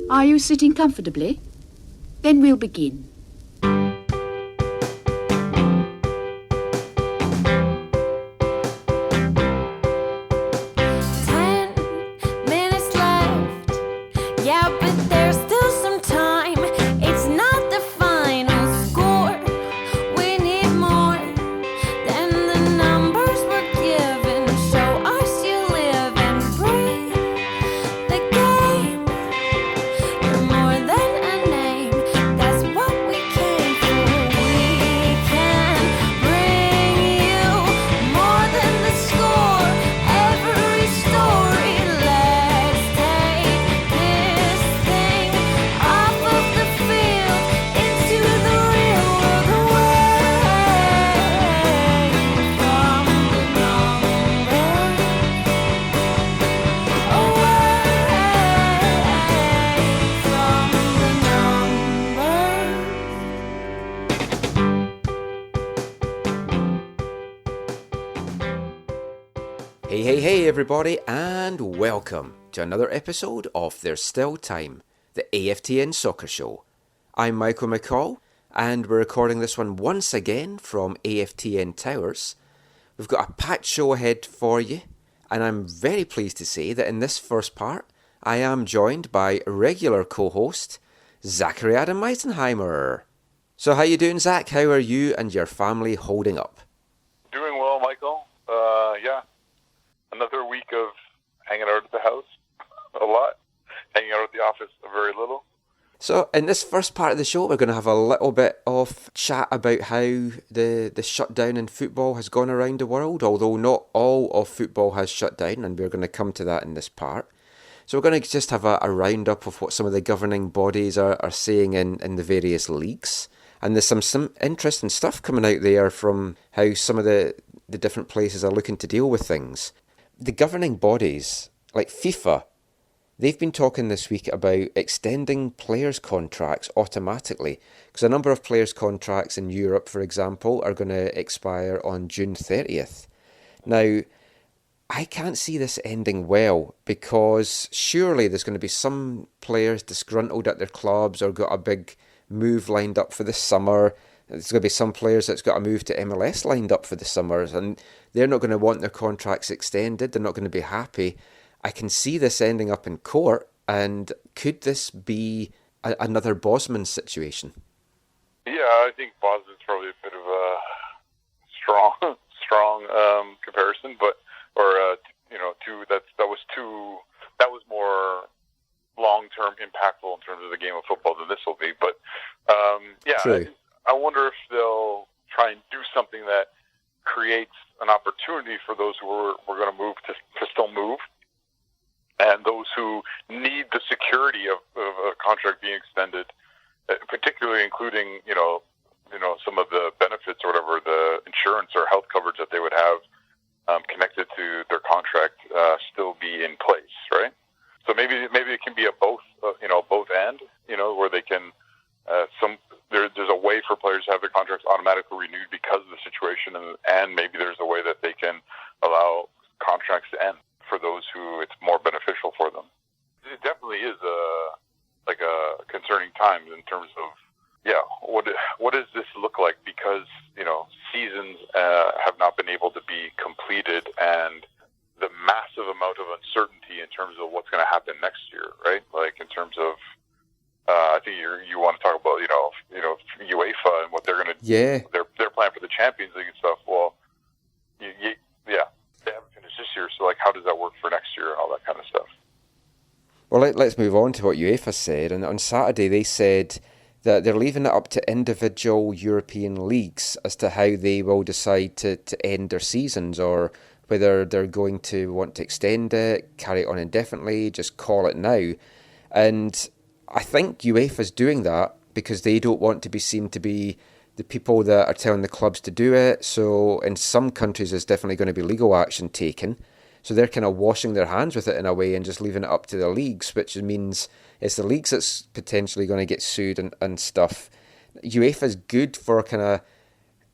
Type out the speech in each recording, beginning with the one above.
Are you sitting comfortably? Then we'll begin. Hey everybody, and welcome to another episode of There's Still Time, the AFTN Soccer Show. I'm Michael McCall, and we're recording this one once again from AFTN Towers. We've got a packed show ahead for you, and I'm very pleased to say that in this first part, I am joined by regular co-host, Zachary Adam Meisenheimer. So how you doing, Zach? How are you and your family holding up? Doing well, Michael. Another week of hanging out at the house a lot, hanging out at the office very little. So in this first part of the show, we're going to have a little bit of chat about how the shutdown in football has gone around the world, although not all of football has shut down, and we're going to come to that in this part. So we're going to just have a roundup of what some of the governing bodies are saying in the various leagues. And there's some interesting stuff coming out there from how some of the different places are looking to deal with things. The governing bodies, like FIFA, they've been talking this week about extending players' contracts automatically, because a number of players' contracts in Europe, for example, are going to expire on June 30th. Now, I can't see this ending well, because surely there's going to be some players disgruntled at their clubs or got a big move lined up for the summer. There's going to be some players that's got a move to MLS lined up for the summers, and they're not going to want their contracts extended. They're not going to be happy. I can see this ending up in court, and could this be another Bosman situation? Yeah, I think Bosman's probably a bit of a strong comparison, but that was more long-term impactful in terms of the game of football than this will be. But True. I wonder if they'll try and do something that creates an opportunity for those who were going to move to still move, and those who need the security of a contract being extended, particularly including some of the benefits or whatever, the insurance or health coverage that they would have connected to their contract still be in place, right? So maybe it can be a both and, where they can there's a way for players to have their contracts automatically renewed because of the situation, and maybe there's a way that they can allow contracts to end for those who it's more beneficial for them. It definitely is a concerning time in terms of what does this look like, because seasons have not been able to be completed, and the massive amount of uncertainty in terms of what's going to happen next year, right? Like in terms of I think you want to talk about UEFA and what they're going to their plan for the Champions League and stuff. Well, they haven't finished this year, so how does that work for next year and all that kind of stuff. Well, let's move on to what UEFA said. And on Saturday, they said that they're leaving it up to individual European leagues as to how they will decide to end their seasons, or whether they're going to want to extend it, carry it on indefinitely, just call it now. And I think UEFA's doing that because they don't want to be seen to be the people that are telling the clubs to do it. So in some countries, there's definitely going to be legal action taken. So they're kind of washing their hands with it in a way and just leaving it up to the leagues, which means it's the leagues that's potentially going to get sued and stuff. UEFA's good for kind of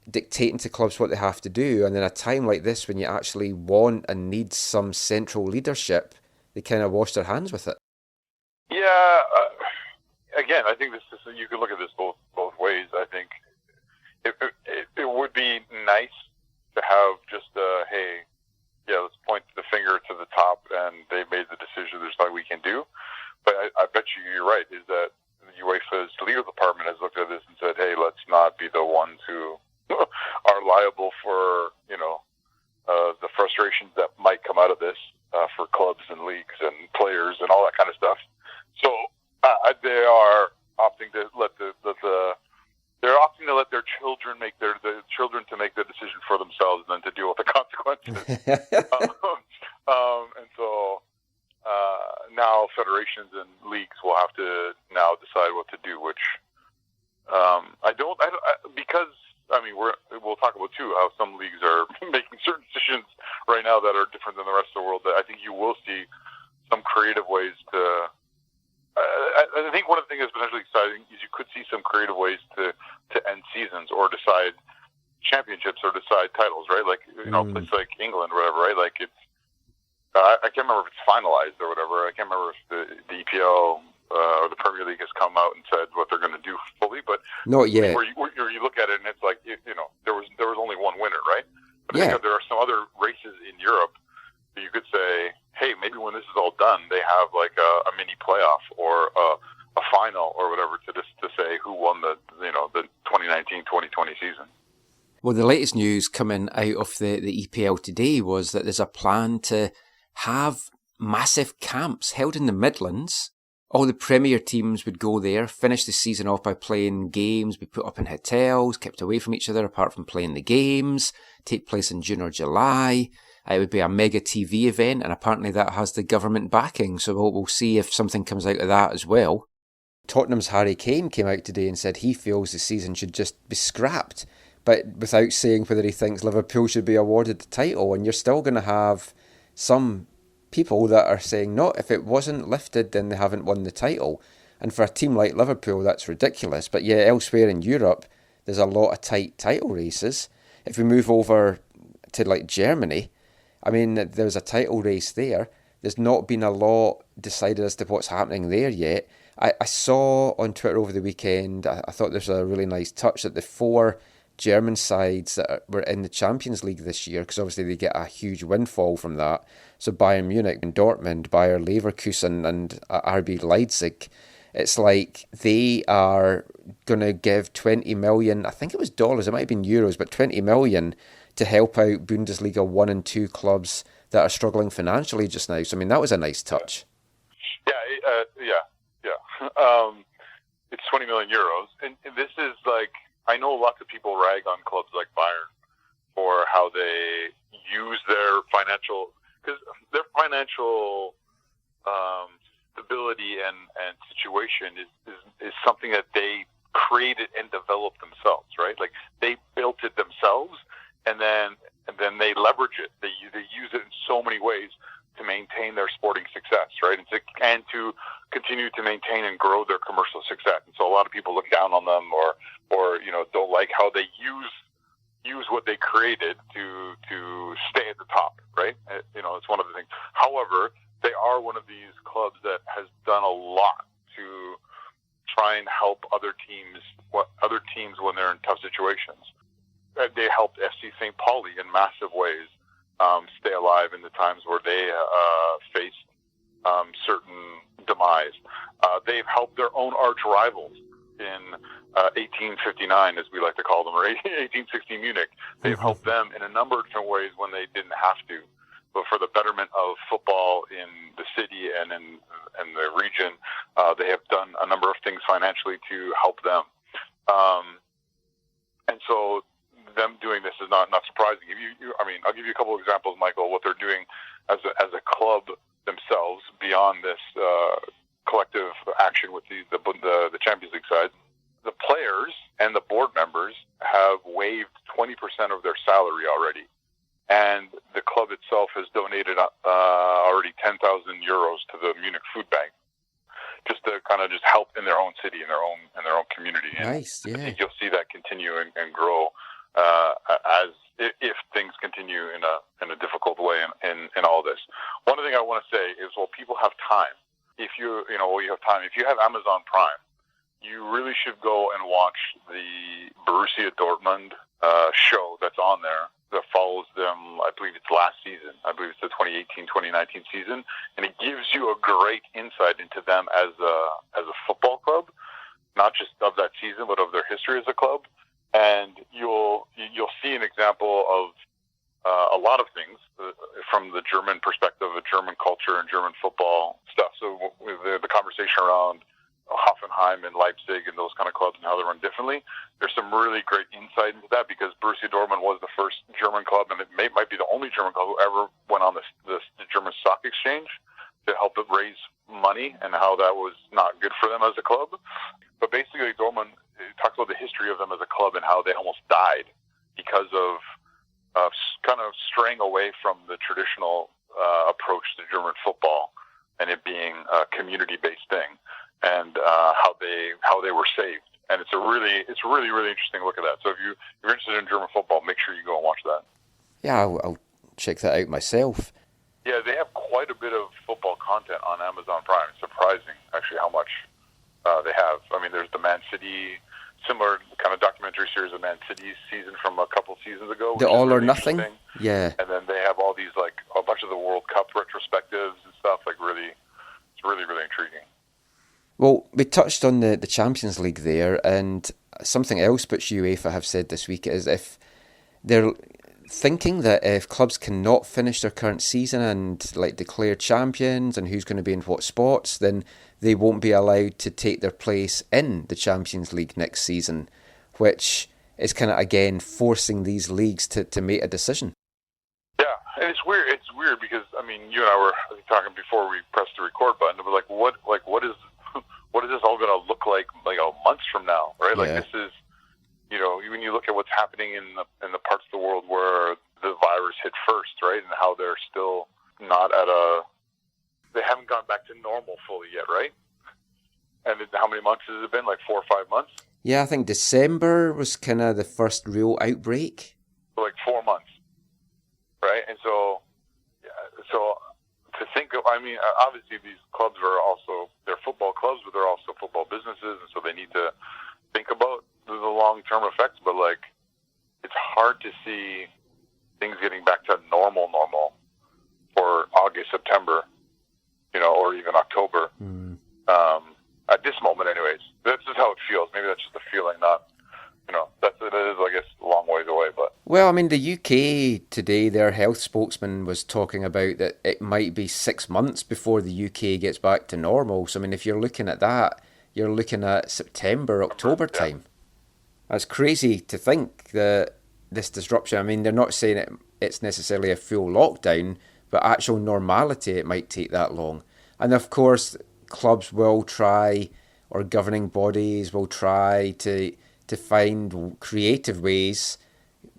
dictating to clubs what they have to do. And in a time like this, when you actually want and need some central leadership, they kind of wash their hands with it. Yeah, again, I think this is, you can look at this both ways. I think it would be nice to have just hey, yeah, let's point the finger to the top, and they made the decision. There's nothing we can do. But I bet you're right. Is that UEFA's legal department has looked at this and said, hey, let's not be the ones who are liable for the frustrations that might come out of this for clubs and leagues and players and all that kind of stuff. So they are opting to let they're opting to let their children make the decision for themselves and then to deal with the consequences. And so now federations and leagues will have to now decide what to do, which we'll talk about too how some leagues are making certain decisions right now that are different than the rest of the world. That I think you will see some creative ways to. I think one of the things that's potentially exciting is you could see some creative ways to end seasons or decide championships or decide titles, right? Like places like England or whatever, right? Like it's. I can't remember if it's finalized or whatever. I can't remember if the EPL or the Premier League has come out and said what they're going to do fully, but not yet. Where you look at it and it's like there was only one winner, right? But I think there are some other races in Europe that you could say, hey, maybe when this is all done, they have like a mini playoff or a final or whatever to say who won the 2019-2020 season. Well, the latest news coming out of the EPL today was that there's a plan to have massive camps held in the Midlands. All the Premier teams would go there, finish the season off by playing games, be put up in hotels, kept away from each other apart from playing the games, take place in June or July. It would be a mega TV event, and apparently that has the government backing, so we'll see if something comes out of that as well. Tottenham's Harry Kane came out today and said he feels the season should just be scrapped, but without saying whether he thinks Liverpool should be awarded the title, and you're still going to have some people that are saying, no, if it wasn't lifted, then they haven't won the title. And for a team like Liverpool, that's ridiculous. But yeah, elsewhere in Europe, there's a lot of tight title races. If we move over to like Germany, I mean, there's a title race there. There's not been a lot decided as to what's happening there yet. I saw on Twitter over the weekend, I thought there's a really nice touch that the 4 German sides that were in the Champions League this year, because obviously they get a huge windfall from that. So Bayern Munich and Dortmund, Bayer Leverkusen and RB Leipzig, it's like they are going to give 20 million, I think it was dollars, it might have been euros, but 20 million to help out Bundesliga 1 and 2 clubs that are struggling financially just now. So, I mean, that was a nice touch. Yeah. It's 20 million euros. And this is like, I know lots of people rag on clubs like Bayern for how they use their financial stability and situation is something that they created and developed themselves, right? Like they built it themselves, and then they leverage it. They use it in so many ways to maintain their sporting success, right? And to continue to maintain and grow their commercial success. And so a lot of people look down on them or don't like how they use what they created to stay at the top, right? It's one of the things. However, they are one of these clubs that has done a lot to try and help other teams when they're in tough situations. They helped FC St. Pauli in massive ways stay alive in the times where they faced certain demise. They've helped their own arch rivals in 1859, as we like to call them, or 1860 Munich. They've helped them in a number of different ways when they didn't have to. But for the betterment of football in the city and in the region, they have done a number of things financially to help them. And so them doing this is not surprising. I'll give you a couple of examples, Michael, what they're doing as a club themselves beyond this collective action with the Champions League side. The players and the board members have waived 20% of their salary already, and the club itself has donated already 10,000 euros to the Munich Food Bank, just to kind of just help in their own city, in their own community. Nice, yeah. I think you'll see that continue and grow if things continue in a difficult way in all this. One thing I want to say is, well, people have time. If you have time, if you have Amazon Prime, you really should go and watch the Borussia Dortmund show that's on there that follows them. I believe it's last season. I believe it's the 2018-2019 season, and it gives you a great insight into them as a football club, not just of that season, but of their history as a club. And you'll see an example of a lot of things from the German perspective, of German culture and German football stuff. So the conversation around Hoffenheim and Leipzig and those kind of clubs and how they run differently, there's some really great insight into that, because Borussia Dortmund was the first German club, and it might be the only German club who ever went on the German stock exchange to help it raise money, and how that was not good for them as a club. But basically, Dortmund talks about the history of them as a club and how they almost died because of kind of straying away from the traditional approach to German football and it being a community-based thing, and how they were saved. And it's really interesting to look at that. So if you're interested in German football, make sure you go and watch that. Yeah, I'll check that out myself. Yeah, they have quite a bit of football content on Amazon Prime. It's surprising, actually, how much they have. I mean, there's the Man City, similar kind of documentary series of Man City's season from a couple seasons ago. The All or Nothing? Yeah. And then they have all these, like, a bunch of the World Cup retrospectives and stuff. Like, it's really, really intriguing. Well, we touched on the Champions League there, and something else which UEFA have said this week is if they're thinking that if clubs cannot finish their current season and like declare champions and who's going to be in what spots, then they won't be allowed to take their place in the Champions League next season, which is kind of again forcing these leagues to make a decision. Yeah, and it's weird. It's weird because I mean, you and I were talking before we pressed the record button. We're like, what is this all going to look like months from now, right? Yeah. Like this is, when you look at what's happening in the parts of the world where the virus hit first, right, and how they're still not they haven't gone back to normal fully yet, right? And how many months has it been? Like 4 or 5 months? Yeah, I think December was kind of the first real outbreak. So like 4 months, right? And so to think of, I mean, obviously these clubs they're football clubs, but they're also football businesses, and so they need to think about the long-term effects. But like, it's hard to see things getting back to normal for August, September, or even October. At this moment, anyways. That's just how it feels. Maybe that's just a feeling, not, it is, I guess, a long ways away. But well, I mean, the UK today, their health spokesman was talking about that it might be 6 months before the UK gets back to normal. So, I mean, if you're looking at that, you're looking at September, October time. That's crazy to think that this disruption, I mean, they're not saying it's necessarily a full lockdown, but actual normality, it might take that long. And of course, clubs will try, or governing bodies will try to find creative ways,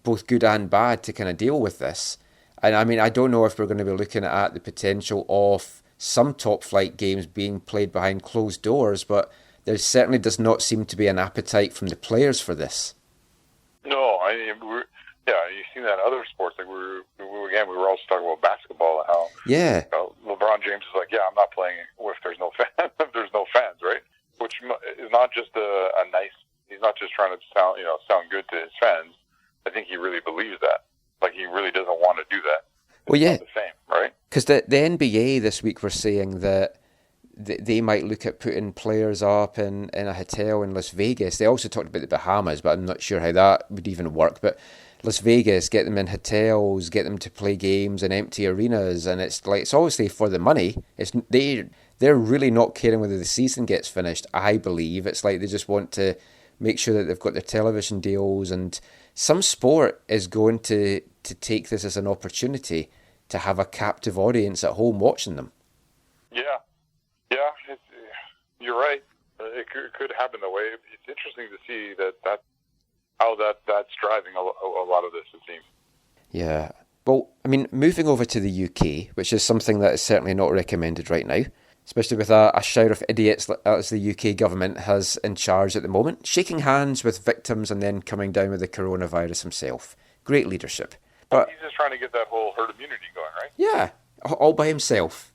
both good and bad, to kind of deal with this. And I mean, I don't know if we're going to be looking at the potential of some top flight games being played behind closed doors, but there certainly does not seem to be an appetite from the players for this. No, you've seen that in other sports. Like we were also talking about basketball and how LeBron James is like, I'm not playing if there's no fans. If there's no fans, right? Which is not just a nice. He's not just trying to sound good to his fans. I think he really believes that. Like he really doesn't want to do that. It's not the same, right? Because the NBA this week were saying that they might look at putting players up in a hotel in Las Vegas. They also talked about the Bahamas, but I'm not sure how that would even work. But Las Vegas, get them in hotels, get them to play games in empty arenas, and it's obviously for the money. They're really not caring whether the season gets finished, I believe. It's like they just want to make sure that they've got their television deals, and some sport is going to take this as an opportunity to have a captive audience at home watching them. Yeah, you're right. It could happen that way. It's interesting to see how that's driving a lot of this, it seems. Yeah. Well, I mean, moving over to the UK, which is something that is certainly not recommended right now, especially with a shower of idiots as the UK government has in charge at the moment, shaking hands with victims and then coming down with the coronavirus himself. Great leadership. But he's just trying to get that whole herd immunity going, right? Yeah, all by himself.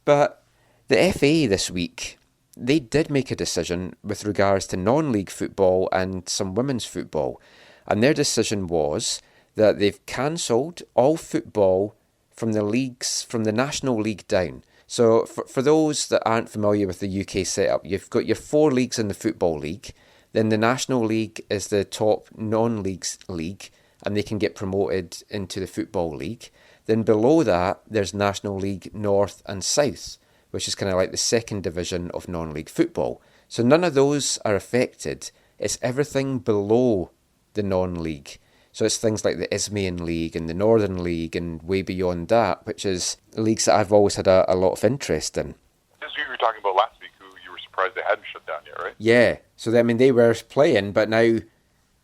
But the FA this week, they did make a decision with regards to non-league football and some women's football. And their decision was that they've cancelled all football from the leagues, from the National League down. So for those that aren't familiar with the UK setup, you've got your 4 leagues in the Football League. Then the National League is the top non-leagues league, and they can get promoted into the Football League. Then below that, there's National League North and South, which is kind of like the second division of non-league football. So none of those are affected. It's everything below the non-league. So it's things like the Isthmian League and the Northern League and way beyond that, which is leagues that I've always had a lot of interest in. This is who you were talking about last week, who you were surprised they hadn't shut down yet, right? Yeah. So, they were playing, but now it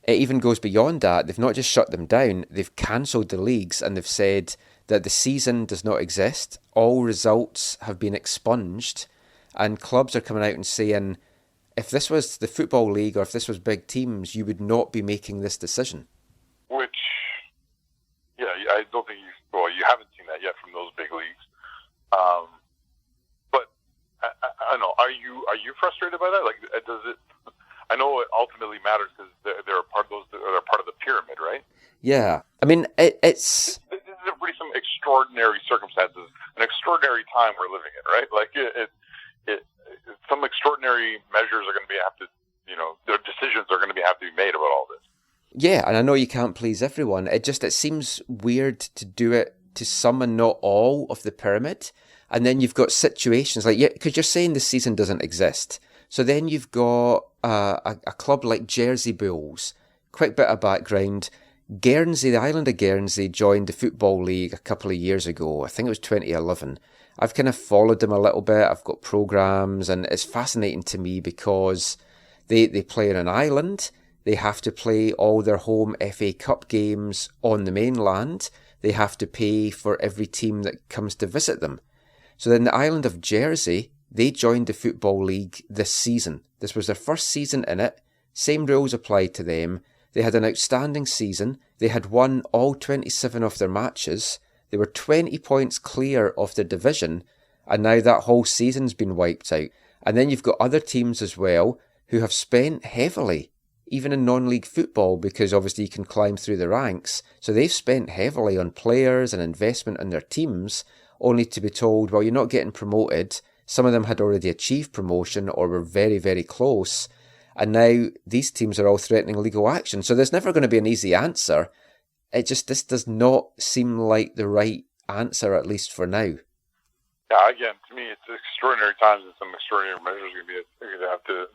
even goes beyond that. They've not just shut them down, they've cancelled the leagues, and they've said that the season does not exist. All results have been expunged, and clubs are coming out and saying, if this was the Football League or if this was big teams, you would not be making this decision. Which, yeah, I don't think you haven't seen that yet from those big leagues. But I don't know. Are you frustrated by that? Like, does it? I know it ultimately matters because they're a part of those. They're part of the pyramid, right? Yeah, I mean it's. This is pretty some extraordinary circumstances, an extraordinary time we're living in, right? Like some extraordinary measures are going to their decisions are going to have to be made about all this. Yeah, and I know you can't please everyone. It seems weird to do it to some and not all of the pyramid. And then you've got situations like, because you're saying the season doesn't exist. So then you've got a club like Jersey Bulls. Quick bit of background. Guernsey, the island of Guernsey, joined the Football League a couple of years ago. I think it was 2011. I've kind of followed them a little bit. I've got programmes, and it's fascinating to me because they play on an island. They have to play all their home FA Cup games on the mainland. They have to pay for every team that comes to visit them. So then the island of Jersey, they joined the Football League this season. This was their first season in it. Same rules applied to them. They had an outstanding season. They had won all 27 of their matches. They were 20 points clear of the division. And now that whole season's been wiped out. And then you've got other teams as well who have spent heavily, even in non-league football, because obviously you can climb through the ranks. So they've spent heavily on players and investment in their teams, only to be told, well, you're not getting promoted. Some of them had already achieved promotion or were very, very close. And now these teams are all threatening legal action. So there's never going to be an easy answer. This does not seem like the right answer, at least for now. Yeah, again, to me, it's extraordinary times, and some extraordinary measures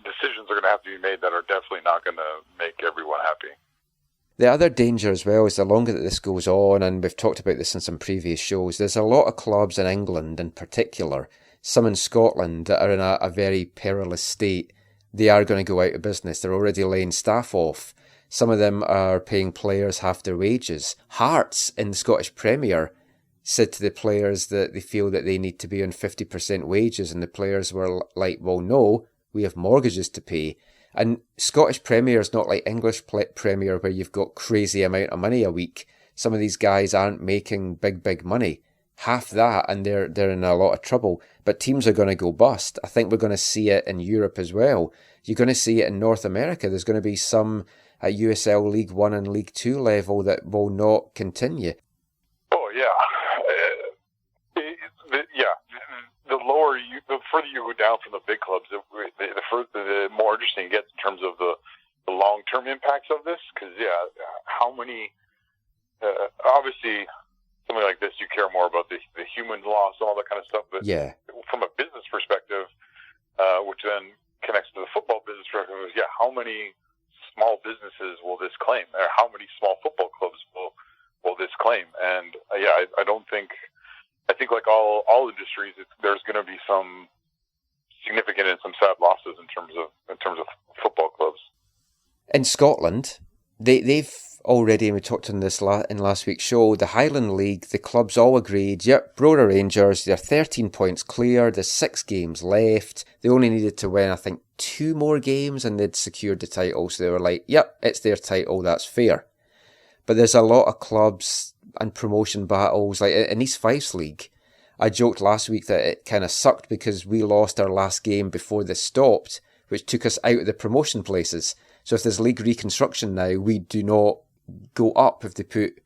decisions are going to have to be made that are definitely not going to make everyone happy. The other danger as well is the longer that this goes on, and we've talked about this in some previous shows, there's a lot of clubs in England in particular, some in Scotland, that are in a very perilous state. They are going to go out of business. They're already laying staff off. Some of them are paying players half their wages. Hearts in the Scottish Premier said to the players that they feel that they need to be on 50% wages, and the players were like, well, no, we have mortgages to pay. And Scottish Premier is not like English Premier where you've got crazy amount of money a week. Some of these guys aren't making big money. Half that, and they're in a lot of trouble. But teams are going to go bust. I think we're going to see it in Europe as well. You're going to see it in North America. There's going to be some at USL League 1 and League 2 level that will not continue. Oh, yeah. The further you go down from the big clubs, the more interesting it gets in terms of the long-term impacts of this. Because, how many... obviously, something like this, you care more about the human loss and all that kind of stuff. But from a business perspective, which then connects to the football business perspective, how many small businesses will this claim? Or how many small football clubs will this claim? And, I don't think... I think, like all industries, there's going to be some significant and some sad losses in terms of football clubs. In Scotland, they've already, and we talked on this in last week's show, the Highland League, the clubs all agreed, Brora Rangers, they're 13 points clear, there's 6 games left. They only needed to win, I think, 2 more games and they'd secured the title. So they were like, it's their title, that's fair. But there's a lot of clubs and promotion battles, like in East Fife's league, I joked last week that it kind of sucked because we lost our last game before this stopped, which took us out of the promotion places. So if there's league reconstruction now, we do not go up if they put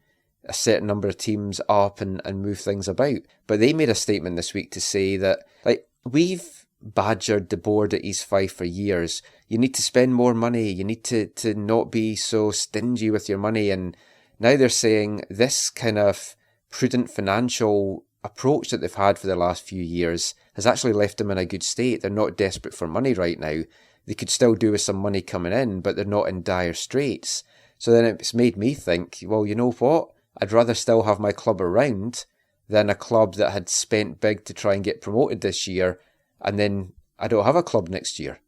a certain number of teams up and move things about. But they made a statement this week to say that, like, we've badgered the board at East Fife for years. You need to spend more money. You need to not be so stingy with your money. And now they're saying this kind of prudent financial approach that they've had for the last few years has actually left them in a good state. They're not desperate for money right now. They could still do with some money coming in, but they're not in dire straits. So then it's made me think, well, you know what? I'd rather still have my club around than a club that had spent big to try and get promoted this year, and then I don't have a club next year.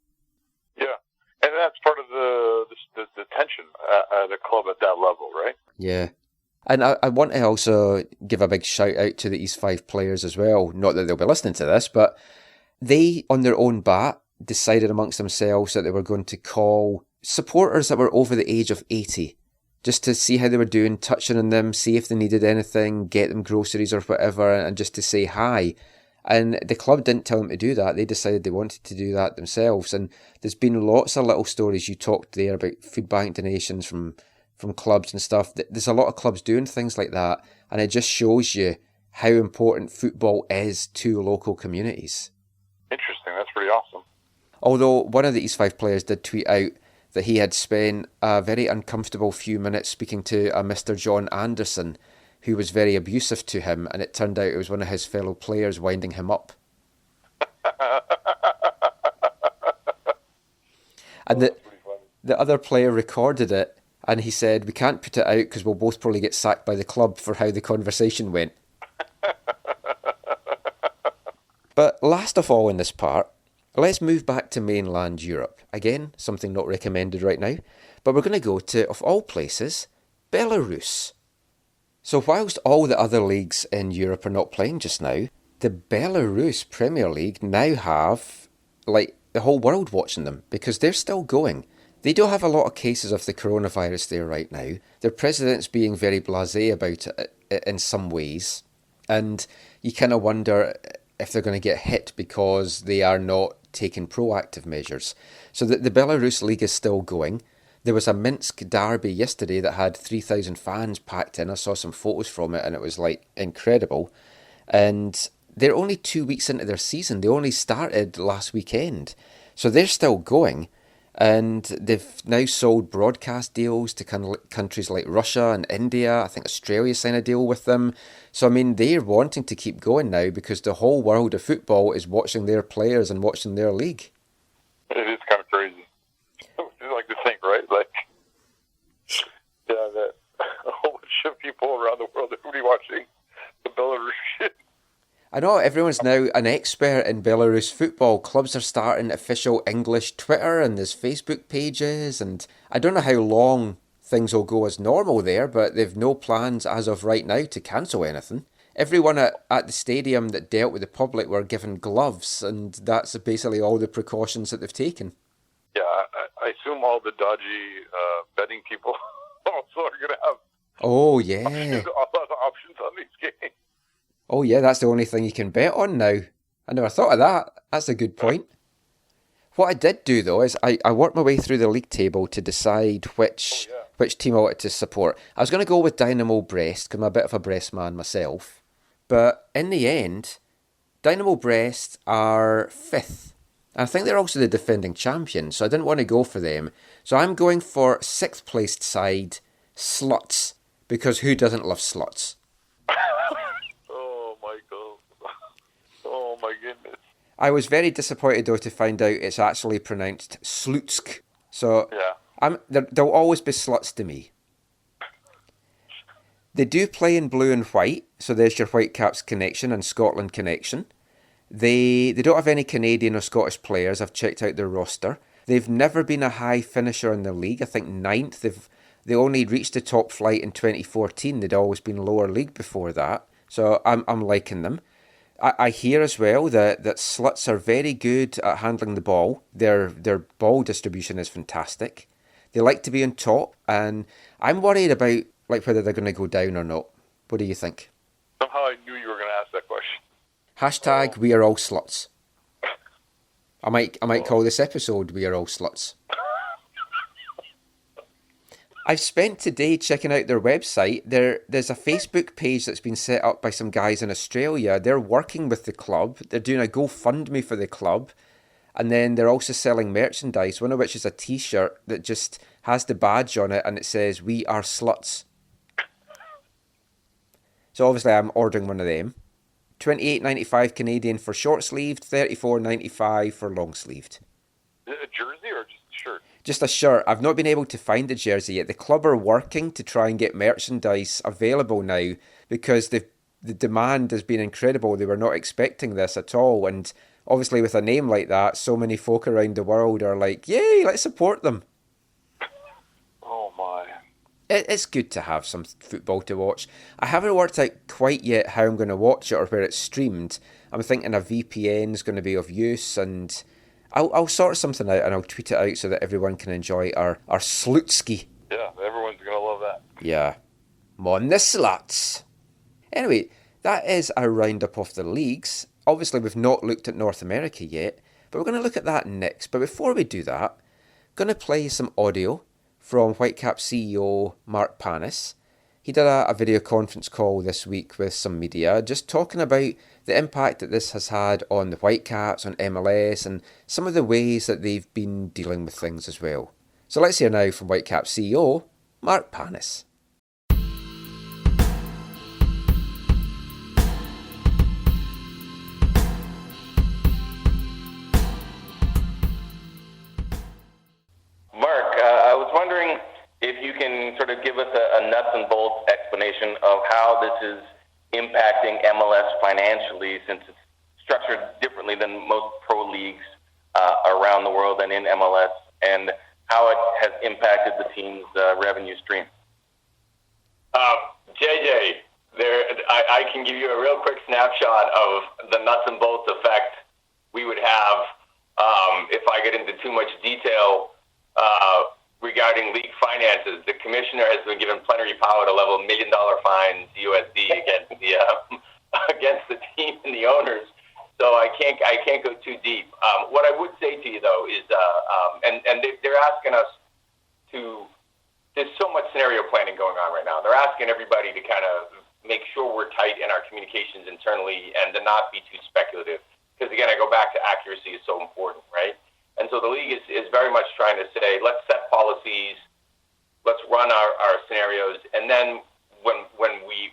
Yeah, and that's part of the tension at a club at that level, right? Yeah. And I want to also give a big shout out to the East Fife players as well. Not that they'll be listening to this, but they, on their own bat, decided amongst themselves that they were going to call supporters that were over the age of 80, just to see how they were doing, touching on them, see if they needed anything, get them groceries or whatever, and just to say hi. And the club didn't tell them to do that. They decided they wanted to do that themselves. And there's been lots of little stories. You talked there about food bank donations from clubs and stuff. There's a lot of clubs doing things like that, and it just shows you how important football is to local communities. Interesting. That's pretty awesome. Although one of the East Fife players did tweet out that he had spent a very uncomfortable few minutes speaking to a Mr. John Anderson, who was very abusive to him, and it turned out it was one of his fellow players winding him up. And the other player recorded it, and he said, we can't put it out because we'll both probably get sacked by the club for how the conversation went. But last of all in this part, let's move back to mainland Europe. Again, something not recommended right now. But we're going to go to, of all places, Belarus. So whilst all the other leagues in Europe are not playing just now, the Belarus Premier League now have, like, the whole world watching them because they're still going. They don't have a lot of cases of the coronavirus there right now. Their president's being very blasé about it in some ways. And you kind of wonder if they're going to get hit because they are not taking proactive measures. So the Belarus League is still going. There was a Minsk derby yesterday that had 3,000 fans packed in. I saw some photos from it and it was like incredible. And they're only 2 weeks into their season. They only started last weekend. So they're still going. And they've now sold broadcast deals to countries like Russia and India. I think Australia signed a deal with them. So, I mean, they're wanting to keep going now because the whole world of football is watching their players and watching their league. It is kind of crazy. You like to think, right? Like, yeah, that a whole bunch of people around the world are really watching the Belarus shit. I know everyone's now an expert in Belarus football. Clubs are starting official English Twitter and there's Facebook pages, and I don't know how long things will go as normal there, but they've no plans as of right now to cancel anything. Everyone at the stadium that dealt with the public were given gloves, and that's basically all the precautions that they've taken. Yeah, I assume all the dodgy betting people also are going to have a lot of options on these games. Oh yeah, that's the only thing you can bet on now. I never thought of that. That's a good point. What I did do though is I worked my way through the league table to decide which team I wanted to support. I was going to go with Dynamo Brest because I'm a bit of a Brest man myself. But in the end, Dynamo Brest are 5th. I think they're also the defending champions, so I didn't want to go for them. So I'm going for 6th placed side, Slutsk, because who doesn't love sluts? Oh my goodness. I was very disappointed though to find out it's actually pronounced Slutsk. So yeah. There'll always be sluts to me. They do play in blue and white, so there's your Whitecaps connection and Scotland connection. They don't have any Canadian or Scottish players. I've checked out their roster. They've never been a high finisher in the league. I think 9th. They only reached the top flight in 2014. They'd always been lower league before that. So I'm liking them. I hear as well that Sluts are very good at handling the ball. Their ball distribution is fantastic. They like to be on top, and I'm worried about whether they're going to go down or not. What do you think? Somehow I knew you were going to ask that question. Hashtag we are all sluts. I might call this episode We Are All Sluts. I've spent today checking out their website. There's a Facebook page that's been set up by some guys in Australia. They're working with the club. They're doing a GoFundMe for the club. And then they're also selling merchandise, one of which is a T-shirt that just has the badge on it and it says, We Are Sluts. So obviously I'm ordering one of them. $28.95 Canadian for short-sleeved, $34.95 for long-sleeved. Is it a jersey or just a shirt? Just a shirt. I've not been able to find the jersey yet. The club are working to try and get merchandise available now because the demand has been incredible. They were not expecting this at all. And obviously with a name like that, so many folk around the world are like, yay, let's support them. Oh, my. It's good to have some football to watch. I haven't worked out quite yet how I'm going to watch it or where it's streamed. I'm thinking a VPN is going to be of use, and I'll sort something out and I'll tweet it out so that everyone can enjoy our Slutsk. Yeah, everyone's going to love that. Yeah. Mon the sluts. Anyway, that is a roundup of the leagues. Obviously, we've not looked at North America yet, but we're going to look at that next. But before we do that, I'm going to play some audio from Whitecaps CEO Marc. He did a video conference call this week with some media, just talking about the impact that this has had on the Whitecaps, on MLS, and some of the ways that they've been dealing with things as well. So let's hear now from Whitecaps CEO Marc. Marc, I was wondering if you can sort of give us a nuts and bolts explanation of how this is impacting MLS financially, since it's structured differently than most pro leagues around the world and in MLS, and how it has impacted the team's revenue stream. JJ, I can give you a real quick snapshot of the nuts and bolts effect we would have if I get into too much detail regarding league finances. The commissioner has been given plenary power to level $1 million fines USD against the team and the owners. So I can't go too deep. What I would say to you though is, and they're asking us to. There's so much scenario planning going on right now. They're asking everybody to kind of make sure we're tight in our communications internally and to not be too speculative. Because again, I go back to accuracy is so important, right? And so the league is very much trying to say, let's set policies, let's run our scenarios, and then when we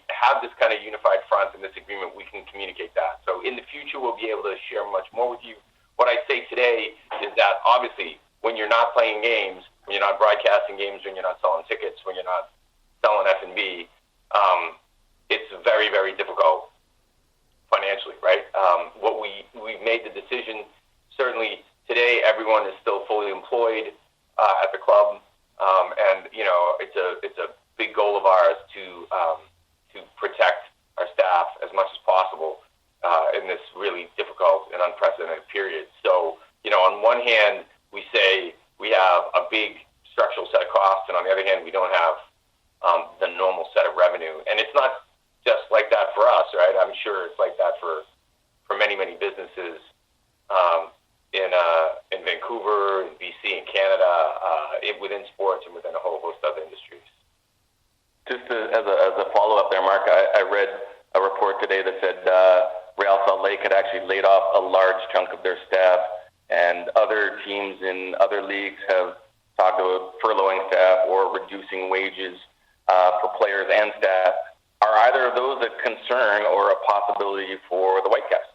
have this kind of unified front and this agreement, we can communicate that. So in the future, we'll be able to share much more with you. What I say today is that obviously when you're not playing games, when you're not broadcasting games, when you're not selling tickets, when you're not selling F&B, it's very, very difficult financially, right? We've made the decision, certainly today, everyone is still fully employed at the club, and you know it's a big goal of ours to protect our staff as much as possible in this really difficult and unprecedented period. So, you know, on one hand, we say we have a big structural set of costs, and on the other hand, we don't have the normal set of revenue. And it's not just like that for us, right? I'm sure it's like that for many, many businesses. In Vancouver, in BC, in Canada, within sports and within a whole host of other industries. Just as a follow-up there, Marc, I read a report today that said Real Salt Lake had actually laid off a large chunk of their staff, and other teams in other leagues have talked about furloughing staff or reducing wages for players and staff. Are either of those a concern or a possibility for the Whitecaps?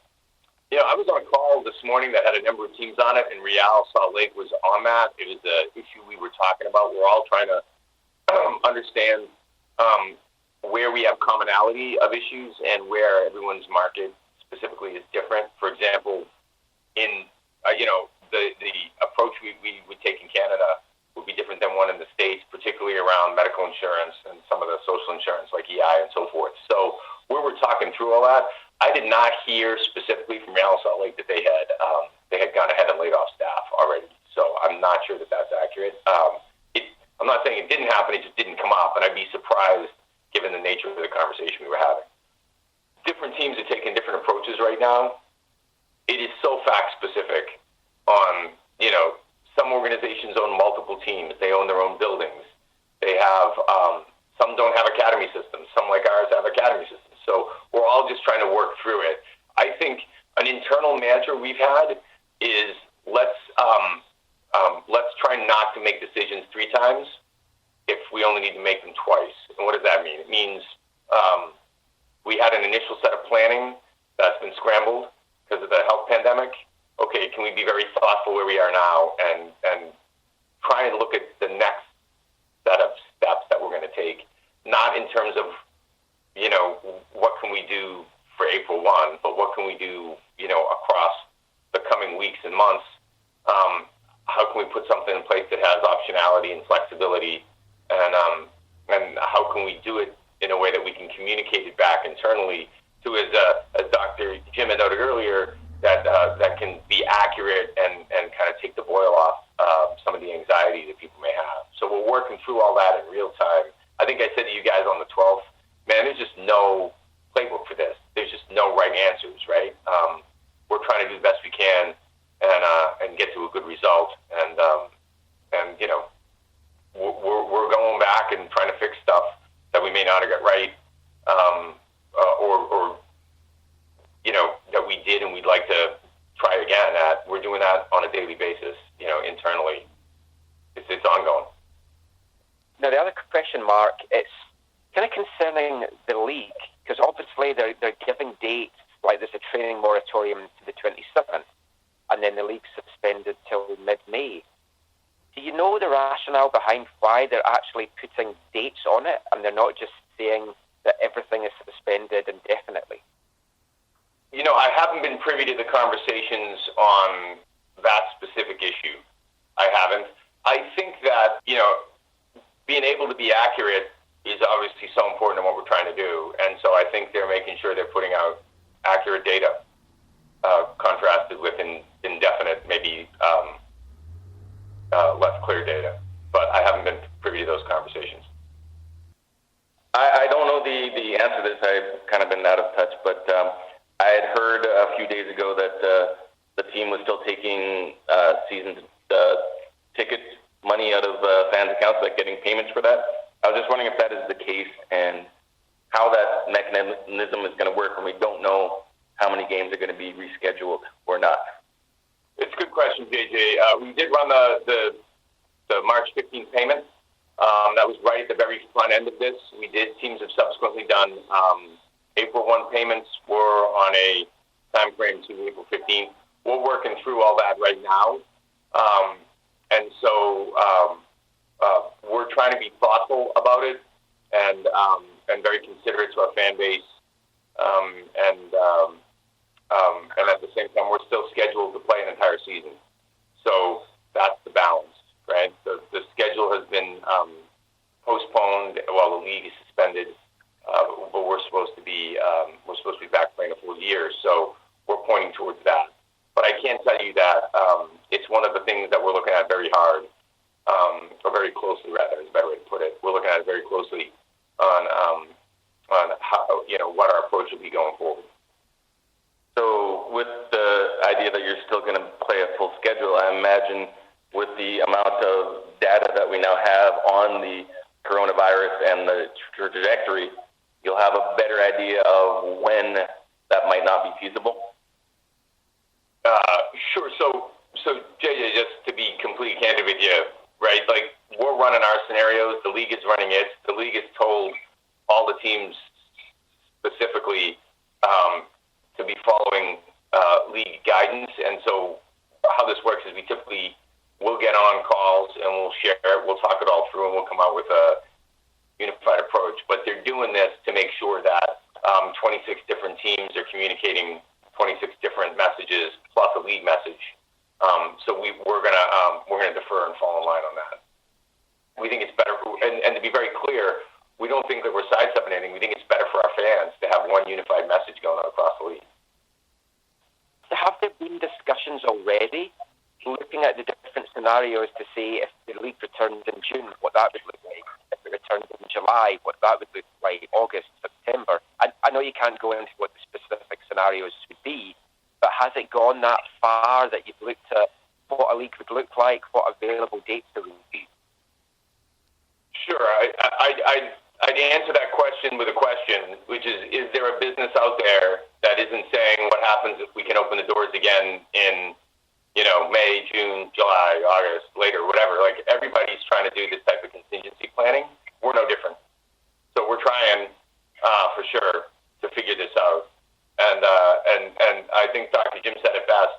You know, I was on a call this morning that had a number of teams on it, and Real Salt Lake was on that. It was the issue we were talking about. We're all trying to understand where we have commonality of issues and where everyone's market specifically is different. For example, in the approach we would take in Canada would be different than one in the States, particularly around medical insurance and some of the social insurance like EI and so forth. So where we're talking through all that, I did not hear specifically from Real Salt Lake that they had gone ahead and laid off staff already. So I'm not sure that that's accurate. I'm not saying it didn't happen; it just didn't come up, and I'd be surprised given the nature of the conversation we were having. different teams are taking different approaches right now. It is so fact-specific on, some organizations own multiple teams. They own their own buildings. They have, some don't have academy systems. Some like ours have academy systems. So we're all just trying to work through it. I think an internal mantra we've had is let's try not to make decisions 3 times if we only need to make them twice. And what does that mean? It means we had an initial set of planning that's been scrambled because of the health pandemic. Okay, can we be very thoughtful where we are now and try and look at the next set of steps that we're going to take, not in terms of, what can we do for April 1, but what can we do, across the coming weeks and months? How can we put something in place that has optionality and flexibility, and how can we do it in a way that we can communicate it back internally to, as Dr. Jim had noted earlier, that can be accurate and kind of take the boil off some of the anxiety that people may have. So we're working through all that in real time. I think I said to you guys on the 12th, man, there's just no playbook for this. There's just no right answers, right? We're trying to do the best we can and get to a good result. And we're going back and trying to fix stuff that we may not have got right, or that we did and we'd like to try again at. We're doing that on a daily basis, internally. It's ongoing. Now, the other question, Marc, it's kind of concerning the league, because obviously they're giving dates, like there's a training moratorium to the 27th, and then the league's suspended till mid-May. Do you know the rationale behind why they're actually putting dates on it, and they're not just saying that everything is suspended indefinitely? I haven't been privy to the conversations on that specific issue. I haven't. I think that, being able to be accurate is obviously so important in what we're trying to do. And so I think they're making sure they're putting out accurate data, contrasted with indefinite, maybe less clear data. But I haven't been privy to those conversations. I don't know the answer to this. I've kind of been out of touch, but I had heard a few days ago that the team was still taking season ticket money out of fans' accounts, like getting payments for that. I was just wondering if that is the case and how that mechanism is going to work when we don't know how many games are going to be rescheduled or not. It's a good question, JJ. We did run the March 15th payment. That was right at the very front end of this. Teams have subsequently done April 1 payments were on a time frame to April 15th. We're working through all that right now. And so we're trying to be thoughtful about it and very considerate to our fan base. And at the same time, we're still scheduled to play an entire season. So that's the balance, right? The schedule has been postponed while the league is suspended, but we're supposed to be back playing a full year. So we're pointing towards that. But I can tell you that it's one of the things that we're looking at very hard, or very closely, rather, is a better way to put it. We're looking at it very closely on how, what our approach will be going forward. So with the idea that you're still going to play a full schedule, I imagine with the amount of data that we now have on the coronavirus and the trajectory, you'll have a better idea of when that might not be feasible? Sure. So JJ, just to be completely candid with you, right? Like, we're running our scenarios. The league is running it. The league has told all the teams specifically to be following league guidance. And so how this works is we typically will get on calls and we'll share it. We'll talk it all through and we'll come out with a unified approach. But they're doing this to make sure that 26 different teams are communicating 26 different messages plus a league message. So we're gonna defer and fall in line on that. We think it's better, and to be very clear, we don't think that we're sidestepping anything. We think it's better for our fans to have one unified message going out across the league. So have there been discussions already looking at the different scenarios to see if the league returns in June, what that would look like? If it returns in July, what that would look like? August, September? I know you can't go into what the that far that you've looked at what a league would look like, what available dates there would be? Sure. I'd answer that question with a question, which is there a business out there that isn't saying what happens if we can open the doors again in, May, June, July, August, later, whatever. Like, everybody's trying to do this type of contingency planning. We're no different. So we're trying, for sure, to figure this out. And I think Dr. Jim said it best.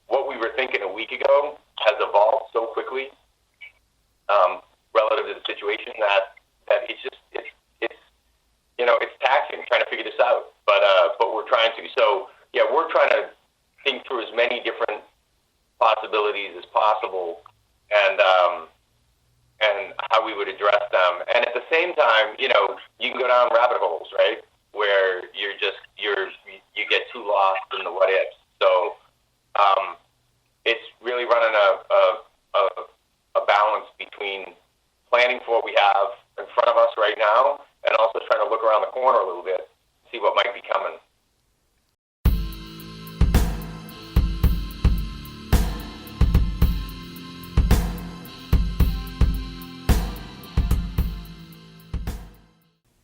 What we were thinking a week ago has evolved so quickly, relative to the situation that it's taxing trying to figure this out. But we're trying to. So yeah, we're trying to think through as many different possibilities as possible, and how we would address them. And at the same time, you can go down rabbit holes, right? Where you get too lost in the what ifs. So it's really running a balance between planning for what we have in front of us right now, and also trying to look around the corner a little bit, see what might be coming.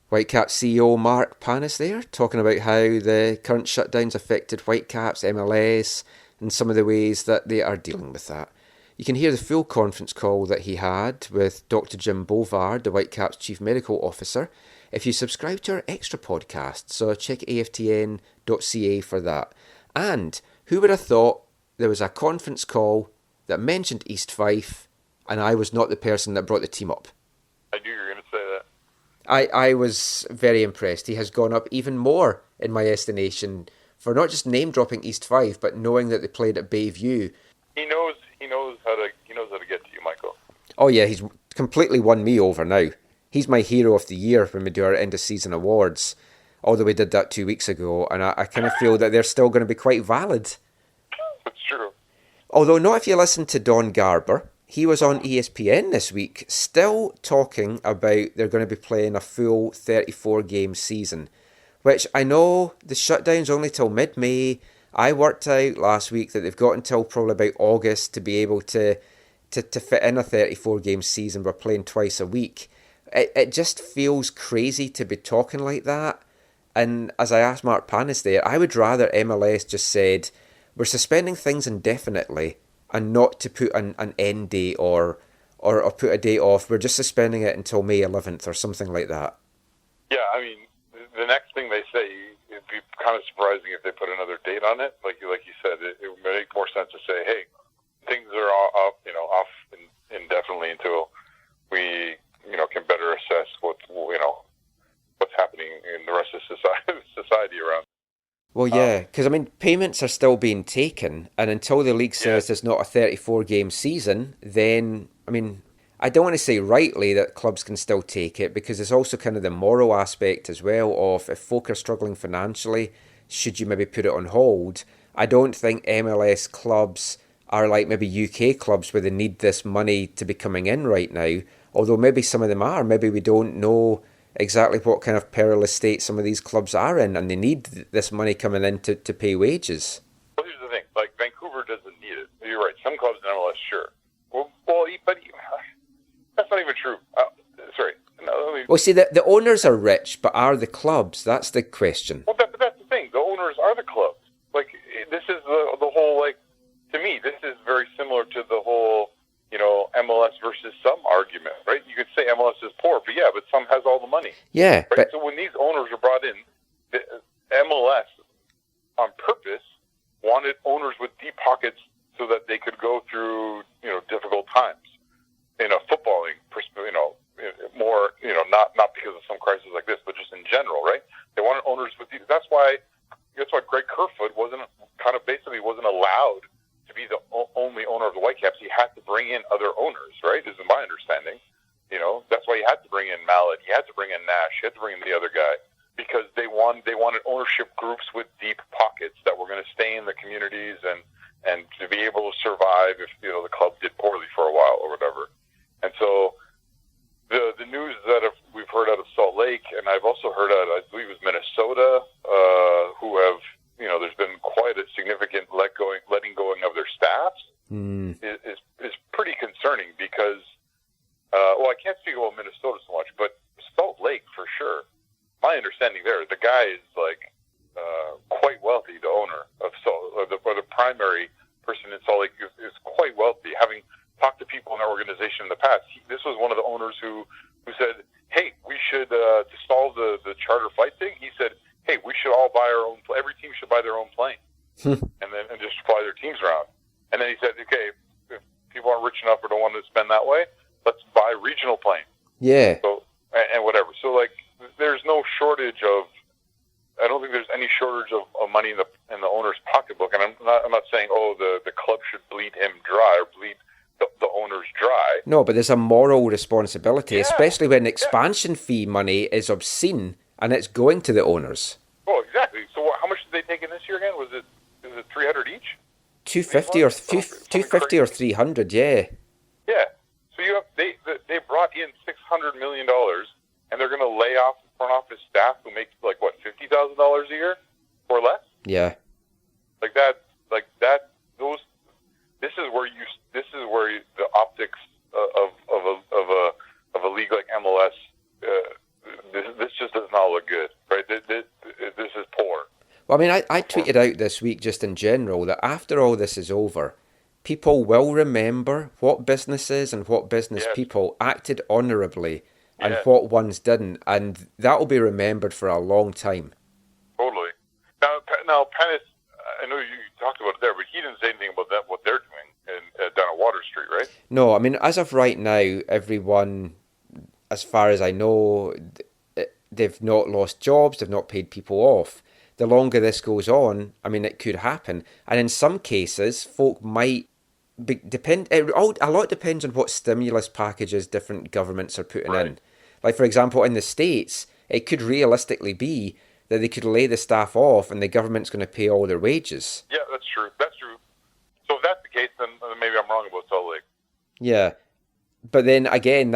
Whitecaps CEO Marc there, talking about how the current shutdowns affected Whitecaps, MLS, and some of the ways that they are dealing with that. You can hear the full conference call that he had with Dr. Jim Bovard, the Whitecaps Chief Medical Officer, if you subscribe to our extra podcast, so check aftn.ca for that. And who would have thought there was a conference call that mentioned East Fife, and I was not the person that brought the team up? I knew you were going to say that. I was very impressed. He has gone up even more in my estimation for not just name-dropping East Fife, but knowing that they played at Bayview. He knows how to get to you, Michael. Oh yeah, he's completely won me over now. He's my hero of the year when we do our end-of-season awards. Although we did that 2 weeks ago, and I kind of feel that they're still going to be quite valid. That's true. Although not if you listen to Don Garber. He was on ESPN this week, still talking about they're going to be playing a full 34-game season, which I know the shutdown's only till mid-May. I worked out last week that they've got until probably about August to be able to fit in a 34-game season. We're playing twice a week. It just feels crazy to be talking like that. And as I asked Marc there, I would rather MLS just said, we're suspending things indefinitely, and not to put an end date or put a date off. We're just suspending it until May 11th or something like that. Yeah, I mean, the next thing they say, it'd be kind of surprising if they put another date on it. Like you said, it would make more sense to say, hey, things are off indefinitely until we, can better assess what's happening in the rest of society around. Well, yeah, because, payments are still being taken, and until the league says there's not a 34-game season, then, I don't want to say rightly that clubs can still take it, because there's also kind of the moral aspect as well of if folk are struggling financially, should you maybe put it on hold? I don't think MLS clubs are like maybe UK clubs where they need this money to be coming in right now, although maybe some of them are. Maybe we don't know exactly what kind of perilous state some of these clubs are in, and they need this money coming in to pay wages. Well, here's the thing. Like, Vancouver doesn't need it. You're right. Some clubs in MLS, sure. Well, but that's not even true. Sorry. No, well, see, the owners are rich, but are the clubs? That's the question. Well, but that's the thing. The owners are the clubs. Like, this is the whole, to me, this is very similar to the whole, MLS versus some argument, right? You could say MLS is poor, but some has all the money. Yeah. Right? But so when these owners are brought in, the MLS, on purpose, wanted owners with deep pockets so that they could go through, difficult times in a footballing perspective, more, not because of some crisis like this, but just in general, right? They wanted owners with deep. That's why Greg Kerfoot wasn't allowed to be the only owner of the Whitecaps. He had to bring in other owners, right? This is my understanding. That's why he had to bring in Mallet. He had to bring in Nash. He had to bring in the other guy because they wanted ownership groups with deep pockets that were going to stay in the communities and to be able to survive if the club did poorly for a while or whatever. And so the news that we've heard out of Salt Lake, and I've also heard out, I believe it was Minnesota, who have there's been quite a significant letting going of their staffs is pretty concerning because, I can't speak about Minnesota so much, but Salt Lake for sure. My understanding there, the guy is quite wealthy, the owner of Salt, or the primary person in Salt Lake is quite wealthy. Having talked to people in our organization in the past, this was one of the owners who said, hey, we should, to solve the charter flight thing, he said, hey, we should all buy our own, every team should buy their own plane and just fly their teams around. And then he said, okay, if people aren't rich enough or don't want to spend that way, let's buy regional planes. Yeah. So, and whatever. So there's no shortage of, I don't think there's any shortage of money in the owner's pocketbook. And I'm not saying, the club should bleed him dry or bleed the owners dry. No, but there's a moral responsibility, especially when expansion fee money is obscene and it's going to the owners. Oh, exactly. So how much did they take in this year again? Is it 300 each? 250 or 250 or 300, yeah. Yeah. So they brought in $600 million, and they're going to lay off the front office staff who make $50,000 a year or less. Yeah. This is where the optics of a league like MLS. This just does not look good, right? This is poor. Well, I mean, I tweeted out this week just in general that after all this is over, people will remember what businesses and what business people acted honourably and what ones didn't, and that will be remembered for a long time. Totally. Now, Pennis, I know you talked about it there, but he didn't say anything about what they're doing down at Water Street, right? No, I mean, as of right now, everyone, as far as I know, they've not lost jobs, they've not paid people off. The longer this goes on, I mean, it could happen. And in some cases, folk might a lot depends on what stimulus packages different governments are putting in. Like, for example, in the States, it could realistically be that they could lay the staff off and the government's going to pay all their wages. Yeah, that's true. So if that's the case, then maybe I'm wrong about Salt Lake. Yeah. But then, again,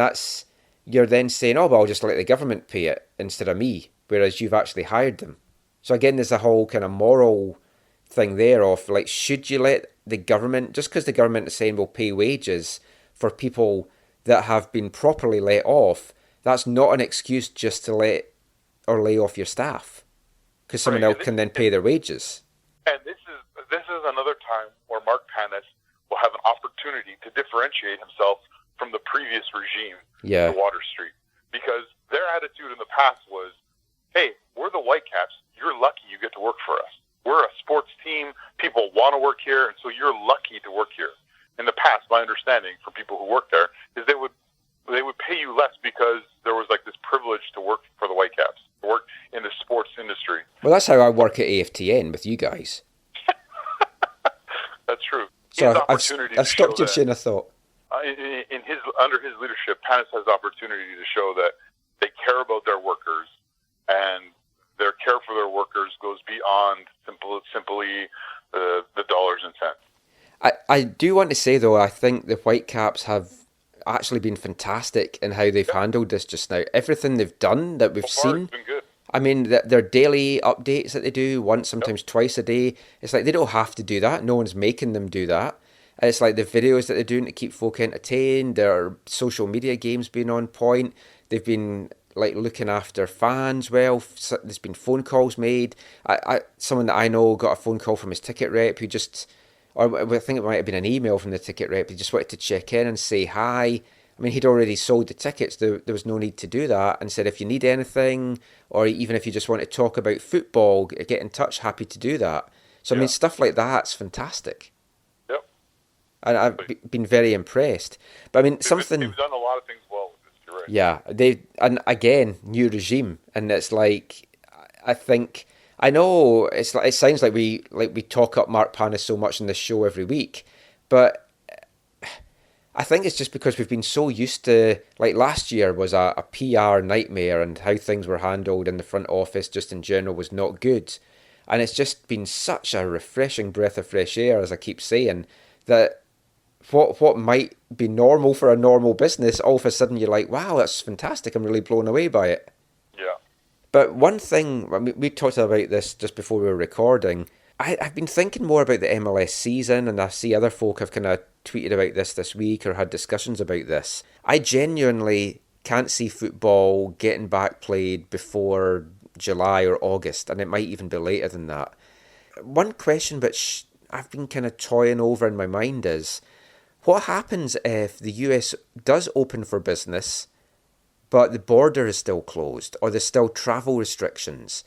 you're then saying, I'll just let the government pay it instead of me, whereas you've actually hired them. So again, there's a whole kind of moral thing there of, should you let the government, just because the government is saying we'll pay wages for people that have been properly let off, that's not an excuse just to lay off your staff, because someone else can then pay their wages. And this is another time where Marc Panis will have an opportunity to differentiate himself from the previous regime, the Water Street, because their attitude in the past was, hey, we're the Whitecaps, you're lucky you get to work for us. We're a sports team, people want to work here, and so you're lucky to work here. In the past, my understanding from people who work there is they would pay you less because there was this privilege to work for the Whitecaps, to work in the sports industry. Well, that's how I work at AFTN with you guys. That's true. So I've stopped your chain of thought. Under his leadership, Panis has the opportunity to show that they care about their workers, and their care for their workers goes beyond simply the dollars and cents. I do want to say, though, I think the Whitecaps have actually been fantastic in how they've handled this just now. Everything they've done that we've seen, it's been good. I mean, their daily updates that they do, once, sometimes twice a day, it's they don't have to do that. No one's making them do that. It's the videos that they're doing to keep folk entertained, their social media games being on point. They've been looking after fans well. There's been phone calls made. Someone that I know got a phone call from his ticket rep who I think it might have been an email from the ticket rep. He just wanted to check in and say hi. I mean, he'd already sold the tickets. There was no need to do that. And said, if you need anything, or even if you just want to talk about football, get in touch, happy to do that. So, I mean, stuff like that's fantastic. Yep. And I've been very impressed. But, I mean, They've done a lot of things well with this, you're right. Yeah. And again, new regime. And it's I think... I know it sounds like we talk up Marc Panis so much in this show every week, but I think it's just because we've been so used to, last year was a PR nightmare, and how things were handled in the front office just in general was not good. And it's just been such a refreshing breath of fresh air, as I keep saying, that what might be normal for a normal business, all of a sudden you're like, wow, that's fantastic, I'm really blown away by it. Yeah. But one thing, I mean, we talked about this just before we were recording. I've been thinking more about the MLS season, and I see other folk have kind of tweeted about this week or had discussions about this. I genuinely can't see football getting back played before July or August, and it might even be later than that. One question which I've been kind of toying over in my mind is, what happens if the US does open for business, but the border is still closed, or there's still travel restrictions?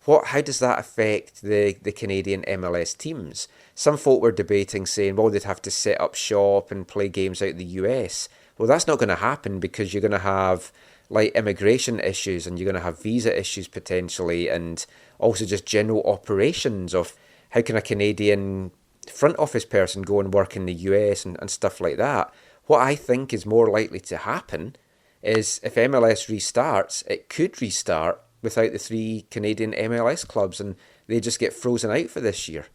How does that affect the Canadian MLS teams? Some folk were debating, saying, well, they'd have to set up shop and play games out in the US. Well, that's not going to happen, because you're going to have like immigration issues, and you're going to have visa issues potentially, and also just general operations of how can a Canadian front office person go and work in the US and stuff like that. What I think is more likely to happen is if MLS restarts, it could restart without the 3 Canadian MLS clubs, and they just get frozen out for this year.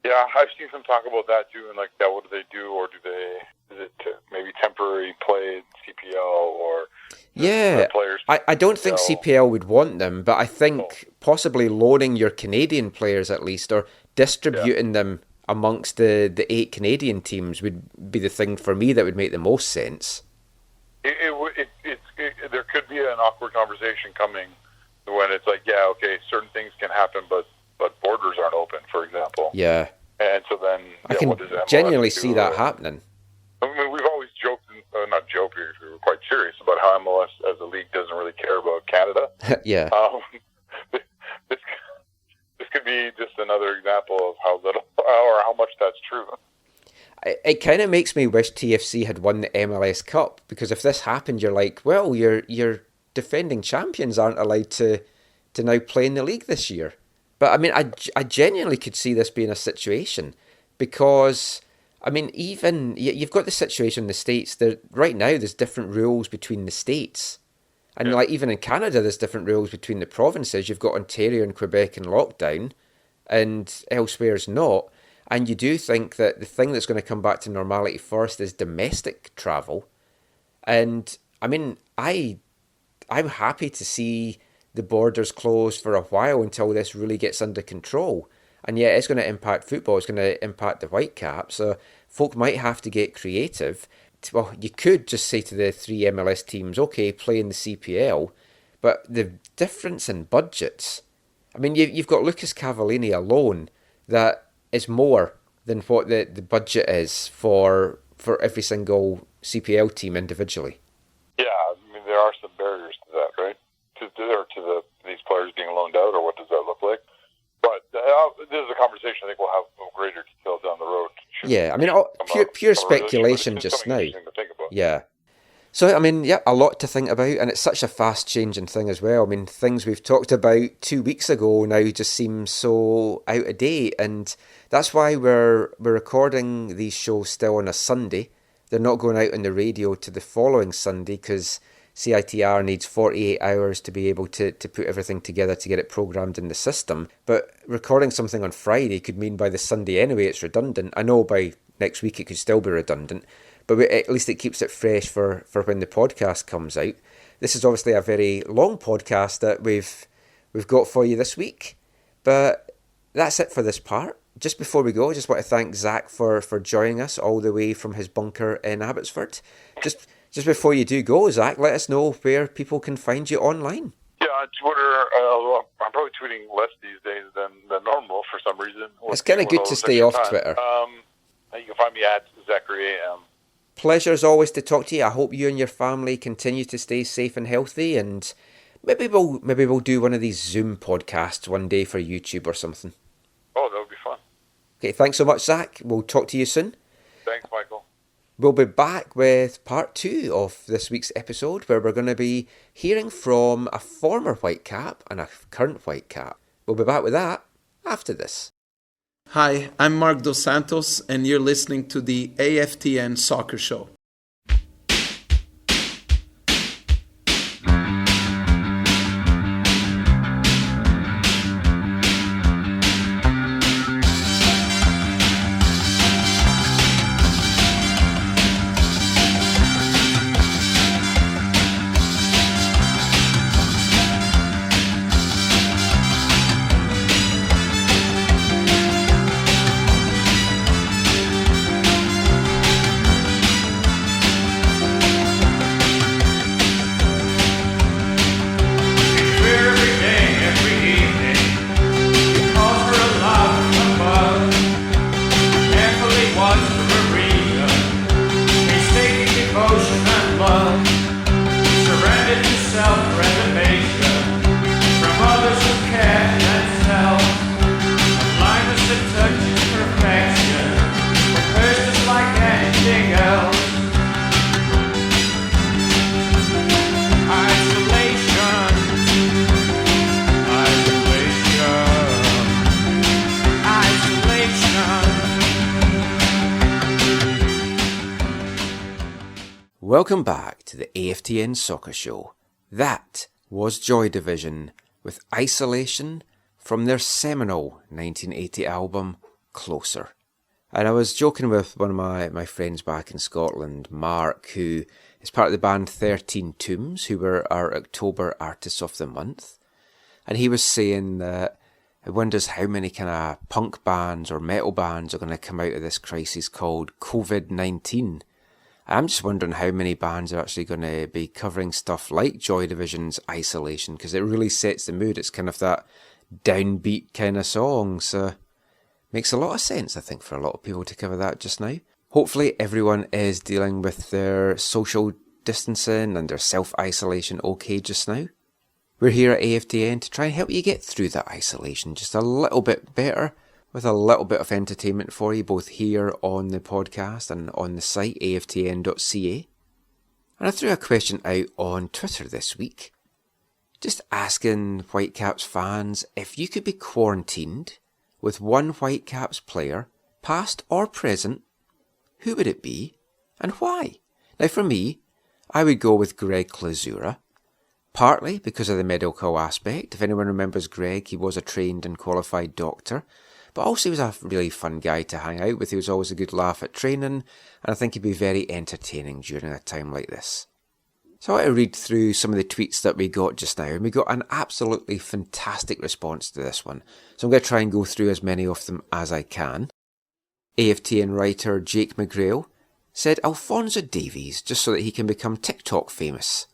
Yeah, I've seen some talk about that too, and like, yeah, what do they do, or is it maybe temporary play CPL, or players? I don't think CPL would want them, but I think possibly loaning your Canadian players at least, or distributing them amongst the 8 Canadian teams would be the thing for me that would make the most sense. There could be an awkward conversation coming when it's like, yeah, okay, certain things can happen, but borders aren't open, for example. Yeah. And so then, I can genuinely see that happening. I mean, we've always joked, not joked, we were quite serious about how MLS as a league doesn't really care about Canada. Yeah. This could be just another example of how little or how much that's true. It kind of makes me wish TFC had won the MLS Cup, because if this happened, you're like, well, your defending champions aren't allowed to now play in the league this year. But I mean, I genuinely could see this being a situation, because I mean, even you've got the situation in the States. Right now, there's different rules between the states, and like even in Canada, there's different rules between the provinces. You've got Ontario and Quebec in lockdown, and elsewhere's not. And you do think that the thing that's going to come back to normality first is domestic travel. And I mean, I'm happy to see the borders closed for a while until this really gets under control. And yeah, it's going to impact football. It's going to impact the Whitecaps. So folk might have to get creative. Well, you could just say to the 3 MLS teams, okay, play in the CPL. But the difference in budgets, I mean, you've got Lucas Cavallini alone that is more than what the budget is for every single CPL team individually. Yeah, I mean, there are some barriers to that, right? To these players being loaned out, or what does that look like? But this is a conversation I think we'll have greater detail down the road. Yeah, I mean, pure speculation just now. Yeah. So, I mean, yeah, a lot to think about, and it's such a fast-changing thing as well. I mean, things we've talked about 2 weeks ago now just seem so out of date, and that's why we're recording these shows still on a Sunday. They're not going out on the radio to the following Sunday, because CITR needs 48 hours to be able to put everything together to get it programmed in the system. But recording something on Friday could mean by the Sunday anyway it's redundant. I know by next week it could still be redundant, but at least it keeps it fresh for when the podcast comes out. This is obviously a very long podcast that we've got for you this week. But that's it for this part. Just before we go, I just want to thank Zach for joining us all the way from his bunker in Abbotsford. Just before you do go, Zach, let us know where people can find you online. Yeah, on Twitter. I'm probably tweeting less these days than normal for some reason. It's kind of good to stay off Twitter. You can find me at Zachary AM. Pleasure as always to talk to you. I hope you and your family continue to stay safe and healthy, and maybe we'll do one of these Zoom podcasts one day for YouTube or something. Oh, that would be fun. Okay, thanks so much, Zach. We'll talk to you soon. Thanks, Michael. We'll be back with part 2 of this week's episode, where we're going to be hearing from a former Whitecap and a current Whitecap. We'll be back with that after this. Hi, I'm Marc dos Santos, and you're listening to the AFTN Soccer Show. Welcome back to the AFTN Soccer Show. That was Joy Division with Isolation from their seminal 1980 album, Closer. And I was joking with one of my friends back in Scotland, Marc, who is part of the band 13 Tombs, who were our October Artists of the Month. And he was saying that he wonders how many kind of punk bands or metal bands are going to come out of this crisis called COVID-19. I'm just wondering how many bands are actually going to be covering stuff like Joy Division's Isolation, because it really sets the mood. It's kind of that downbeat kind of song, so makes a lot of sense, I think, for a lot of people to cover that just now. Hopefully everyone is dealing with their social distancing and their self-isolation okay just now. We're here at AFTN to try and help you get through that isolation just a little bit better, with a little bit of entertainment for you, both here on the podcast and on the site, aftn.ca. And I threw a question out on Twitter this week, just asking Whitecaps fans if you could be quarantined with one Whitecaps player, past or present, who would it be and why? Now for me, I would go with Greg Klazura, partly because of the medical aspect. If anyone remembers Greg, he was a trained and qualified doctor, but also he was a really fun guy to hang out with. He was always a good laugh at training, and I think he'd be very entertaining during a time like this. So I want to read through some of the tweets that we got just now, and we got an absolutely fantastic response to this one. So I'm going to try and go through as many of them as I can. AFTN writer Jake McGrail said Alphonso Davies, just so that he can become TikTok famous.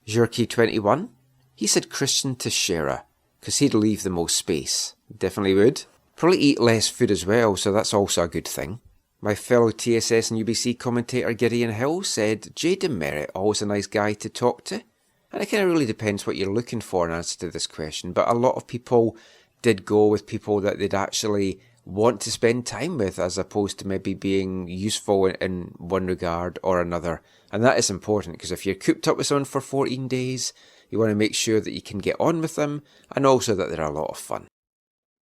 Jerky21, he said Christian Teixeira, because he'd leave the most space. Definitely would. Probably eat less food as well, so that's also a good thing. My fellow TSS and UBC commentator Gideon Hill said Jay Demerit, always a nice guy to talk to. And it kind of really depends what you're looking for in answer to this question, but a lot of people did go with people that they'd actually want to spend time with, as opposed to maybe being useful in one regard or another. And that is important, because if you're cooped up with someone for 14 days, you want to make sure that you can get on with them, and also that they're a lot of fun.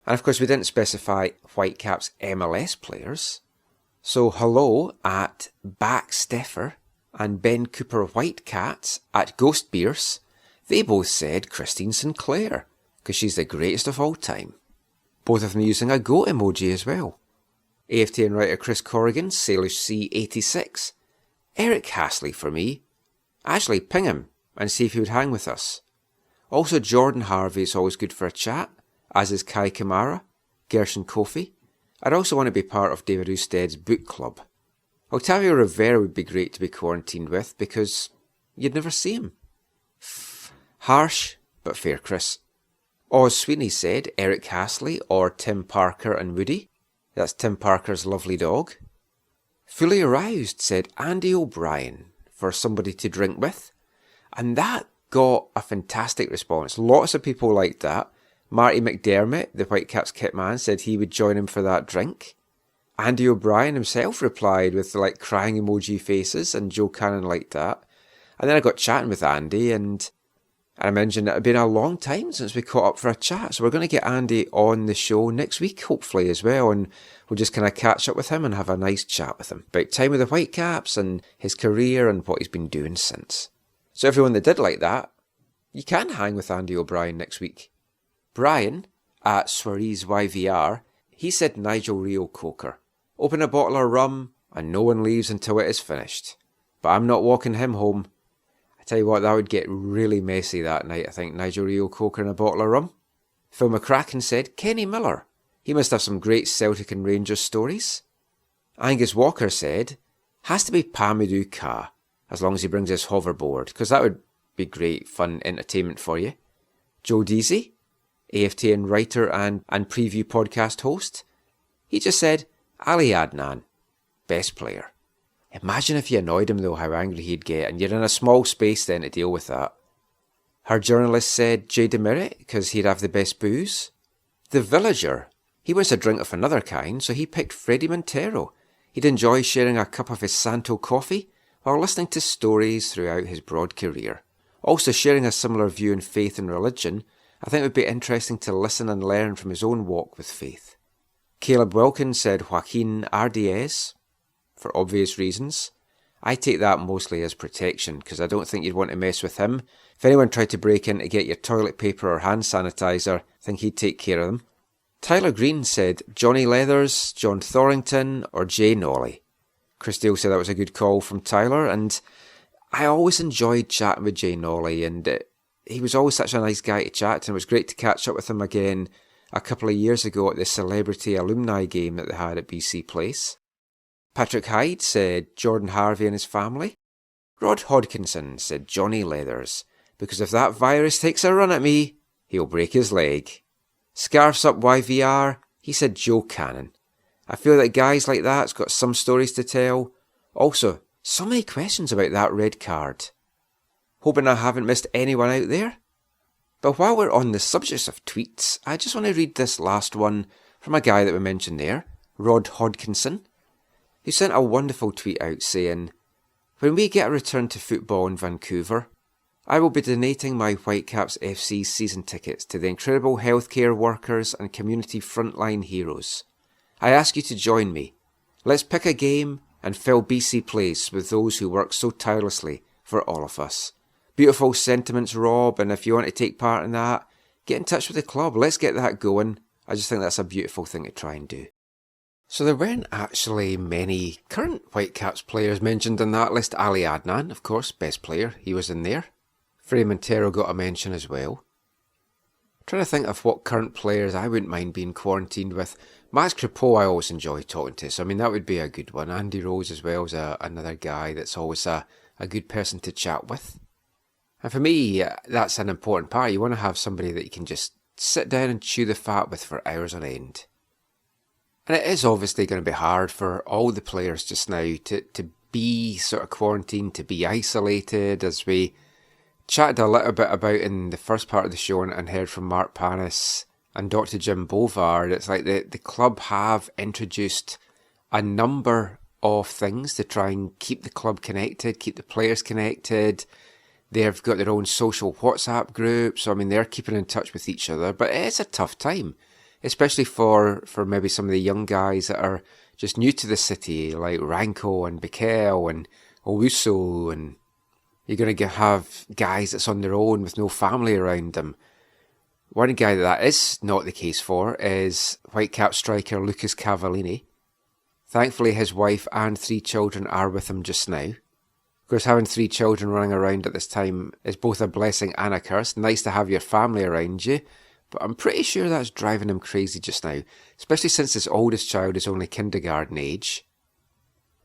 And of course we didn't specify Whitecaps MLS players. So hello at Backsteffer and Ben Cooper Whitecats at Ghost Beers, they both said Christine Sinclair, because she's the greatest of all time. Both of them using a goat emoji as well. AFTN writer Chris Corrigan, Salish C86. Eric Hasley for me. Actually, ping him and see if he would hang with us. Also Jordan Harvey is always good for a chat, as is Kai Kamara, Gershon Kofi. I'd also want to be part of David Ousted's book club. Octavio Rivera would be great to be quarantined with, because you'd never see him. Harsh, but fair, Chris. Oz Sweeney said Eric Hasley or Tim Parker and Woody. That's Tim Parker's lovely dog. Fully Aroused said Andy O'Brien for somebody to drink with. And that got a fantastic response. Lots of people liked that. Marty McDermott, the Whitecaps kit man, said he would join him for that drink. Andy O'Brien himself replied with crying emoji faces, and Joe Cannon liked that. And then I got chatting with Andy, and I mentioned it had been a long time since we caught up for a chat, so we're going to get Andy on the show next week, hopefully, as well, and we'll just kind of catch up with him and have a nice chat with him about time with the Whitecaps and his career and what he's been doing since. So everyone that did like that, you can hang with Andy O'Brien next week. Brian, at Suarez YVR, he said Nigel Rio Coker. Open a bottle of rum and no one leaves until it is finished. But I'm not walking him home. I tell you what, that would get really messy that night, I think, Nigel Rio Coker and a bottle of rum. Phil McCracken said Kenny Miller. He must have some great Celtic and Rangers stories. Angus Walker said, has to be Pamadou Ka, as long as he brings his hoverboard, because that would be great fun entertainment for you. Joe Deasy, AFTN writer and preview podcast host, he just said Ali Adnan, best player. Imagine if you annoyed him though, how angry he'd get, and you're in a small space then to deal with that. Her journalist said Jay Demerit, because he'd have the best booze. The Villager, he wants a drink of another kind, so he picked Freddie Montero. He'd enjoy sharing a cup of his Santo coffee while listening to stories throughout his broad career. Also sharing a similar view in faith and religion, I think it would be interesting to listen and learn from his own walk with faith. Caleb Wilkins said Joaquin Ardiez, for obvious reasons. I take that mostly as protection, because I don't think you'd want to mess with him. If anyone tried to break in to get your toilet paper or hand sanitizer, I think he'd take care of them. Tyler Green said Johnny Leathers, John Thorrington or Jay Nolly. Chris Dale said that was a good call from Tyler, and I always enjoyed chatting with Jay Nolly, and he was always such a nice guy to chat to, and it was great to catch up with him again a couple of years ago at the celebrity alumni game that they had at BC Place. Patrick Hyde said Jordan Harvey and his family. Rod Hodkinson said Johnny Leathers, because if that virus takes a run at me, he'll break his leg. Scarfs Up YVR, he said Joe Cannon. I feel that guys like that's got some stories to tell. Also, so many questions about that red card. Hoping I haven't missed anyone out there. But while we're on the subject of tweets, I just want to read this last one from a guy that we mentioned there, Rod Hodkinson, who sent a wonderful tweet out saying, "When we get a return to football in Vancouver, I will be donating my Whitecaps FC season tickets to the incredible healthcare workers and community frontline heroes. I ask you to join me. Let's pick a game and fill BC Place with those who work so tirelessly for all of us." Beautiful sentiments, Rob, and if you want to take part in that, get in touch with the club. Let's get that going. I just think that's a beautiful thing to try and do. So there weren't actually many current Whitecaps players mentioned in that list. Ali Adnan, of course, best player, he was in there. Freddie Montero got a mention as well. I'm trying to think of what current players I wouldn't mind being quarantined with. Max Crepeau I always enjoy talking to, so I mean that would be a good one. Andy Rose as well is another guy that's always a good person to chat with. And for me, that's an important part. You want to have somebody that you can just sit down and chew the fat with for hours on end. And it is obviously going to be hard for all the players just now to be sort of quarantined, to be isolated, as we chatted a little bit about in the first part of the show and heard from Marc Panis and Dr. Jim Bovard. It's like the club have introduced a number of things to try and keep the club connected, keep the players connected. They've got their own social WhatsApp group, so I mean they're keeping in touch with each other. But it is a tough time, especially for maybe some of the young guys that are just new to the city, like Ranko and Bikel and Owusu, and you're going to have guys that's on their own with no family around them. One guy that is not the case for is Whitecap striker Lucas Cavallini. Thankfully his wife and 3 children are with him just now. Of course, having 3 children running around at this time is both a blessing and a curse. Nice to have your family around you, but I'm pretty sure that's driving him crazy just now, especially since his oldest child is only kindergarten age.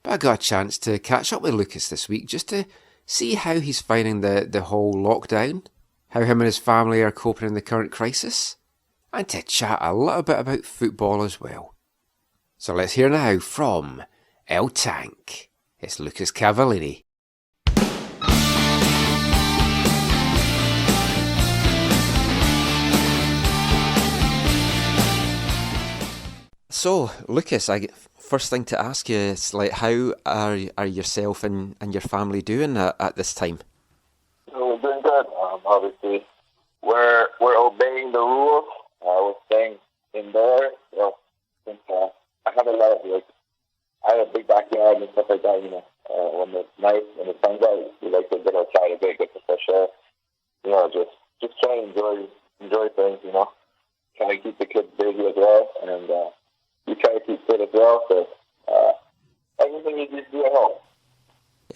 But I got a chance to catch up with Lucas this week just to see how he's finding the whole lockdown, how him and his family are coping in the current crisis, and to chat a little bit about football as well. So let's hear now from El Tank. It's Lucas Cavallini. So, Lucas, first thing to ask you is, like, how are yourself and your family doing at this time? We're doing good. Obviously, we're obeying the rules. We're staying indoors. Since I have a lot of I have a big backyard and stuff like that. When it's nice, when the sun's out, we like to get outside a bit, get the fresh air. Just try to enjoy things. Try to keep the kids busy as well, and we try to keep fit as well. So everything you just do at home.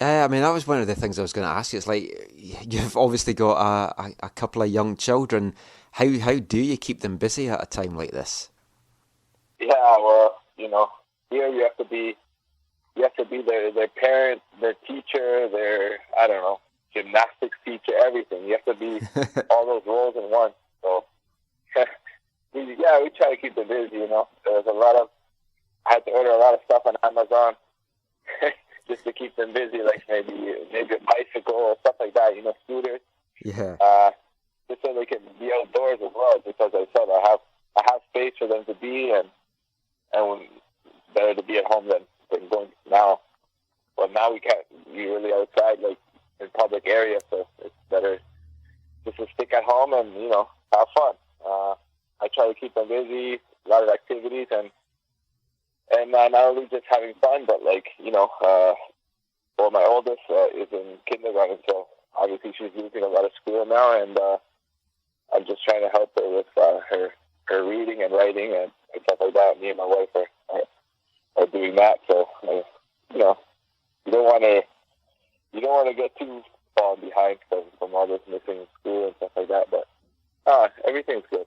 Yeah, I mean, that was one of the things I was going to ask you. It's like, you've obviously got a couple of young children. How do you keep them busy at a time like this? Yeah, well, here you have to be their parent, their teacher, their, gymnastics teacher, everything. You have to be all those roles in one. So, we try to keep them busy, There's I had to order a lot of stuff on Amazon just to keep them busy, like maybe a bicycle or stuff like that, scooters. Yeah. Just so they can be outdoors as well, because I said I have space for them to be, and better to be at home than going now. Well, now we can't be really outside, like in public areas, so it's better just to stick at home and have fun. I try to keep them busy, a lot of activities, and not only just having fun, but my oldest is in kindergarten, so obviously she's losing a lot of school now, and I'm just trying to help her with her reading and writing and stuff like that. Me and my wife are doing that. So you know, you don't want to get too far behind from all this missing school and stuff like that. But everything's good.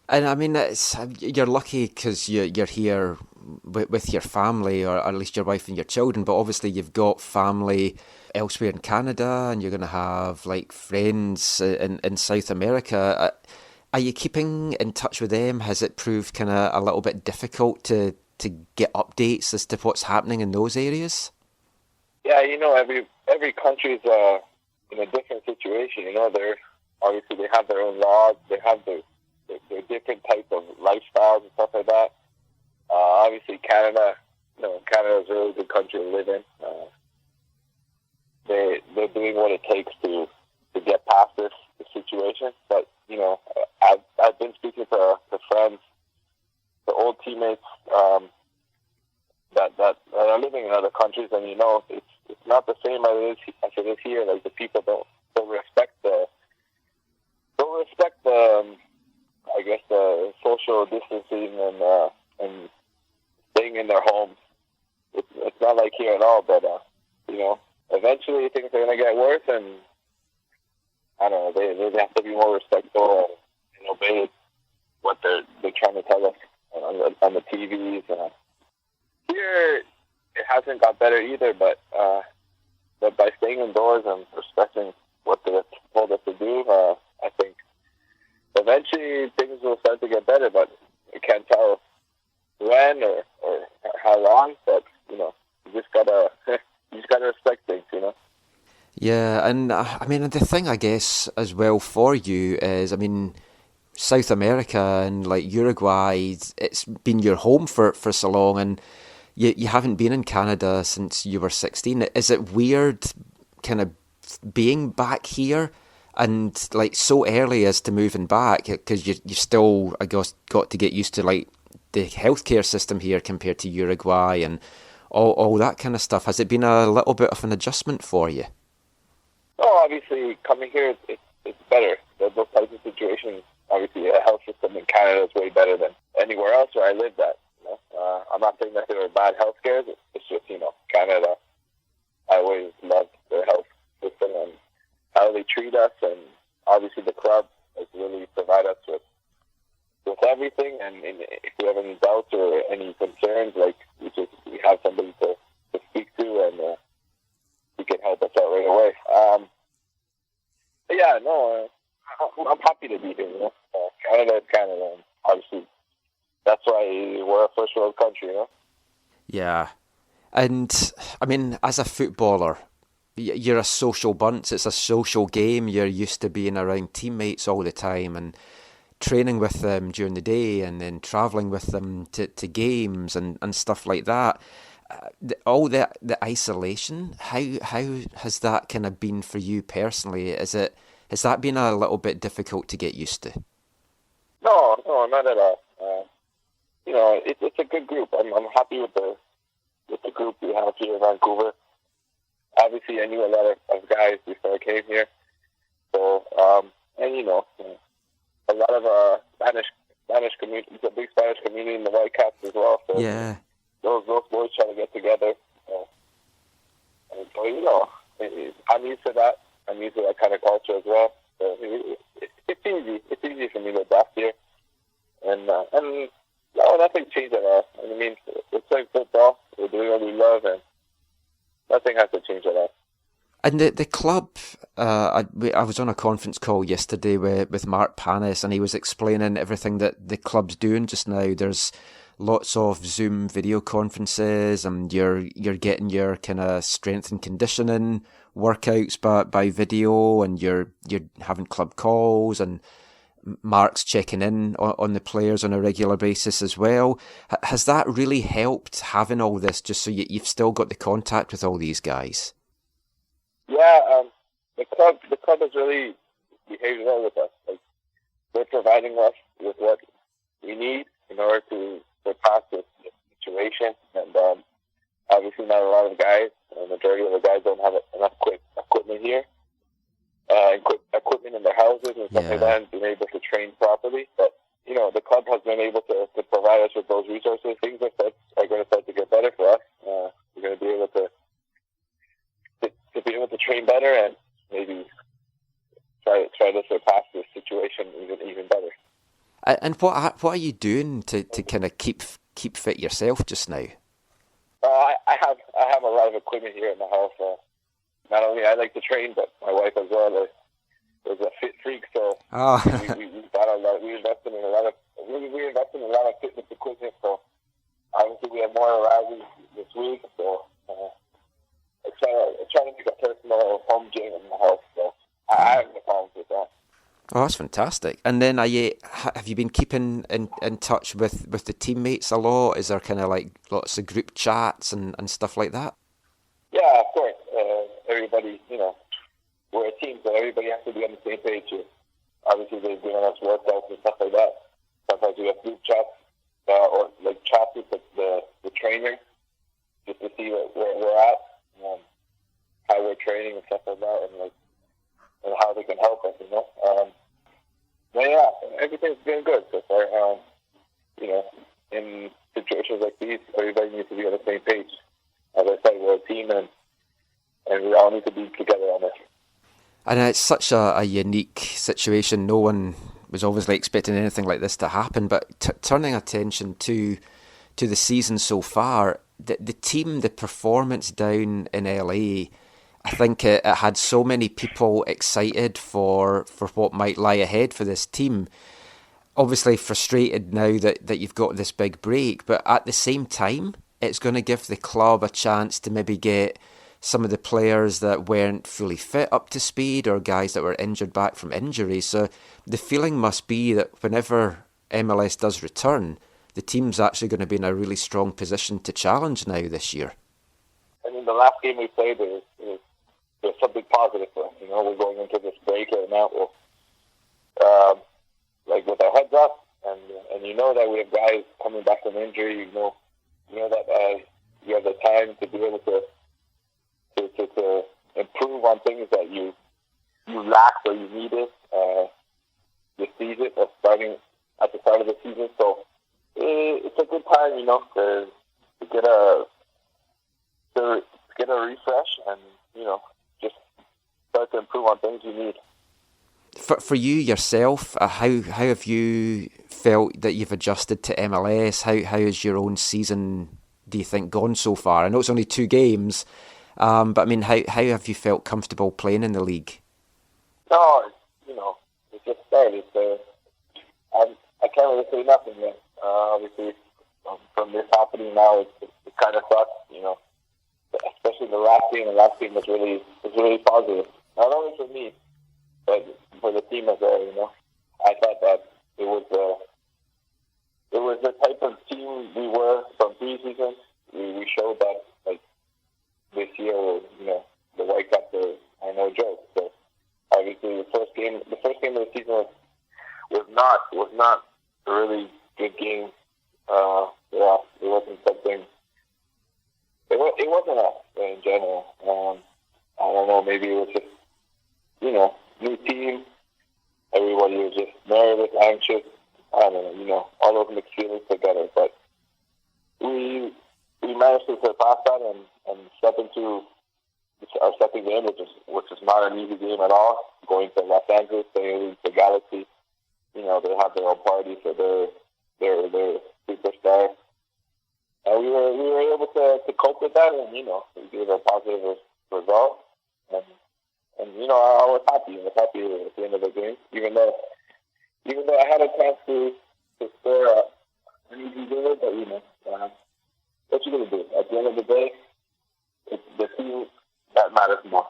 And I mean, you're lucky because you're here with your family, or at least your wife and your children. But obviously, you've got family elsewhere in Canada, and you're going to have like friends in South America. Are you keeping in touch with them? Has it proved kind of a little bit difficult to get updates as to what's happening in those areas? Yeah, every country's in a different situation. They're obviously they have their own laws. They have their different types of lifestyles and stuff like that. Obviously, Canada, Canada is a really good country to live in. They're doing what it takes to get past this situation. But I've been speaking to friends, to old teammates that are living in other countries, and it's not the same as it is here. Like, the people don't respect the I guess the social distancing and staying in their homes. It's not like here at all, but eventually things are gonna get worse, and I don't know. They have to be more respectful and obey what they're trying to tell us on the TVs. Here, it hasn't got better either, but by staying indoors and respecting what they told us to do, I think eventually things will start to get better. But I can't tell when or how long. But you just gotta respect things. Yeah, and I mean, the thing I guess as well for you is, I mean, South America and like Uruguay, it's been your home for so long, and you haven't been in Canada since you were 16. Is it weird kind of being back here and like so early as to moving back, because you still, I guess, got to get used to like the healthcare system here compared to Uruguay and all that kind of stuff? Has it been a little bit of an adjustment for you? Oh, obviously, coming here, it's better. Those types of situations, obviously, the health system in Canada is way better than anywhere else where I lived at. I'm not saying that there were bad health cares. It's just, Canada, I always loved their health system and how they treat us. And obviously the club has really provided us with everything. And if we have any doubts or any concerns, like, we have somebody to speak to, and he can help us out right away. But yeah, no, I'm happy to be here. Canada is Canada, and obviously that's why we're a first world country. Yeah, and I mean, as a footballer, you're a social bunch. It's a social game. You're used to being around teammates all the time and training with them during the day, and then travelling with them to games and stuff like that. All the isolation, how has that kind of been for you personally? Has that been a little bit difficult to get used to? No, not at all. It's a good group. I'm happy with the group we have here in Vancouver. Obviously, I knew a lot of guys before I came here, so and a lot of Spanish community. It's a big Spanish community in the Whitecaps as well. So yeah. Those boys try to get together. And so, I'm used to that. I'm used to that kind of culture as well. So it's easy. It's easy for me to adapt here. And no, nothing changed at all. I mean, we're playing football. We're doing what we love, and nothing has to change at all. And the club, I was on a conference call yesterday with Marc, and he was explaining everything that the club's doing just now. There's lots of Zoom video conferences, and you're getting your kind of strength and conditioning workouts by video, and you're having club calls, and Marc's checking in on the players on a regular basis as well. Has that really helped, having all this, just so you've still got the contact with all these guys? Yeah, the club has really behaved well with us. Like, they're providing us with what we need in order to surpass this situation. And obviously, not a lot of guys The majority of the guys don't have enough equipment here, equipment in their houses and stuff like that, and being able to train properly. But the club has been able to provide us with those resources. Things are going to start to get better for us. We're going to be able to be able to train better and maybe try to surpass this situation even better. And what are you doing to kind of keep fit yourself just now? I have a lot of equipment here in the house. Not only I like to train, but my wife as well is a fit freak. So we got a lot. We invested in a lot of fitness equipment. So obviously we have more arrivals this week. So I try to make a personal home gym in the house. So I have no problems with that. Oh, that's fantastic. And then have you been keeping in touch with the teammates a lot? Is there kind of like lots of group chats and stuff like that? Yeah, of course. Everybody, we're a team, so everybody has to be on the same page. Obviously, they're giving us workouts and stuff like that. Sometimes we have group chats or like chats with the trainer just to see where we're at, how we're training and stuff like that, and how they can help us, But yeah, everything's been good so far. In situations like these, everybody needs to be on the same page. As I said, we're a team, and we all need to be together on this. And it's such a unique situation. No one was obviously expecting anything like this to happen. But turning attention to the season so far, the team, the performance down in LA, I think it had so many people excited for what might lie ahead for this team. Obviously frustrated now that you've got this big break, but at the same time, it's going to give the club a chance to maybe get some of the players that weren't fully fit up to speed or guys that were injured back from injury. So the feeling must be that whenever MLS does return, the team's actually going to be in a really strong position to challenge now this year. I mean, the last game we played is there's something positive for us. We're going into this break right now, like with our heads up, and that we have guys coming back from injury. You know that you have the time to be able to improve on things that you lacked or you needed this season, or starting at the start of the season. So it's a good time, to get a refresh and just start to improve on things you need. For you yourself, how have you felt that you've adjusted to MLS? How has your own season, do you think, gone so far? I know it's only 2 games, but I mean, how have you felt comfortable playing in the league? No, it's just started. I can't really say nothing yet. Obviously, from this happening now, it kind of sucks. Especially the last game. The last game was really positive. Not only for me, but for the team as well. I thought that it was the type of team we were from preseason. We showed that this year, the Whitecaps are no joke. So obviously, the first game of the season was not a really good game. It wasn't something. It wasn't us in general. I don't know. Maybe it was just new team. Everybody was just nervous, anxious. I don't know. All those mixed feelings together. But we managed to surpass that and step into our second game, which is not an easy game at all. Going to Los Angeles, playing the Galaxy. They have their own party for their superstar. And we were able to cope with that, and we gave a positive result. And I was happy. I was happy at the end of the game, even though I had a chance to score an easy goal. But what you gonna do? At the end of the day, it's the team that matters more.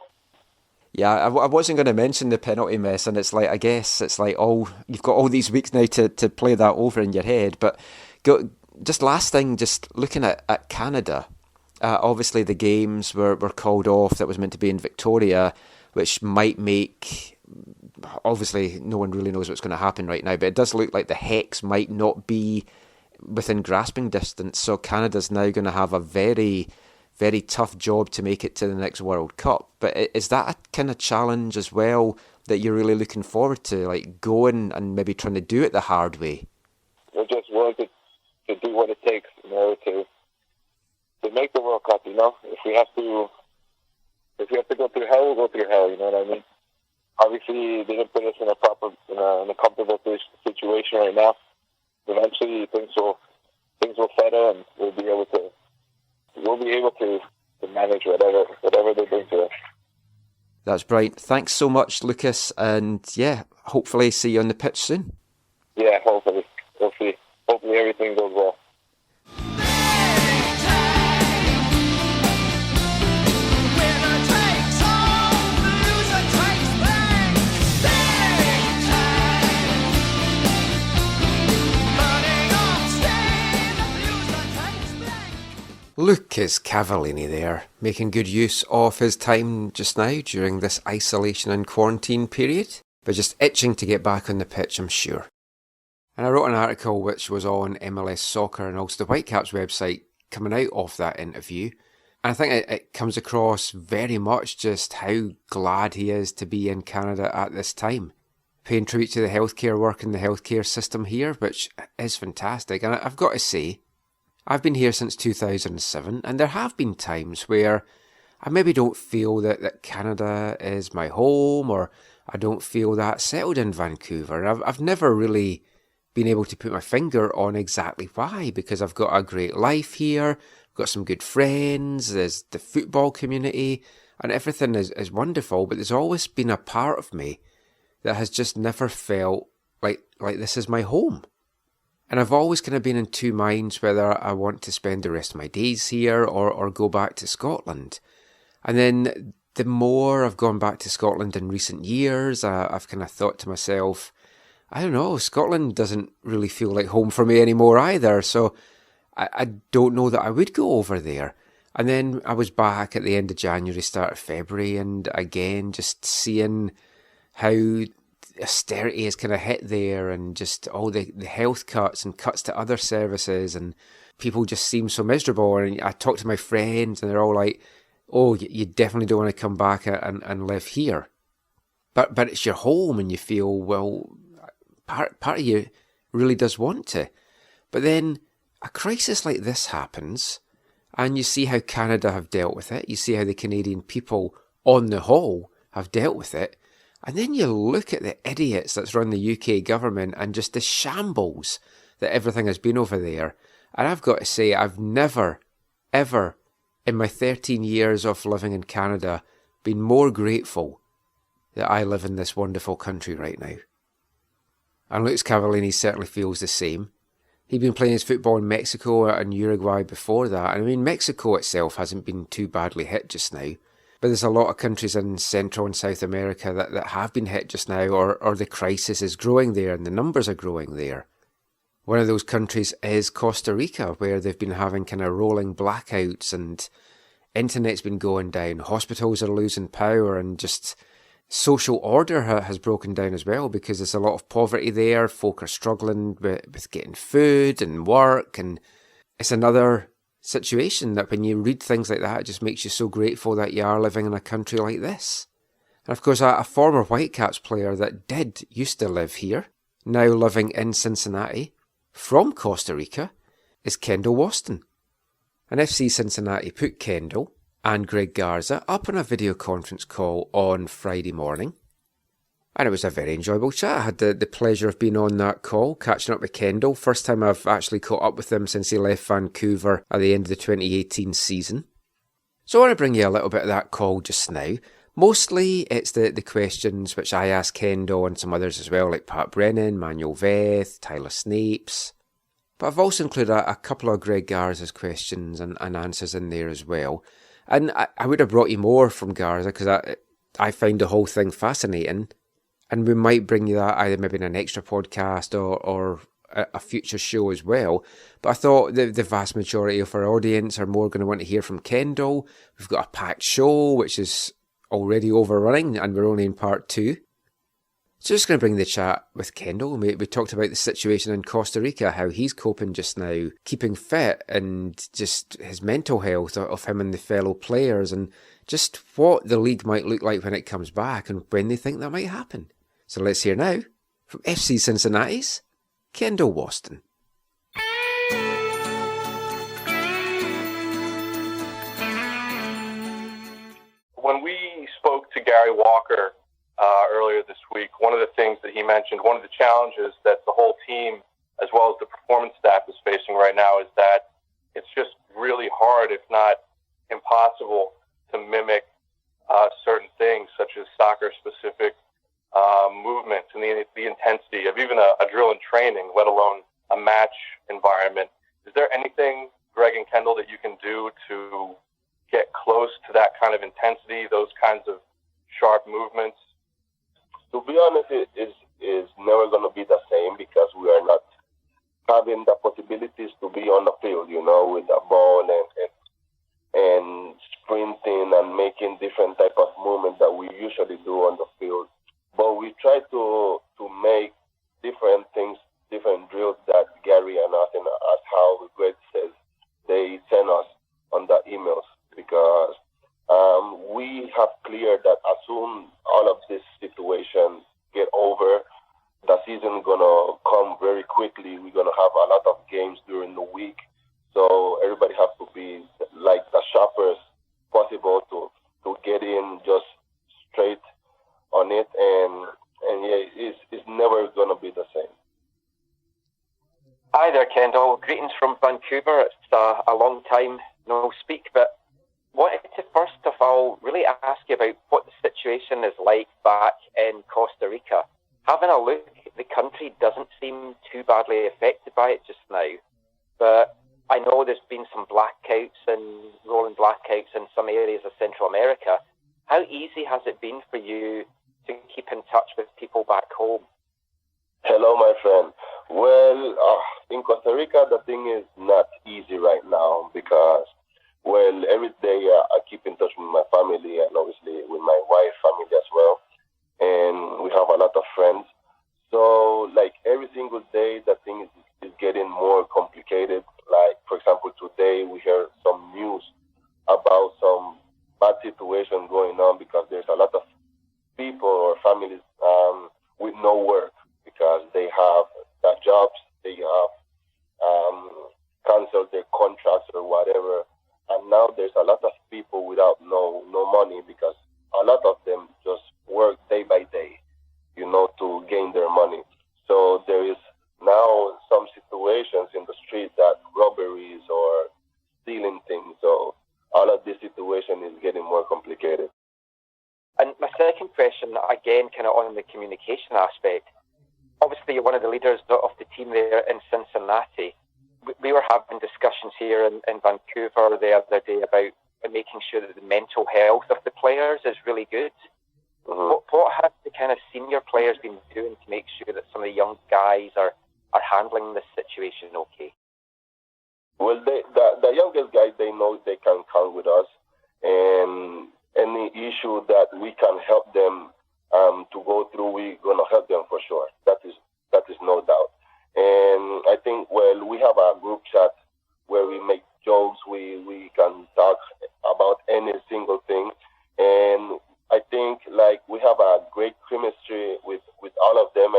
Yeah, I wasn't going to mention the penalty miss, and it's like, I guess it's like you've got all these weeks now to play that over in your head. But just last thing, just looking at Canada, obviously the games were called off that was meant to be in Victoria, which might make, obviously no one really knows what's going to happen right now, but it does look like the Hex might not be within grasping distance. So Canada's now going to have a very, very tough job to make it to the next World Cup. But is that a kind of challenge as well that you're really looking forward to, like going and maybe trying to do it the hard way? We're just willing to do what it takes in order to make the World Cup. You know, if we have to go through hell, we'll go through hell. You know what I mean? Obviously, they didn't put us in a comfortable situation right now. Eventually, things will settle, and we'll be able to manage whatever they bring to us. That's brilliant. Thanks so much, Lucas, and yeah, hopefully see you on the pitch soon. Yeah, hopefully. We'll see. Hopefully everything goes well. Lucas Cavallini there, making good use of his time just now during this isolation and quarantine period, but just itching to get back on the pitch, I'm sure. And I wrote an article which was on MLS Soccer and also the Whitecaps website coming out of that interview. And I think it comes across very much just how glad he is to be in Canada at this time. Paying tribute to the healthcare work in the healthcare system here, which is fantastic. And I've got to say, I've been here since 2007, and there have been times where I maybe don't feel that Canada is my home, or I don't feel that settled in Vancouver. I've never really been able to put my finger on exactly why, because I've got a great life here, I've got some good friends, there's the football community, and everything is wonderful, but there's always been a part of me that has just never felt like this is my home. And I've always kind of been in two minds whether I want to spend the rest of my days here or go back to Scotland. And then the more I've gone back to Scotland in recent years, I've kind of thought to myself, I don't know, Scotland doesn't really feel like home for me anymore either. So I don't know that I would go over there. And then I was back at the end of January, start of February, and again, just seeing how austerity has kind of hit there, and just all the health cuts and cuts to other services, and people just seem so miserable. And I talk to my friends and they're all like, oh, you definitely don't want to come back and live here. But it's your home, and you feel, well, part of you really does want to. But then a crisis like this happens, and you see how Canada have dealt with it. You see how the Canadian people, on the whole, have dealt with it. And then you look at the idiots that's run the UK government and just the shambles that everything has been over there. And I've got to say, I've never, ever, in my 13 years of living in Canada, been more grateful that I live in this wonderful country right now. And Lucas Cavallini certainly feels the same. He'd been playing his football in Mexico and Uruguay before that. And I mean, Mexico itself hasn't been too badly hit just now. But there's a lot of countries in Central and South America that have been hit just now, or the crisis is growing there and the numbers are growing there. One of those countries is Costa Rica, where they've been having kind of rolling blackouts and internet's been going down, hospitals are losing power, and just social order has broken down as well, because there's a lot of poverty there. Folk are struggling with getting food and work, and it's another situation that when you read things like that, it just makes you so grateful that you are living in a country like this. And of course, a former Whitecaps player that used to live here, now living in Cincinnati, from Costa Rica, is Kendall Waston. And FC Cincinnati put Kendall and Greg Garza up on a video conference call on Friday morning. And it was a very enjoyable chat. I had the pleasure of being on that call, catching up with Kendall. First time I've actually caught up with him since he left Vancouver at the end of the 2018 season. So I want to bring you a little bit of that call just now. Mostly it's the questions which I asked Kendall and some others as well, like Pat Brennan, Manuel Veth, Tyler Snapes. But I've also included a couple of Greg Garza's questions and answers in there as well. And I would have brought you more from Garza, because I find the whole thing fascinating. And we might bring you that either maybe in an extra podcast or a future show as well. But I thought the vast majority of our audience are more going to want to hear from Kendall. We've got a packed show, which is already overrunning, and we're only in part 2. So just going to bring the chat with Kendall. We talked about the situation in Costa Rica, how he's coping just now, keeping fit, and just his mental health of him and the fellow players, and just what the league might look like when it comes back and when they think that might happen. So let's hear now from FC Cincinnati's Kendall Waston. When we spoke to Gary Walker earlier this week, one of the things that he mentioned, one of the challenges that the whole team, as well as the performance staff, is facing right now is that it's just really hard, if not impossible, to mimic certain things such as soccer-specific movements and the intensity of even a drill and training, let alone a match environment. Is there anything, Greg and Kendall, that you can do to get close to that kind of intensity, those kinds of sharp movements? To be honest, it is never going to be the same because we are not having the possibilities to be on the field, with the ball and sprinting and making different type of movements that we usually do on the field. But we try to make different things, different drills that Gary and us, and as how Greg says, they send us on the emails, because we have cleared that as soon all of this situation get over, the season is going to come very quickly. We're going to have a lot of games during the week. So everybody has to be like the sharpest possible to get in just straight on it. And yeah, it's never going to be the same. Hi there, Kendall. Greetings from Vancouver. It's a long time no speak, but wanted to first of all really ask you about what the situation is like back in Costa Rica. Having a look, the country doesn't seem too badly affected by it just now, but I know there's been some blackouts and rolling blackouts in some areas of Central America. How easy has it been for you to keep in touch with people back home? Hello, my friend. Well, in Costa Rica, the thing is not easy right now because, well, every day I keep in touch with my family and obviously with my wife's family as well. And we have a lot of friends. So, like, every single day, the thing is getting more complicated. Like, for example, today we heard some news about some bad situation going on because there's a lot of people or families with no work because they have their jobs, they have canceled their contracts or whatever. And now there's a lot of people without no money because a lot of them just work day by day, to gain their money. So there is now some situations in the street that robberies or stealing things. So all of this situation is getting more complicated. And my second question, again, kind of on the communication aspect. Obviously, you're one of the leaders of the team there in Cincinnati. We were having discussions here in Vancouver the other day about making sure that the mental health of the players is really good. Mm-hmm. What have the kind of senior players been doing to make sure that some of the young guys are handling this situation okay? Well, the youngest guys, they know they can count with us, and any issue that we can help them to go through, we're going to help them for sure. That is no doubt. And I think, well, we have a group chat where we make jokes. We can talk about any single thing. And I think, like, we have a great chemistry with all of them.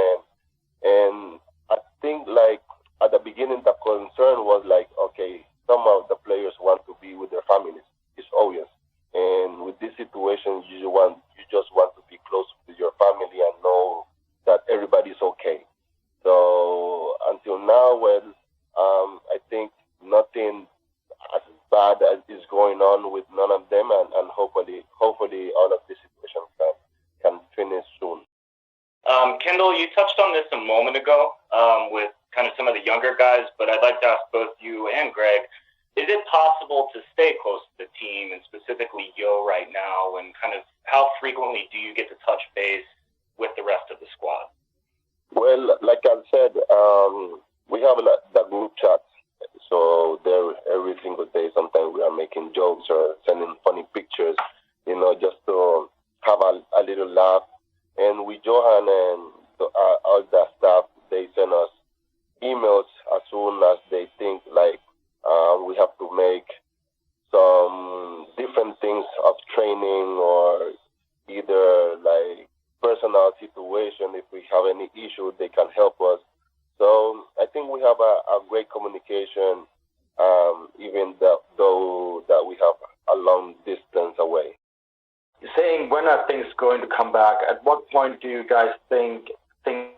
And I think, like, at the beginning, the concern was like, okay, some of the players want to be with their families. It's obvious. And with this situation, you just want to be close to your family and know that everybody's okay. So until now, well, I think nothing as bad as is going on with none of them, and hopefully all of this situation can finish soon. Kendall, you touched on this a moment ago with kind of some of the younger guys, but I'd like to ask both you and Greg, is it possible to stay close to the team, and specifically Yo right now, and kind of how frequently do you get to touch base with the rest of the squad? Well, like I said, we have the group chat. So there every single day, sometimes we are making jokes or sending funny pictures, just to have a little laugh. And with Johan and all the staff, they send us emails as soon as they think like we have to make some different things of training or either like personal situation. If we have any issue, they can help us. So I think we have a great communication, even though that we have a long distance away. You're saying when are things going to come back? At what point do you guys think things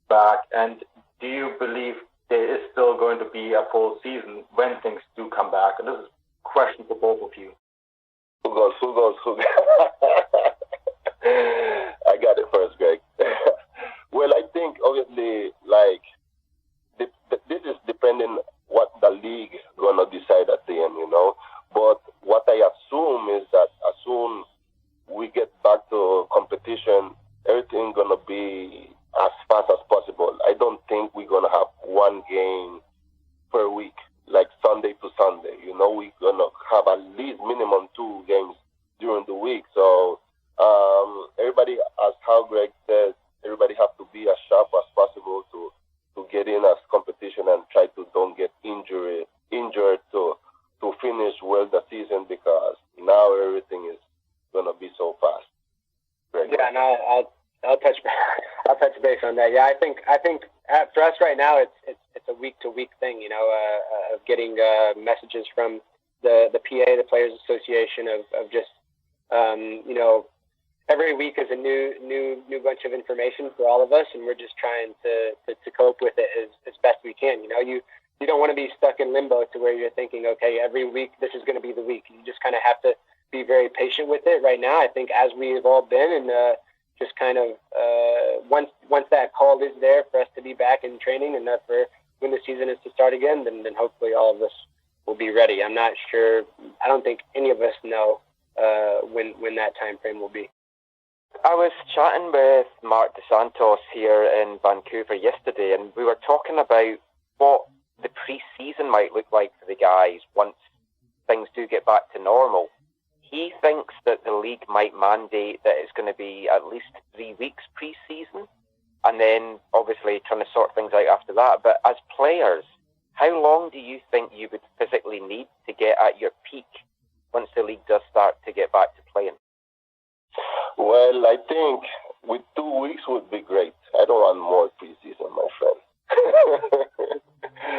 back? And do you believe there is still going to be a full season when things do come back? And this is a question for both of you. Who goes? I got it first, Greg. Well, I think obviously, like, this is depending what the league gonna decide at the end, But what I assume is that as soon we get back to competition, everything gonna be as fast as possible. I don't think we're gonna have one game per week, like Sunday to Sunday. We're gonna have at least minimum 2 games during the week. So everybody, as how Greg says, everybody have to be as sharp as possible to get in as competition and try to don't get injured to finish well the season, because now everything is gonna be so fast. Greg. Yeah, no, I'll touch base on that. Yeah, I think for us right now, it's a week to week thing. Of getting messages from the PA, the Players Association, of just every week is a new bunch of information for all of us, and we're just trying to cope with it as best we can. You don't want to be stuck in limbo to where you're thinking, okay, every week this is going to be the week. You just kind of have to be very patient with it. Right now, I think as we have all been, and just kind of once that call is there for us to be back in training, and for when the season is to start again, then hopefully all of us will be ready. I'm not sure. I don't think any of us know when that time frame will be. I was chatting with Marc Santos here in Vancouver yesterday, and we were talking about what the pre-season might look like for the guys once things do get back to normal. He thinks that the league might mandate that it's going to be at least 3 weeks pre-season, and then obviously trying to sort things out after that. But as players, how long do you think you would physically need to get at your peak once the league does start to get back to playing? Well, I think with 2 weeks would be great. I don't want more preseason, my friend.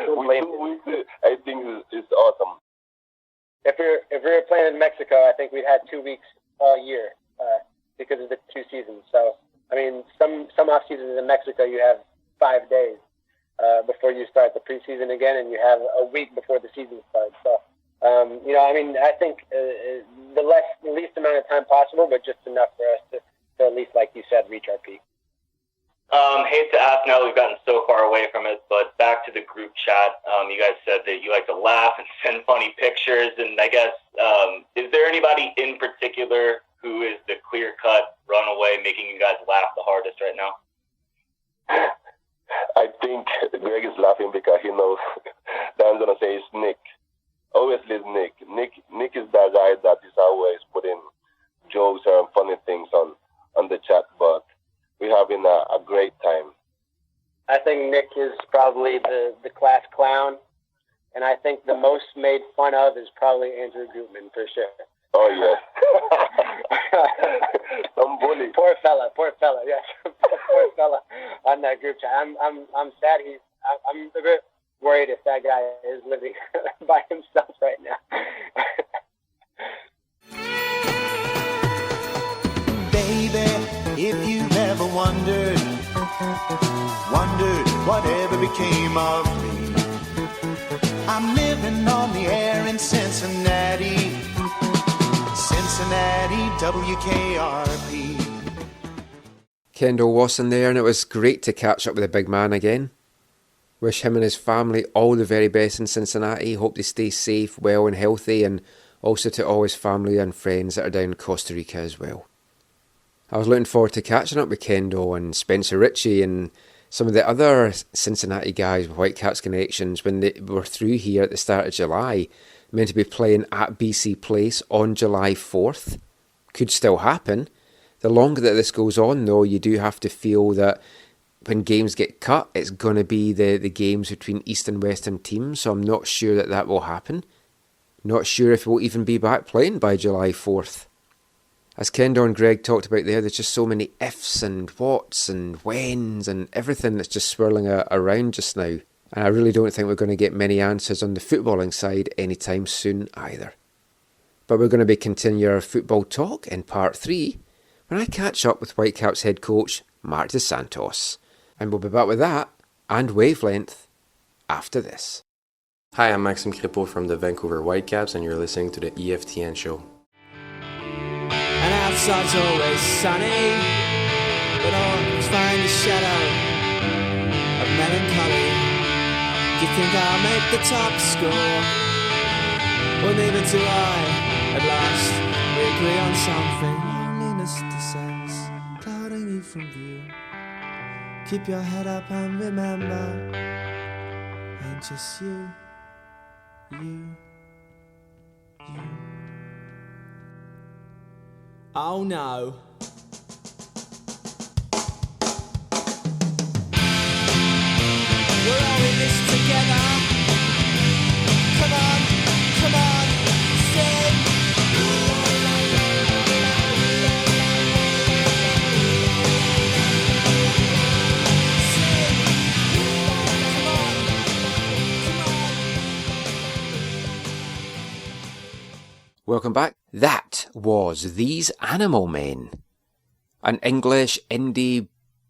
With 2 weeks, I think it's awesome. If we were playing in Mexico, I think we'd had 2 weeks all year because of the 2 seasons. So, I mean, some off seasons in Mexico, you have 5 days before you start the preseason again, and you have a week before the season starts. So, I think the least amount of time possible, but just enough for us to at least, like you said, reach our peak. Hate to ask now that we've gotten so far away from it, but back to the group chat. You guys said that you like to laugh and send funny pictures, and I guess, is there anybody in particular who is the clear-cut runaway making you guys laugh the hardest right now? I think Greg is laughing because he knows that I'm going to say it's Nick. Obviously it's Nick. Nick is that guy that is always putting jokes and funny things on the chat, but we're having a great time. I think Nick is probably the class clown, and I think the most made fun of is probably Andrew Gutman, for sure. Oh, yes. Some bully. Poor fella, yes. Poor fella on that group chat. I'm sad. I'm a bit worried if that guy is living by himself right now. Baby, if you've ever wondered whatever became of me, I'm living on the air in Cincinnati, WKRP. Kendall Waston there, and it was great to catch up with the big man again. Wish him and his family all the very best in Cincinnati. Hope they stay safe, well and healthy, and also to all his family and friends that are down in Costa Rica as well. I was looking forward to catching up with Kendall and Spencer Ritchie and some of the other Cincinnati guys with Whitecaps connections when they were through here at the start of July, meant to be playing at BC Place on July 4th. Could still happen. The longer that this goes on, though, you do have to feel that when games get cut, it's going to be the games between East and Western teams, so I'm not sure that will happen. Not sure if we'll even be back playing by July 4th. As Kendall and Greg talked about there's just so many ifs and whats and whens and everything that's just swirling around just now. And I really don't think we're going to get many answers on the footballing side anytime soon either. But we're going to be continuing our football talk in part 3 when I catch up with Whitecaps head coach Marc Santos. And we'll be back with that and Wavelength after this. Hi, I'm Maxime Crépeau from the Vancouver Whitecaps, and you're listening to the AFTN Show. And outside's always sunny, but always find a shadow of melancholy. Do you think I'll make the top score? Well, neither do I. At last, we agree on something. Loneliness descends, clouding you from view. Keep your head up and remember, ain't just you. Oh no. We're all in this together. Come on, sing. Welcome back. That was These Animal Men, an English indie,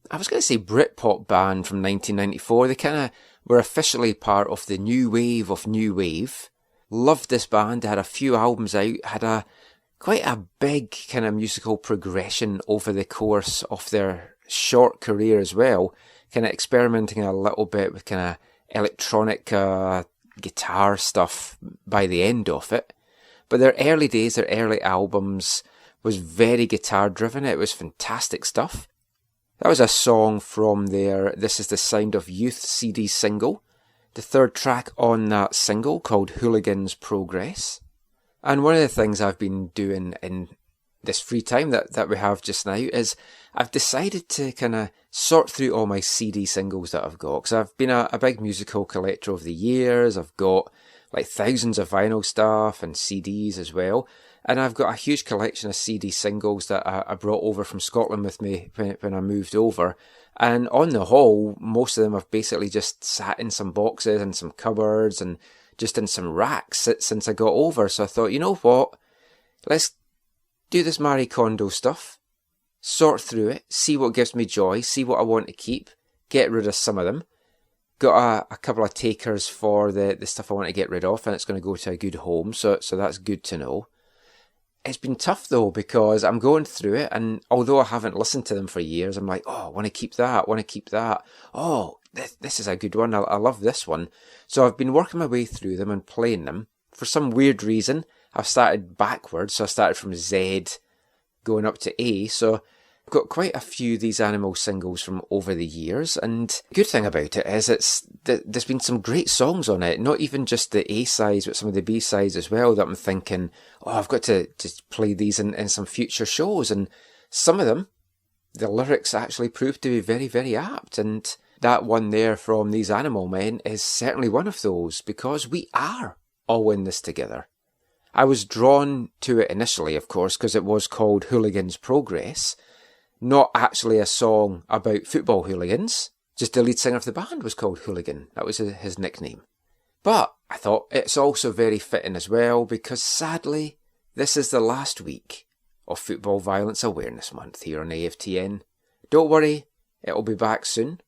I was going to say Britpop band from 1994. They kind of were officially part of the new wave of new wave. Loved this band. They had a few albums out, had quite a big kind of musical progression over the course of their short career as well, kind of experimenting a little bit with kind of electronic guitar stuff by the end of it. But their early days, their early albums was very guitar driven. It was fantastic stuff. That was a song from their This Is the Sound of Youth CD single, the third track on that single called Hooligans Progress. And one of the things I've been doing in this free time that we have just now is I've decided to kind of sort through all my CD singles that I've got, because I've been a big musical collector over the years. I've got like thousands of vinyl stuff and CDs as well. And I've got a huge collection of CD singles that I brought over from Scotland with me when I moved over. And on the whole, most of them have basically just sat in some boxes and some cupboards and just in some racks since I got over. So I thought, you know what? Let's do this Marie Kondo stuff, sort through it, see what gives me joy, see what I want to keep, get rid of some of them. Got a couple of takers for the stuff I want to get rid of, and it's going to go to a good home, so that's good to know. It's been tough though, because I'm going through it, and although I haven't listened to them for years, I'm like, oh, I want to keep that. Oh, this is a good one, I love this one. So I've been working my way through them and playing them. For some weird reason, I've started backwards, so I started from Z going up to A, so I've got quite a few These Animal singles from over the years, and the good thing about it is there's been some great songs on it, not even just the A-sides, but some of the B-sides as well, that I'm thinking, oh, I've got to play these in some future shows, and some of them, the lyrics actually proved to be very, very apt, and that one there from These Animal Men is certainly one of those, because we are all in this together. I was drawn to it initially, of course, because it was called Hooligans Progress, not actually a song about football hooligans, just the lead singer of the band was called Hooligan. That was his nickname. But I thought it's also very fitting as well, because sadly, this is the last week of Football Violence Awareness Month here on AFTN. Don't worry, it'll be back soon.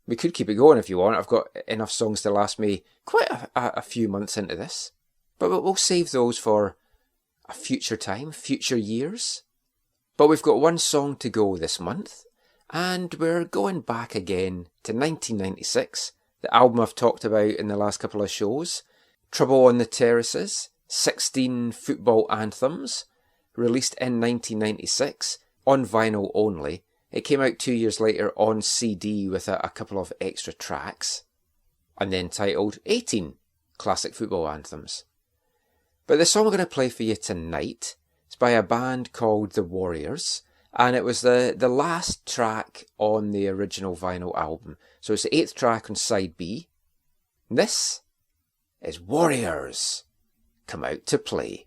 We could keep it going if you want. I've got enough songs to last me quite a few months into this. But we'll save those for a future time, future years. But we've got one song to go this month, and we're going back again to 1996, the album I've talked about in the last couple of shows. Trouble on the Terraces, 16 football anthems, released in 1996, on vinyl only. It came out 2 years later on CD with a couple of extra tracks, and then titled 18 Classic Football Anthems. But the song I'm going to play for you tonight is by a band called The Warriors, And it was the last track on the original vinyl album. So it's the 8th track on side B. This is Warriors Come Out to Play.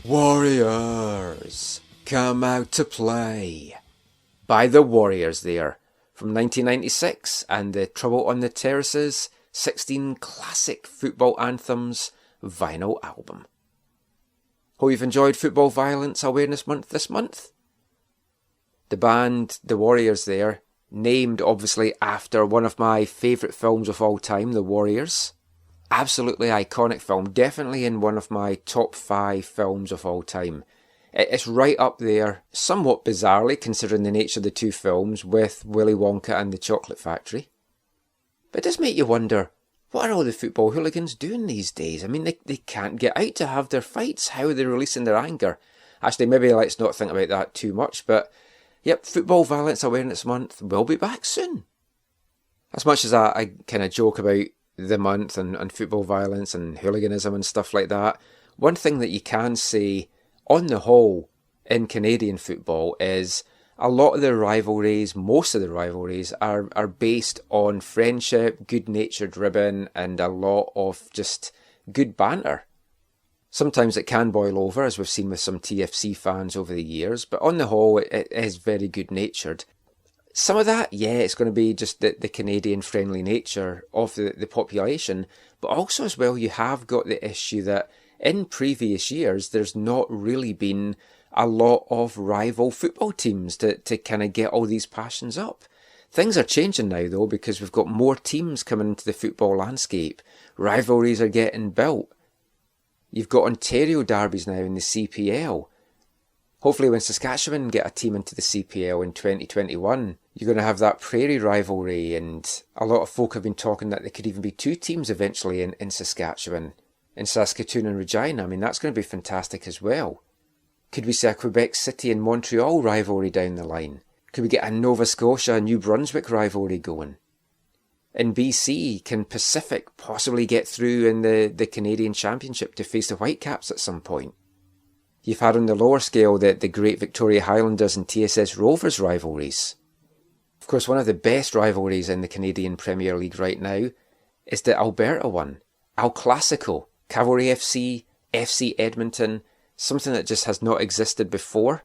Warriors Come Out to Play by the Warriors there, from 1996, and the Trouble on the Terraces 16 Classic Football Anthems vinyl album. Hope you've enjoyed Football Violence Awareness Month this month. The band The Warriors there, named obviously after one of my favourite films of all time, The Warriors. Absolutely iconic film, definitely in one of my top 5 films of all time. It's right up there, somewhat bizarrely considering the nature of the two films, with Willy Wonka and the Chocolate Factory. But it does make you wonder, what are all the football hooligans doing these days? I mean, they can't get out to have their fights. How are they releasing their anger? Actually, maybe let's not think about that too much, but yep, Football Violence Awareness Month will be back soon. As much as I kind of joke about the month and football violence and hooliganism and stuff like that, one thing that you can say on the whole in Canadian football is a lot of the rivalries, most of the rivalries, are based on friendship, good-natured ribbon, and a lot of just good banter. Sometimes it can boil over, as we've seen with some TFC fans over the years, but on the whole, it is very good-natured. Some of that, yeah, it's going to be just the Canadian-friendly nature of the population, but also as well, you have got the issue that in previous years, there's not really been a lot of rival football teams to kind of get all these passions up. Things are changing now, though, because we've got more teams coming into the football landscape. Rivalries are getting built. You've got Ontario derbies now in the CPL. Hopefully when Saskatchewan get a team into the CPL in 2021, you're going to have that Prairie rivalry, and a lot of folk have been talking that there could even be two teams eventually in Saskatchewan, in Saskatoon and Regina. I mean, that's going to be fantastic as well. Could we see a Quebec City and Montreal rivalry down the line? Could we get a Nova Scotia, New Brunswick rivalry going? In BC, can Pacific possibly get through in the Canadian Championship to face the Whitecaps at some point? You've had on the lower scale the Great Victoria Highlanders and TSS Rovers rivalries. Of course, one of the best rivalries in the Canadian Premier League right now is the Alberta one. El Clasico, Cavalry FC, FC Edmonton, something that just has not existed before.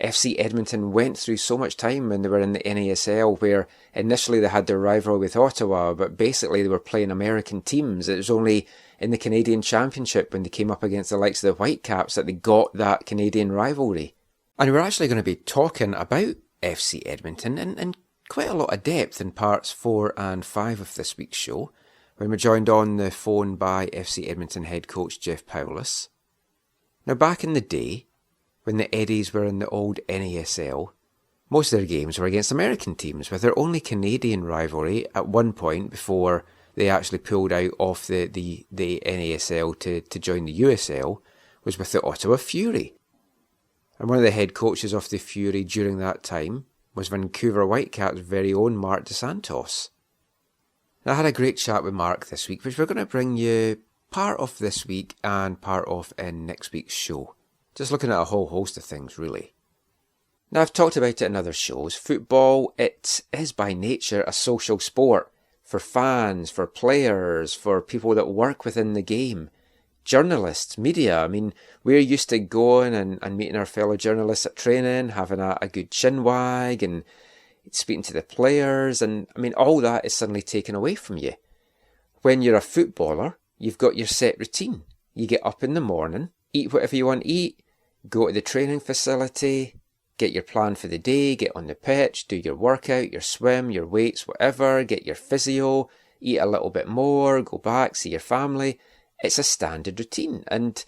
FC Edmonton went through so much time when they were in the NASL, where initially they had their rivalry with Ottawa, but basically they were playing American teams. It was only in the Canadian Championship when they came up against the likes of the Whitecaps that they got that Canadian rivalry. And we're actually going to be talking about FC Edmonton in quite a lot of depth in parts 4 and 5 of this week's show, when we're joined on the phone by FC Edmonton head coach Jeff Powless. Now, back in the day, when the Eddies were in the old NASL, most of their games were against American teams, with their only Canadian rivalry at one point before they actually pulled out of the NASL to join the USL was with the Ottawa Fury. And one of the head coaches of the Fury during that time was Vancouver Whitecaps' very own Marc Santos. Now, I had a great chat with Marc this week, which we're going to bring you part of this week and part of in next week's show. Just looking at a whole host of things, really. Now, I've talked about it in other shows. Football, it is by nature a social sport for fans, for players, for people that work within the game. Journalists, media, I mean, we're used to going and meeting our fellow journalists at training, having a good chin wag and speaking to the players, and I mean, all that is suddenly taken away from you. When you're a footballer, you've got your set routine. You get up in the morning, eat whatever you want to eat, go to the training facility, get your plan for the day, get on the pitch, do your workout, your swim, your weights, whatever, get your physio, eat a little bit more, go back, see your family. It's a standard routine, and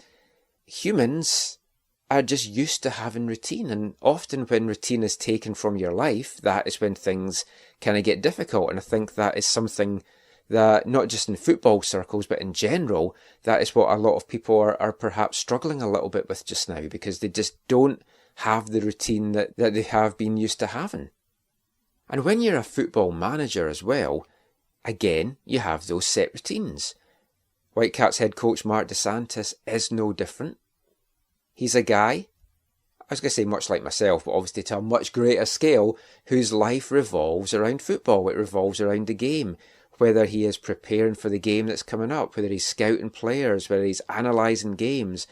humans are just used to having routine, and often when routine is taken from your life, that is when things kind of get difficult. And I think that is something that, not just in football circles, but in general, that is what a lot of people are perhaps struggling a little bit with just now, because they just don't have the routine that they have been used to having. And when you're a football manager as well, again, you have those set routines. Whitecaps head coach Marc Santos is no different. He's a guy, I was going to say much like myself, but obviously to a much greater scale, whose life revolves around football. It revolves around the game. Whether he is preparing for the game that's coming up, whether he's scouting players, whether he's analysing games.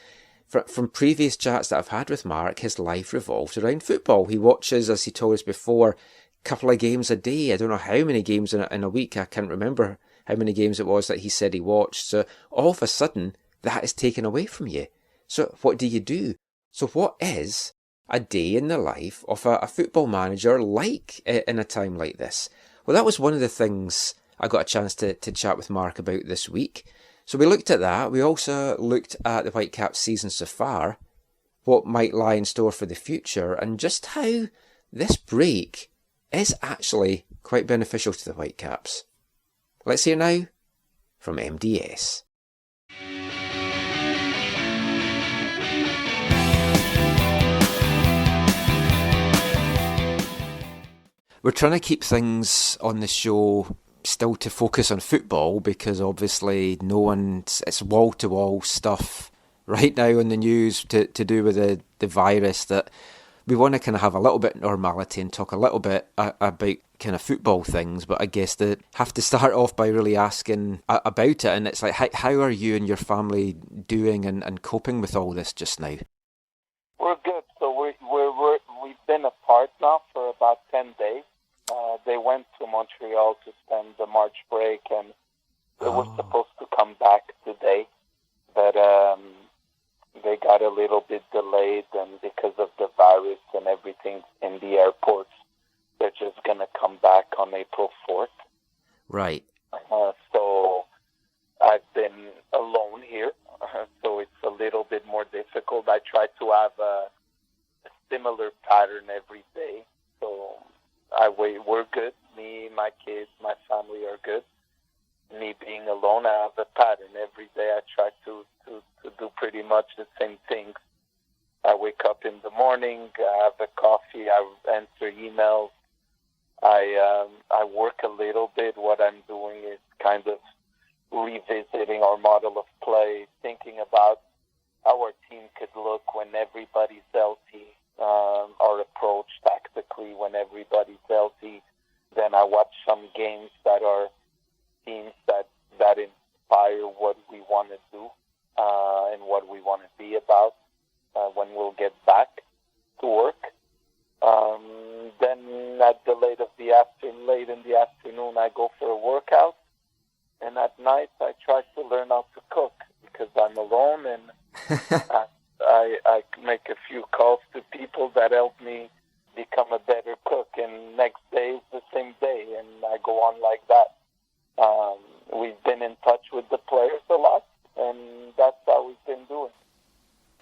From previous chats that I've had with Marc, his life revolves around football. He watches, as he told us before, a couple of games a day. I don't know how many games in a week. I can't remember how many games it was that he said he watched. So all of a sudden, that is taken away from you. So what do? So what is a day in the life of a football manager like in a time like this? Well, that was one of the things I got a chance to chat with Marc about this week. So we looked at that. We also looked at the Whitecaps season so far, what might lie in store for the future, and just how this break is actually quite beneficial to the Whitecaps. Let's hear now from MDS. We're trying to keep things on the show still to focus on football, because obviously it's wall-to-wall stuff right now on the news to do with the virus that we want to kind of have a little bit of normality and talk a little bit about kind of football things, but I guess they have to start off by really asking about it, and it's like, how are you and your family doing and coping with all this just now? We're good. So we've been apart now for about 10 days. They went to Montreal to spend the March break, and they were supposed to come back today, but they got a little bit delayed, and because of the virus and everything in the airports, they're just going to come back on April 4th. Right. So I've been alone here, so it's a little bit more difficult. I try to have a similar pattern every day, so we're good. Me, my kids, my family are good. Me being alone, I have a pattern. Every day I try to do pretty much the same things. I wake up in the morning, I have a coffee, I answer emails, I work a little bit. What I'm doing is kind of revisiting our model of play, thinking about how our team could look when everybody's healthy, our approach tactically when everybody's healthy. Then I watch some games that are teams that inspire what we want to do and what we want to be about when we'll get back to work. Then at the late in the afternoon, I go for a workout, and at night I try to learn how to cook because I'm alone, and I make a few calls to people that help me become a better cook, and next day is the same day, and I go on like that. We've been in touch with the players a lot, and that's how we've been doing.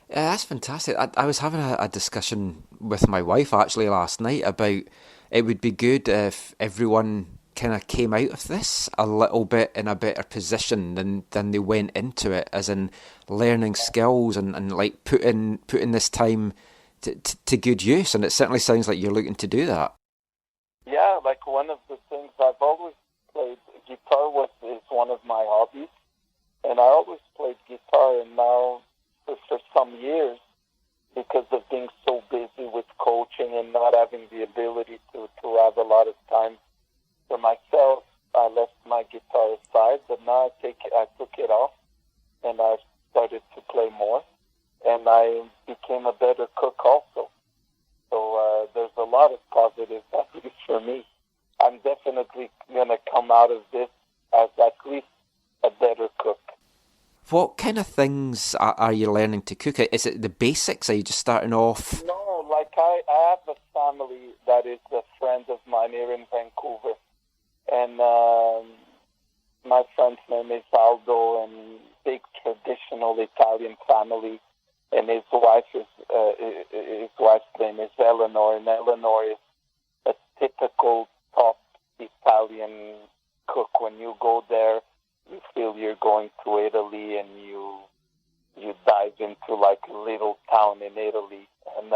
Yeah, that's fantastic. I was having a discussion with my wife actually last night about it would be good if everyone kind of came out of this a little bit in a better position than they went into it, as in learning skills and like putting this time to good use. And it certainly sounds like you're looking to do that. Yeah, like one of the things I've always played guitar is one of my hobbies, and I always played guitar, and now for some years, because of being so busy with coaching and not having the ability to have a lot of time for myself, I left my guitar aside, but now I took it off, and I started to play more, and I became a better cook also. So there's a lot of positives, at least for me. I'm definitely going to come out of this as at least a better cook. What kind of things are you learning to cook? Is it the basics? Are you just starting off? No, like I have a family that is a friend of mine here in Vancouver. And my friend's name is Aldo, and big traditional Italian family. And his wife's name is Eleanor, and Eleanor is a typical top Italian cook. When you go there, you feel you're going to Italy, and you dive into like a little town in Italy. And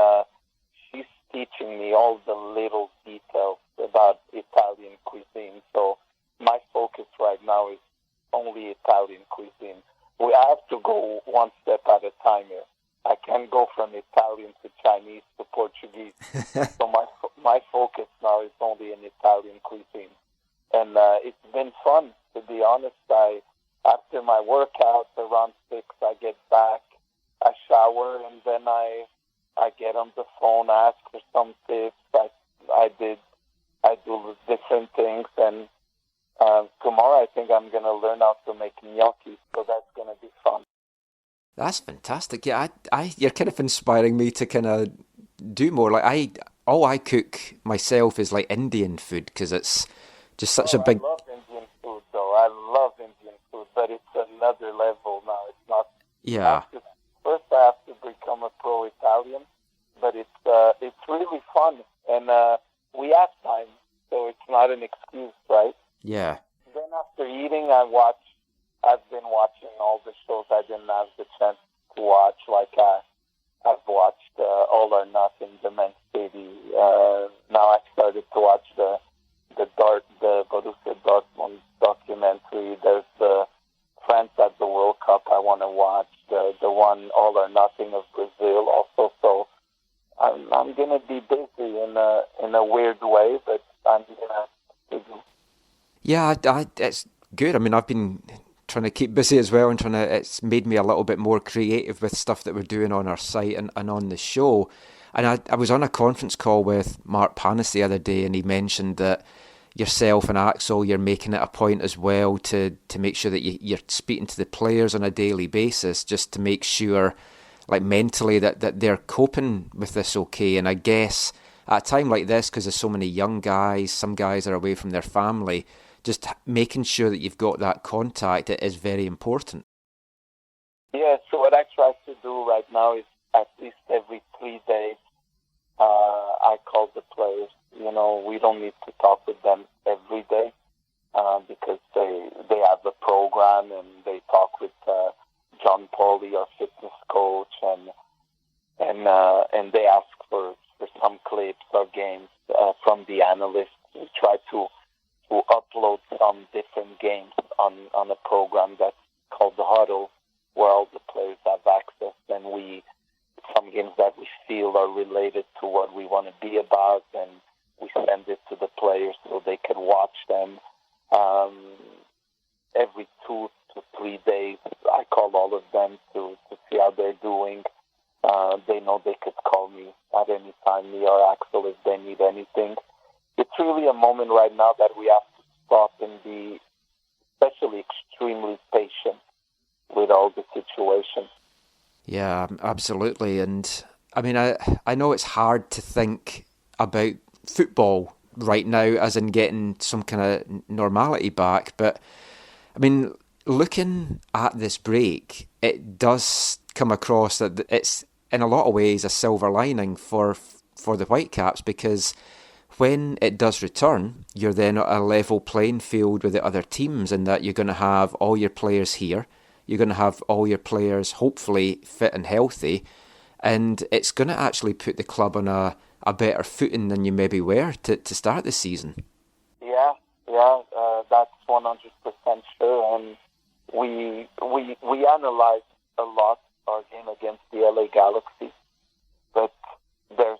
she's teaching me all the little details about Italian cuisine. So my focus right now is only Italian cuisine. We have to go one step at a time here. I can't go from Italian to Chinese to Portuguese. So my focus now is only in Italian cuisine. And it's been fun, to be honest. After my workout around 6, I get back, I shower, and then I get on the phone, ask for some tips. I do different things, and tomorrow I think I'm going to learn how to make gnocchi, so that's going to be fun. That's fantastic. Yeah, you're kind of inspiring me to kind of do more. Like all I cook myself is like Indian food, because it's just such a big. I love Indian food, though. I love Indian food, but it's another level now. It's not. Yeah. First, I have to become a pro Italian, but it's really fun, and we have time, so it's not an excuse, right? Yeah. Then after eating, I've been watching all the shows I didn't have the chance to watch. Like I've watched All or Nothing, The Man City. Now I started to watch the Borussia Dortmund documentary. There's the France at the World Cup I want to watch. The one All or Nothing of Brazil also. So I'm going gonna be busy in a weird way, but I'm gonna have to do. Yeah, it's good. I mean, I've been trying to keep busy as well, and it's made me a little bit more creative with stuff that we're doing on our site and on the show. And I was on a conference call with Marc the other day, and he mentioned that yourself and Axel, you're making it a point as well to make sure that you're speaking to the players on a daily basis, just to make sure, like mentally, that they're coping with this okay. And I guess at a time like this, because there's so many young guys, some guys are away from their family, just making sure that you've got that contact is very important. Yeah, so what I try to do right now is at least every 3 days, I call the players. You know, we don't need to talk with them every day because they have a program and they talk with John Pauly, our fitness coach, and they ask for some clips or games from the analysts. We try to upload some different games on a program that's called the Huddle, where all the players have access, and some games that we feel are related to what we want to be about, and we send it to the players so they can watch them. Every 2 to 3 days, I call all of them to see how they're doing. They know they could call me at any time, me or Axel, if they need anything. It's really a moment right now that we have to stop and be especially extremely patient with all the situations. Yeah, absolutely. And I mean, I know it's hard to think about football right now as in getting some kind of normality back, but I mean, looking at this break, it does come across that it's in a lot of ways a silver lining for the Whitecaps, because when it does return, you're then at a level playing field with the other teams, in that you're going to have all your players here, you're going to have all your players hopefully fit and healthy, and it's going to actually put the club on a better footing than you maybe were to start the season. Yeah, that's 100% sure. And we analyzed a lot our game against the LA Galaxy, but there's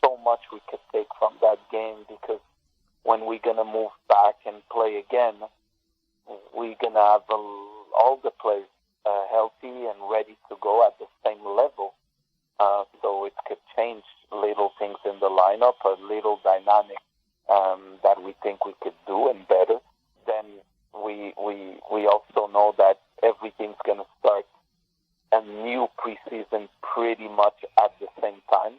so much we could take from that game, because when we're going to move back and play again, we're going to have all the players healthy and ready to go at the same level. So it could change little things in the lineup, or little dynamic that we think we could do and better. Then we also know that everything's going to start a new preseason pretty much at the same time.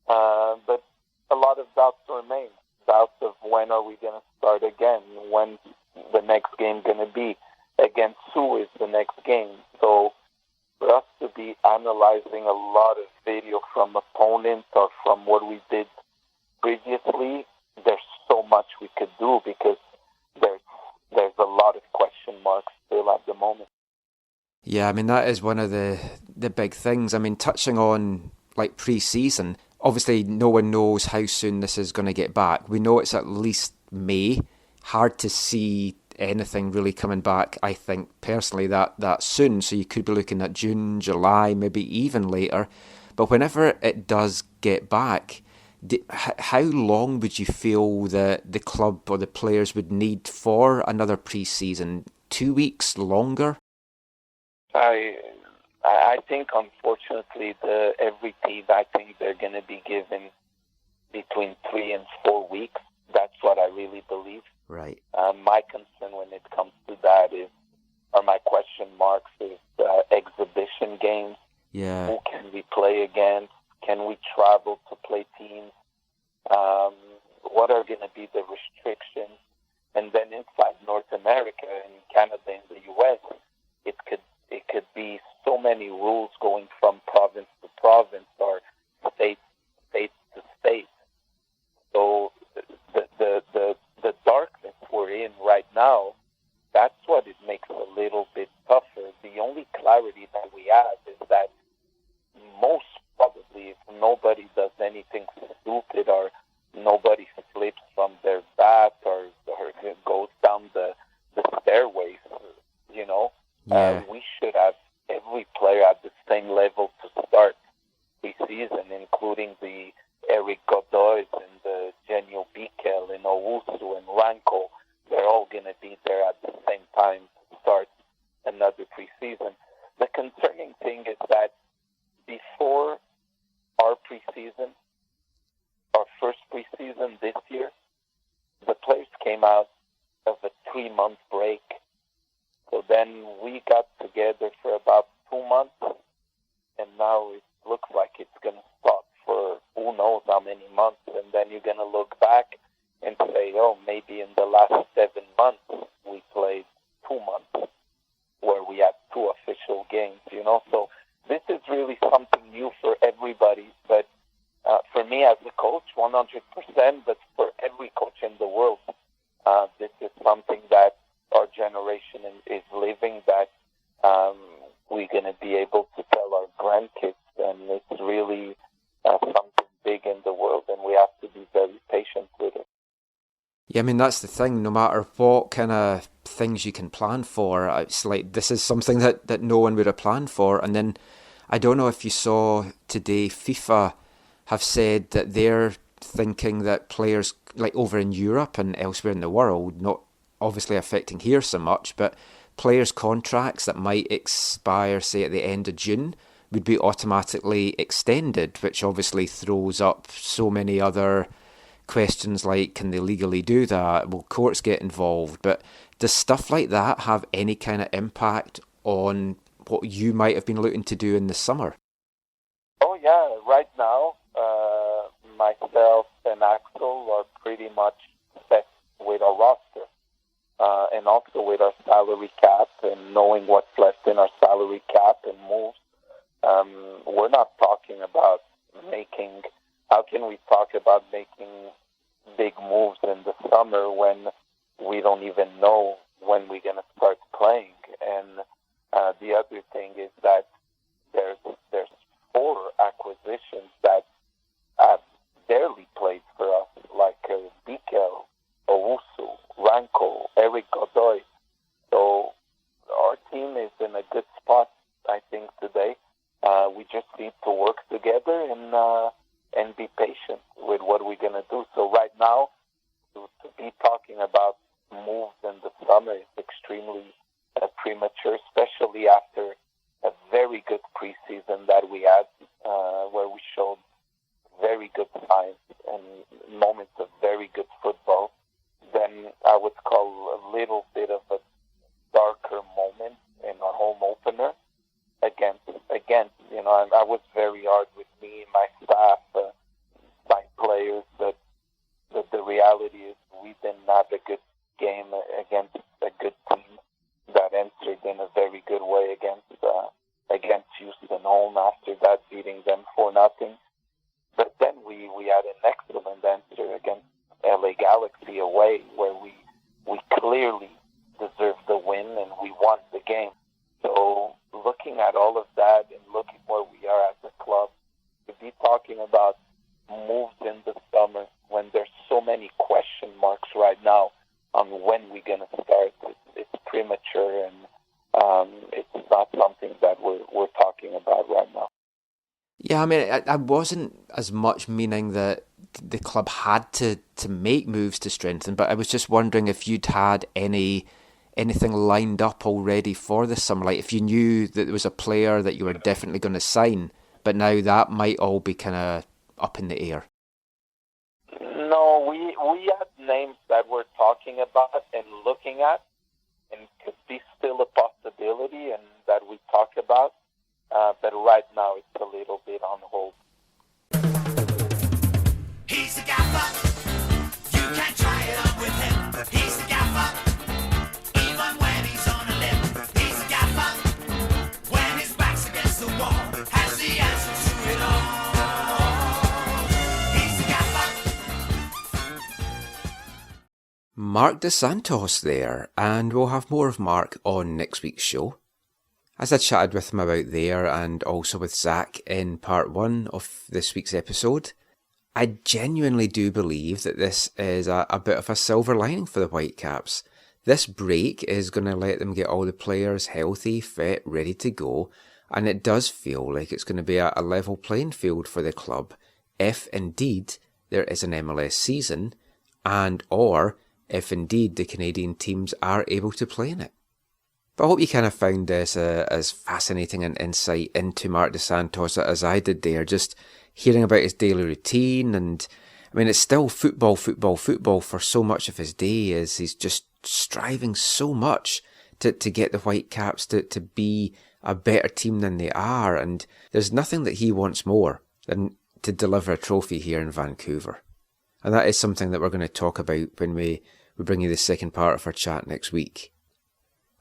But a lot of doubts remain. Doubts of when are we going to start again? When the next game going to be? Against who is the next game? So for us to be analyzing a lot of video from opponents or from what we did previously, there's so much we could do, because there's a lot of question marks still at the moment. Yeah, I mean, that is one of the big things. I mean, touching on like pre-season, obviously no one knows how soon this is going to get back. We know it's at least May. Hard to see anything really coming back, I think, personally, that soon. So you could be looking at June, July, maybe even later. But whenever it does get back, how long would you feel that the club or the players would need for another pre-season? 2 weeks longer? I think, unfortunately, every team, I think they're going to be given between 3 and 4 weeks. That's what I really believe. Right. My concern when it comes to that is, or my question marks is exhibition games. Yeah. Who can we play against? Can we travel to play teams? What are going to be the restrictions? And then inside North America and Canada and the U.S., it could be so many rules going from province to province or state to state. So the darkness we're in right now, that's what it makes a little bit tougher. The only clarity that we have is that most probably, if nobody does anything stupid or nobody slips from their bat or goes down the stairways, we should have every player at the same level to start preseason, including the Eric Owusu and Ranko, they're all going to be there at the same time to start another preseason. The concerning thing is that before our preseason, our first preseason this year, the players came out of a 3-month break. So then we got together for about 2 months, and now it looks like it's going to stop for who knows how many months. And then you're going to look back and say, oh, maybe in the last 7 months we played 2 months where we had 2 official games, So this is really something new for everybody. But for me as a coach, 100%, but for every coach in the world, this is something that our generation is living, that we're going to be able to tell our grandkids, and it's really something big in the world, and we have to be very patient with it. Yeah, I mean, that's the thing. No matter what kind of things you can plan for, it's like this is something that no one would have planned for. And then I don't know if you saw today, FIFA have said that they're thinking that players like over in Europe and elsewhere in the world, not obviously affecting here so much, but players' contracts that might expire, say, at the end of June would be automatically extended, which obviously throws up so many other questions like, can they legally do that? Will courts get involved? But does stuff like that have any kind of impact on what you might have been looking to do in the summer? Oh, yeah. Right now, myself and Axel are pretty much set with our roster and also with our salary cap and knowing what's left in our salary cap and moves. We're not talking about how can we talk about making big moves in the summer when we don't even know when we're going to start playing? And the other thing is that there's 4 acquisitions that have barely played for us, like Bikel, Owusu, Ranko, Eric Godoy. So our team is in a good spot, I think, today. We just need to work together and be patient with what we're going to do. So right now, to be talking about moves in the summer is extremely premature, especially after a very good preseason that we had, where we showed very good signs and moments of very good football. Then I would call a little bit of a darker moment in our home opener against I was very hard with me, my staff, my players, but the reality is we didn't have a good game against a good team that answered in a very good way against Houston home, after that beating them 4-0. But then we had an excellent answer against LA Galaxy away, where we clearly deserved the win and we won the game. So looking at all of that and looking where we are as a club, to be talking about moves in the summer when there's so many question marks right now on when we're going to start, it's premature, and it's not something that we're talking about right now. Yeah, I mean, I wasn't as much meaning that the club had to make moves to strengthen, but I was just wondering if you'd had anything lined up already for the summer, like if you knew that there was a player that you were definitely going to sign, but now that might all be kind of up in the air. No, we had names that we're talking about and looking at, and could be still a possibility, and that we talk about. But right now, it's a little bit on hold. He's the gaffer. You can't try it on with him. He's the gaffer. Even when he's on a limb. He's the gaffer. When his back's against the wall, has the answer to it all. He's the gaffer. Marc Santos there, and we'll have more of Marc on next week's show. As I chatted with him about there, and also with Zach in part 1 of this week's episode, I genuinely do believe that this is a bit of a silver lining for the Whitecaps. This break is going to let them get all the players healthy, fit, ready to go, and it does feel like it's going to be a level playing field for the club, if indeed there is an MLS season, and or if indeed the Canadian teams are able to play in it. But I hope you kind of found this as fascinating an insight into Marc Dos Santos as I did there, just hearing about his daily routine. And I mean, it's still football for so much of his day, as he's just striving so much to get the Whitecaps to be a better team than they are. And there's nothing that he wants more than to deliver a trophy here in Vancouver. And that is something that we're going to talk about when we bring you the second part of our chat next week.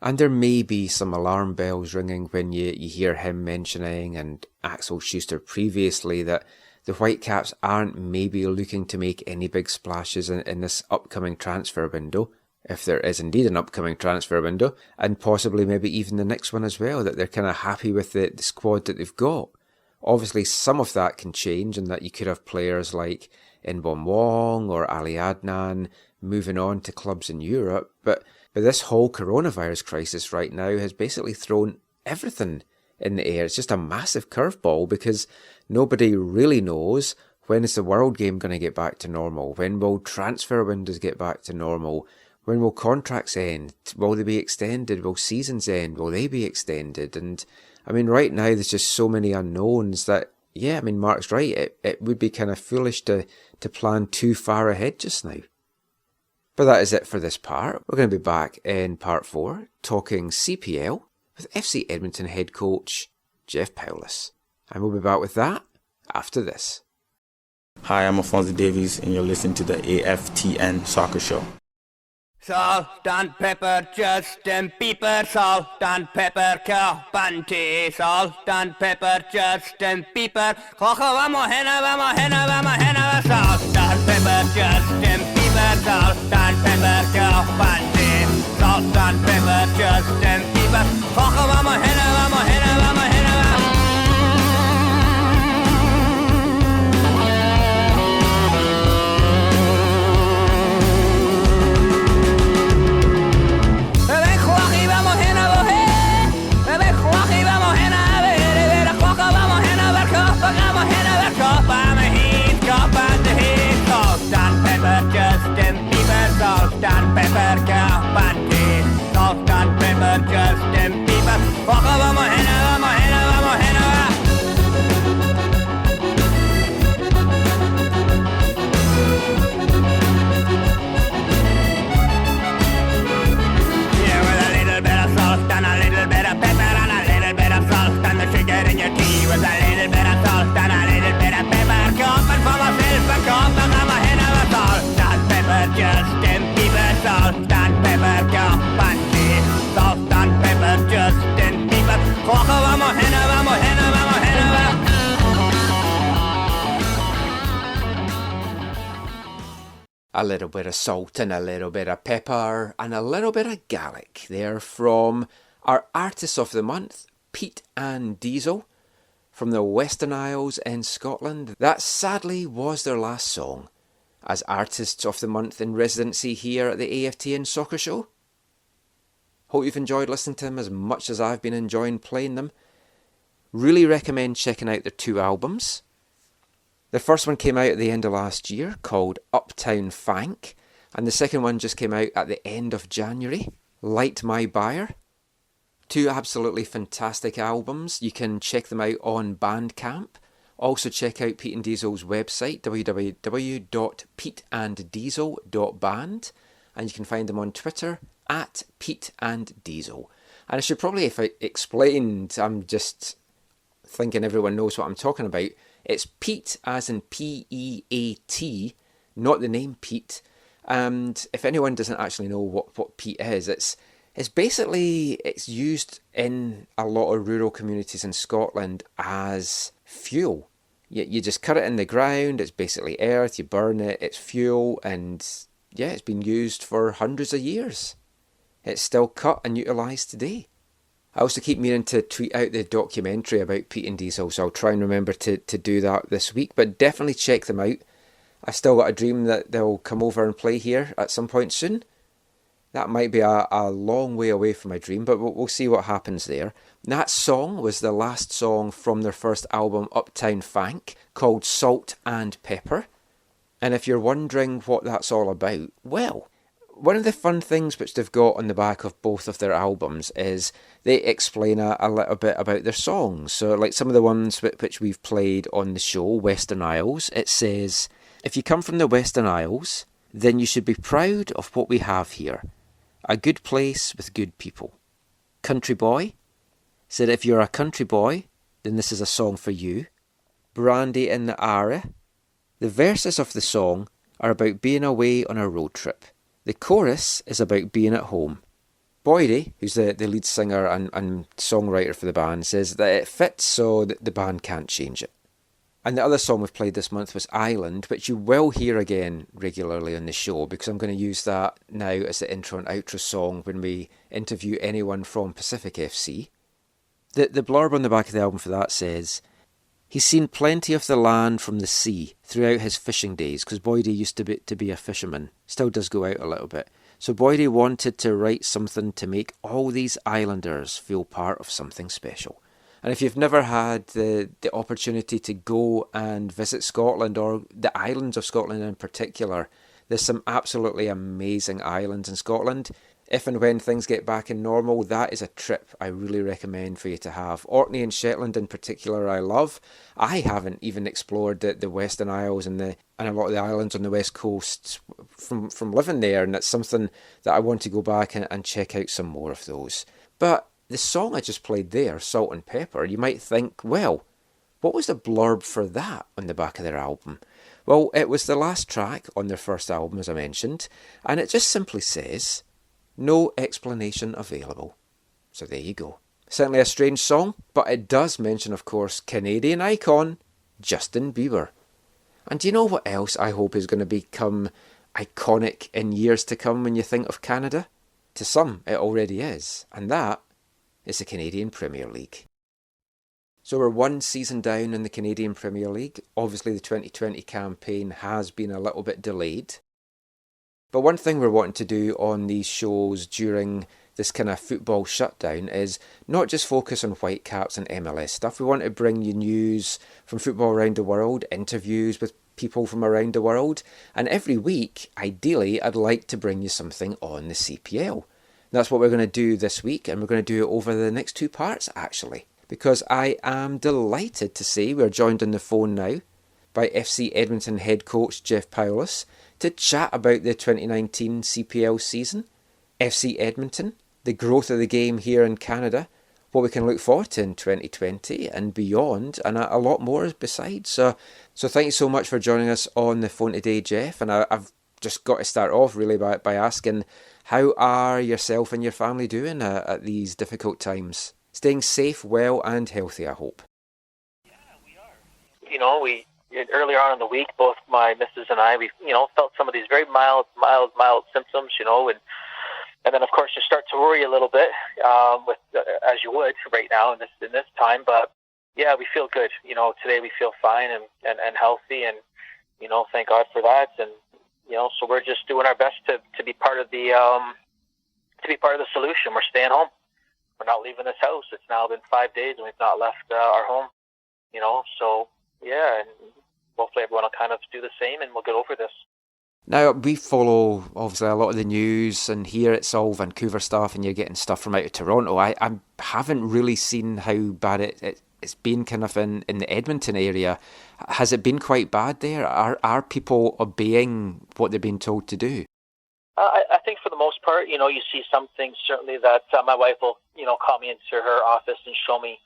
And there may be some alarm bells ringing when you hear him mentioning, and Axel Schuster previously, that the Whitecaps aren't maybe looking to make any big splashes in this upcoming transfer window, if there is indeed an upcoming transfer window, and possibly maybe even the next one as well, that they're kind of happy with the squad that they've got. Obviously, some of that can change, and that you could have players like Inbom Wong or Ali Adnan moving on to clubs in Europe, but this whole coronavirus crisis right now has basically thrown everything in the air. It's just a massive curveball, because nobody really knows when is the World Game going to get back to normal, when will transfer windows get back to normal, when will contracts end, will they be extended, will seasons end, will they be extended? And I mean, right now there's just so many unknowns that, yeah, I mean, Mark's right, it would be kind of foolish to plan too far ahead just now. But that is it for this part. We're going to be back in part 4, talking CPL with FC Edmonton head coach Jeff Powless. And we'll be back with that after this. Hi, I'm Alfonso Davies, and you're listening to the AFTN Soccer Show. Salt and pepper, Justin Bieber. Salt and pepper, Carpante. Salt and pepper, Justin Bieber. Cojo, vamos, henna, vamos, henna, vamos, henna. Salt and pepper, Justin Bieber. Salt and pepper, Carpante. Salt and pepper, Justin Bieber. Cojo, vamos, henna, vamos, henna, vamos, henna. Salt and pepper, Carpante. Salt and pepper, Justin Bieber. Cojo, vamos, henna, vamos, henna, vamos, henna. Yeah, with a little bit of salt and a little bit of pepper and a little bit of salt and the sugar in your tea. With a little bit of salt and a little bit of pepper. Copping for myself and copping on my henna with salt and pepper, Justin Bieber. Salt and pepper, Carpante. Salt and pepper, Justin Bieber. Cojo, vamos, henna, vamos, henna, vamos, henna. A little bit of salt and a little bit of pepper and a little bit of garlic there from our Artists of the Month, Pete and Diesel, from the Western Isles in Scotland. That sadly was their last song as Artists of the Month in residency here at the AFTN Soccer Show. Hope you've enjoyed listening to them as much as I've been enjoying playing them. Really recommend checking out their 2 albums. The first one came out at the end of last year, called Uptown Funk, and the second one just came out at the end of January, Light My Buyer. 2 absolutely fantastic albums. You can check them out on Bandcamp. Also check out Pete and Diesel's website, www.peteanddiesel.band, and you can find them on Twitter at Pete and Diesel. And I should probably, if I explained, I'm just thinking everyone knows what I'm talking about. It's Pete as in P-E-A-T, not the name Pete. And if anyone doesn't actually know what Pete is, it's basically, it's used in a lot of rural communities in Scotland as fuel. You just cut it in the ground, it's basically earth, you burn it, it's fuel, and yeah, it's been used for hundreds of years. It's still cut and utilised today. I also keep meaning to tweet out the documentary about Pete and Diesel, so I'll try and remember to do that this week, but definitely check them out. I've still got a dream that they'll come over and play here at some point soon. That might be a long way away from my dream, but we'll see what happens there. That song was the last song from their first album, Uptown Funk, called Salt and Pepper. And if you're wondering what that's all about, well, one of the fun things which they've got on the back of both of their albums is they explain a little bit about their songs. So like some of the ones which we've played on the show, Western Isles, it says, if you come from the Western Isles, then you should be proud of what we have here. A good place with good people. Country Boy said, if you're a country boy, then this is a song for you. Brandy in the Ara. The verses of the song are about being away on a road trip. The chorus is about being at home. Boydie, who's the lead singer and songwriter for the band, says that it fits so that the band can't change it. And the other song we've played this month was Island, which you will hear again regularly on the show, because I'm going to use that now as the intro and outro song when we interview anyone from Pacific FC. The blurb on the back of the album for that says, he's seen plenty of the land from the sea throughout his fishing days, because Boydie used to be a fisherman, still does go out a little bit. So Boydie wanted to write something to make all these islanders feel part of something special. And if you've never had the opportunity to go and visit Scotland, or the islands of Scotland in particular, there's some absolutely amazing islands in Scotland. If and when things get back in normal, that is a trip I really recommend for you to have. Orkney and Shetland in particular I love. I haven't even explored the Western Isles and a lot of the islands on the west coast from living there, and it's something that I want to go back and check out some more of those. But the song I just played there, Salt and Pepper, you might think, well, what was the blurb for that on the back of their album? Well, it was the last track on their first album, as I mentioned, and it just simply says, no explanation available. So there you go. Certainly a strange song, but it does mention, of course, Canadian icon Justin Bieber. And do you know what else I hope is going to become iconic in years to come when you think of Canada? To some, it already is, and that is the Canadian Premier League. So we're one season down in the Canadian Premier League. Obviously the 2020 campaign has been a little bit delayed. But one thing we're wanting to do on these shows during this kind of football shutdown is not just focus on Whitecaps and MLS stuff. We want to bring you news from football around the world, interviews with people from around the world, and every week, ideally, I'd like to bring you something on the CPL. That's what we're going to do this week, and we're going to do it over the next two parts, actually, because I am delighted to say we're joined on the phone now by FC Edmonton head coach Jeff Powless to chat about the 2019 CPL season, FC Edmonton, the growth of the game here in Canada, what we can look forward to in 2020 and beyond, and a lot more besides. So thank you so much for joining us on the phone today, Jeff, and I've just got to start off really by asking, how are yourself and your family doing at these difficult times? Staying safe, well and healthy, I hope. Yeah, we are. You know, earlier on in the week, both my missus and I, we felt some of these very mild symptoms, and then of course you start to worry a little bit, with as you would right now in this time. But yeah, we feel good. Today we feel fine and healthy, and thank God for that. And so we're just doing our best to be part of the solution. We're staying home. We're not leaving this house. It's now been 5 days and we've not left our home. So yeah, and hopefully everyone will kind of do the same and we'll get over this. Now, we follow, obviously, a lot of the news, and here it's all Vancouver stuff, and you're getting stuff from out of Toronto. I haven't really seen how bad it's been kind of in the Edmonton area. Has it been quite bad there? Are people obeying what they've been told to do? I think for the most part, you see some things, certainly, that my wife will, call me into her office and show me,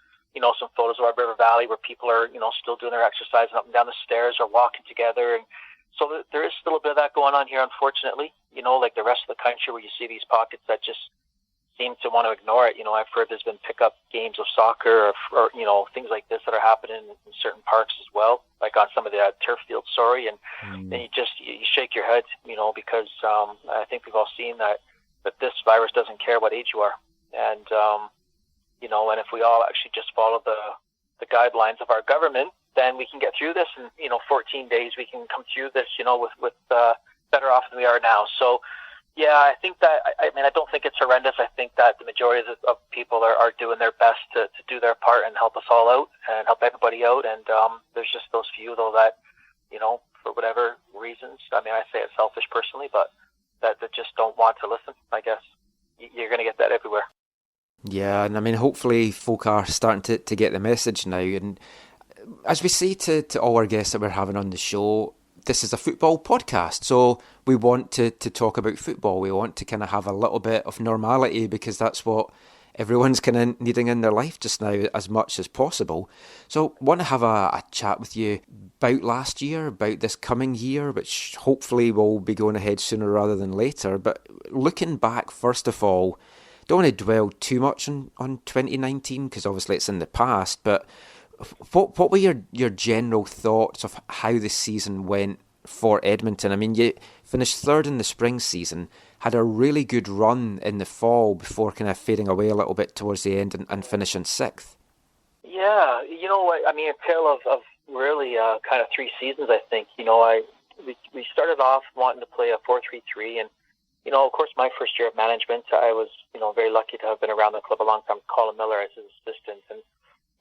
some photos of our River Valley where people are, still doing their exercise and up and down the stairs or walking together. And so there is still a bit of that going on here, unfortunately, like the rest of the country where you see these pockets that just seem to want to ignore it. I've heard there's been pickup games of soccer or things like this that are happening in certain parks as well, like on some of the turf fields, and you shake your head, because I think we've all seen that this virus doesn't care what age you are. And, and if we all actually just follow the guidelines of our government, then we can get through this, and 14 days we can come through this, with better off than we are now. So, yeah, I think that I don't think it's horrendous. I think that the majority of people are doing their best to do their part and help us all out and help everybody out. And there's just those few though that for whatever reasons. I mean, I say it's selfish personally, but that just don't want to listen, I guess. You're going to get that everywhere. Yeah, and I mean, hopefully folk are starting to get the message now. And as we say to all our guests that we're having on the show, this is a football podcast, so we want to talk about football. We want to kind of have a little bit of normality, because that's what everyone's kind of needing in their life just now, as much as possible. So I want to have a chat with you about last year, about this coming year, which hopefully will be going ahead sooner rather than later. But looking back, first of all, don't want to dwell too much on 2019, because obviously it's in the past, but what were your general thoughts of how the season went for Edmonton? I mean, you finished third in the spring season, had a really good run in the fall before kind of fading away a little bit towards the end and finishing sixth. Yeah, you know what, I mean, a tale of really kind of 3 seasons, I think. You know, we started off wanting to play a 4-3-3, and, you know, of course, my first year of management, I was, you know, very lucky to have been around the club a long time, Colin Miller as his assistant, and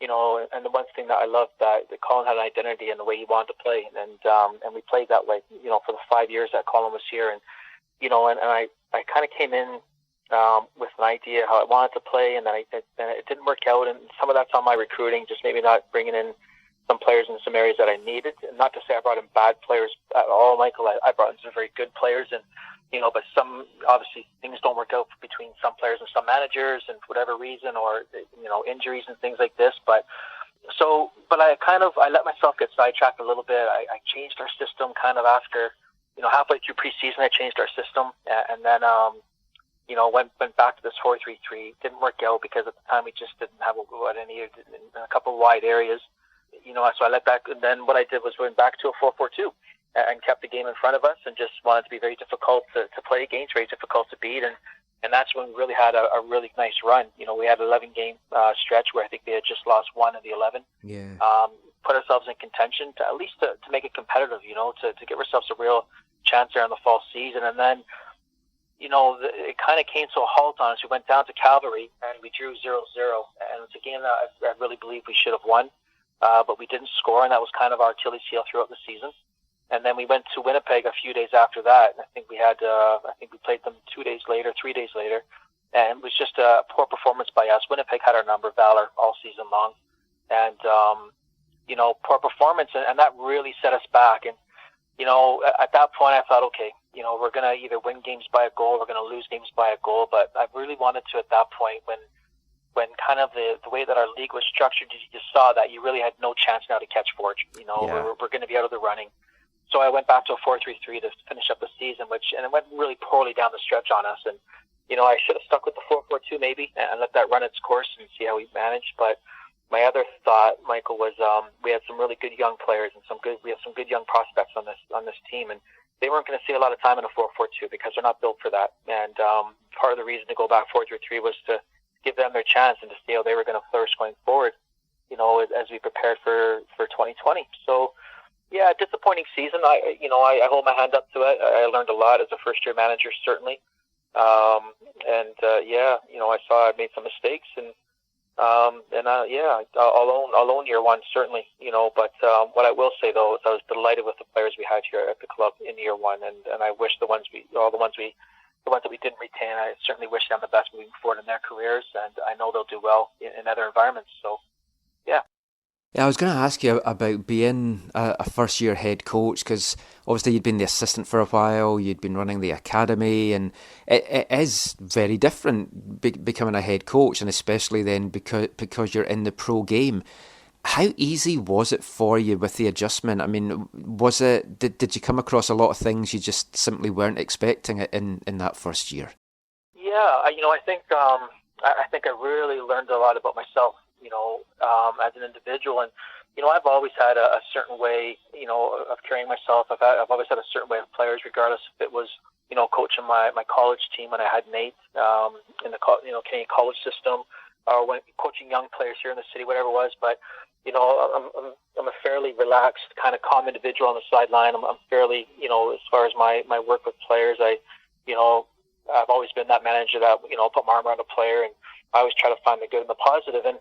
you know, and the one thing that I loved that Colin had an identity in the way he wanted to play, and we played that way, you know, for the 5 years that Colin was here, and you know, and I kind of came in with an idea how I wanted to play, and then it didn't work out, and some of that's on my recruiting, just maybe not bringing in some players in some areas that I needed, and not to say I brought in bad players at all, Michael. I brought in some very good players, and you know, but some, obviously, things don't work out between some players and some managers, and for whatever reason, or, you know, injuries and things like this. But I let myself get sidetracked a little bit. I changed our system kind of after, you know, halfway through preseason, I changed our system, and then, you know, went back to this 4-3-3. Didn't work out because at the time we just didn't have what I needed in a couple of wide areas. You know, so I let that, and then what I did was went back to a 4-4-2. And kept the game in front of us, and just wanted to be very difficult to play against, very difficult to beat, and that's when we really had a really nice run. You know, we had an 11-game stretch where I think we had just lost 1 of the 11. Yeah. Put ourselves in contention to at least to make it competitive. You know, to give ourselves a real chance there in the fall season, and then, you know, it kind of came to a halt on us. We went down to Calgary and we drew 0-0, and it's a game that I really believe we should have won, but we didn't score, and that was kind of our Achilles heel throughout the season. And then we went to Winnipeg a few days after that, and I think we played them 3 days later, and it was just a poor performance by us. Winnipeg had our number, Valor, all season long, and you know, poor performance, and that really set us back. And you know, at that point, I thought, okay, you know, we're going to either win games by a goal, we're going to lose games by a goal. But I really wanted to, at that point, when kind of the way that our league was structured, you just saw that you really had no chance now to catch Forge. You know, yeah. we're going to be out of the running. So I went back to a 4-3-3 to finish up the season, and it went really poorly down the stretch on us. And, you know, I should have stuck with the 4-4-2 maybe and let that run its course and see how we managed. But my other thought, Michael, was we had some really good young players and we have some good young prospects on this team, and they weren't going to see a lot of time in a 4-4-2 because they're not built for that. And part of the reason to go back 4-3-3 was to give them their chance and to see how they were going to flourish going forward, you know, as we prepared for 2020. So, yeah, disappointing season. I hold my hand up to it. I learned a lot as a first-year manager, certainly. You know, I saw I made some mistakes, I'll own year one, certainly. You know, but what I will say though is I was delighted with the players we had here at the club in year one, and I wish the ones that we didn't retain, I certainly wish them the best moving forward in their careers, and I know they'll do well in other environments. So, yeah. Yeah, I was going to ask you about being a first-year head coach, because obviously you'd been the assistant for a while, you'd been running the academy, and it is very different becoming a head coach, and especially then because you're in the pro game. How easy was it for you with the adjustment? I mean, did you come across a lot of things you just simply weren't expecting in that first year? Yeah, you know, I think I really learned a lot about myself, you know, as an individual. And, you know, I've always had a certain way, you know, of carrying myself. I've always had a certain way of players, regardless if it was, you know, coaching my college team when I had Nate in the Canadian college system, or when coaching young players here in the city, whatever it was. But, you know, I'm a fairly relaxed, kind of calm individual on the sideline. I'm fairly, you know, as far as my work with players, I've always been that manager that, you know, put my arm around a player, and I always try to find the good and the positive. And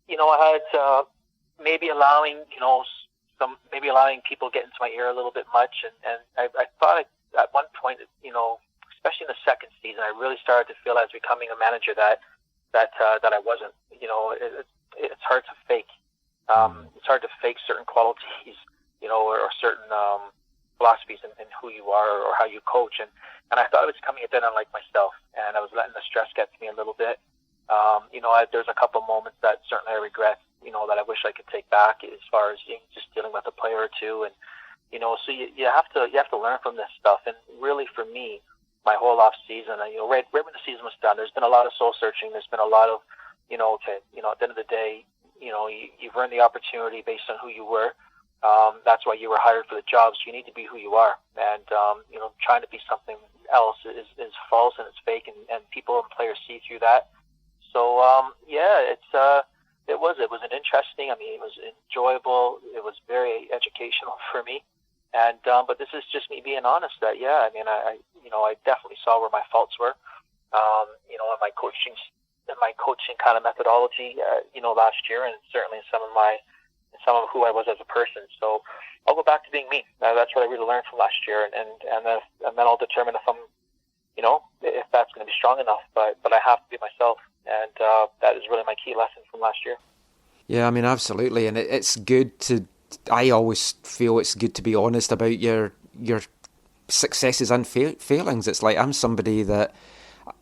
you know, I had maybe allowing, you know, maybe allowing people get into my ear a little bit much, and I thought at one point, especially in the second season, I really started to feel as becoming a manager that I wasn't. It's hard to fake. It's hard to fake certain qualities, or certain philosophies in who you are or how you coach. And I thought I was coming a bit unlike myself, and I was letting the stress get to me a little bit. There's a couple moments that certainly I regret, that I wish I could take back as far as just dealing with a player or two. And, so you have to learn from this stuff. And really for me, my whole off season, right when the season was done, there's been a lot of soul searching. There's been a lot of, at the end of the day, you've earned the opportunity based on who you were. That's why you were hired for the job. So you need to be who you are. And, trying to be something else is false and it's fake, and people and players see through that. So, it was an interesting, it was enjoyable. It was very educational for me. And, but this is just me being honest that, I definitely saw where my faults were, in my coaching kind of methodology, last year, and certainly in some of who I was as a person. So I'll go back to being me. That's what I really learned from last year. And then I'll determine if I'm, if that's going to be strong enough, but I have to be myself. And, that is really my key lesson from last year. Yeah, absolutely. And it's good I always feel it's good to be honest about your successes and failings. It's like, I'm somebody that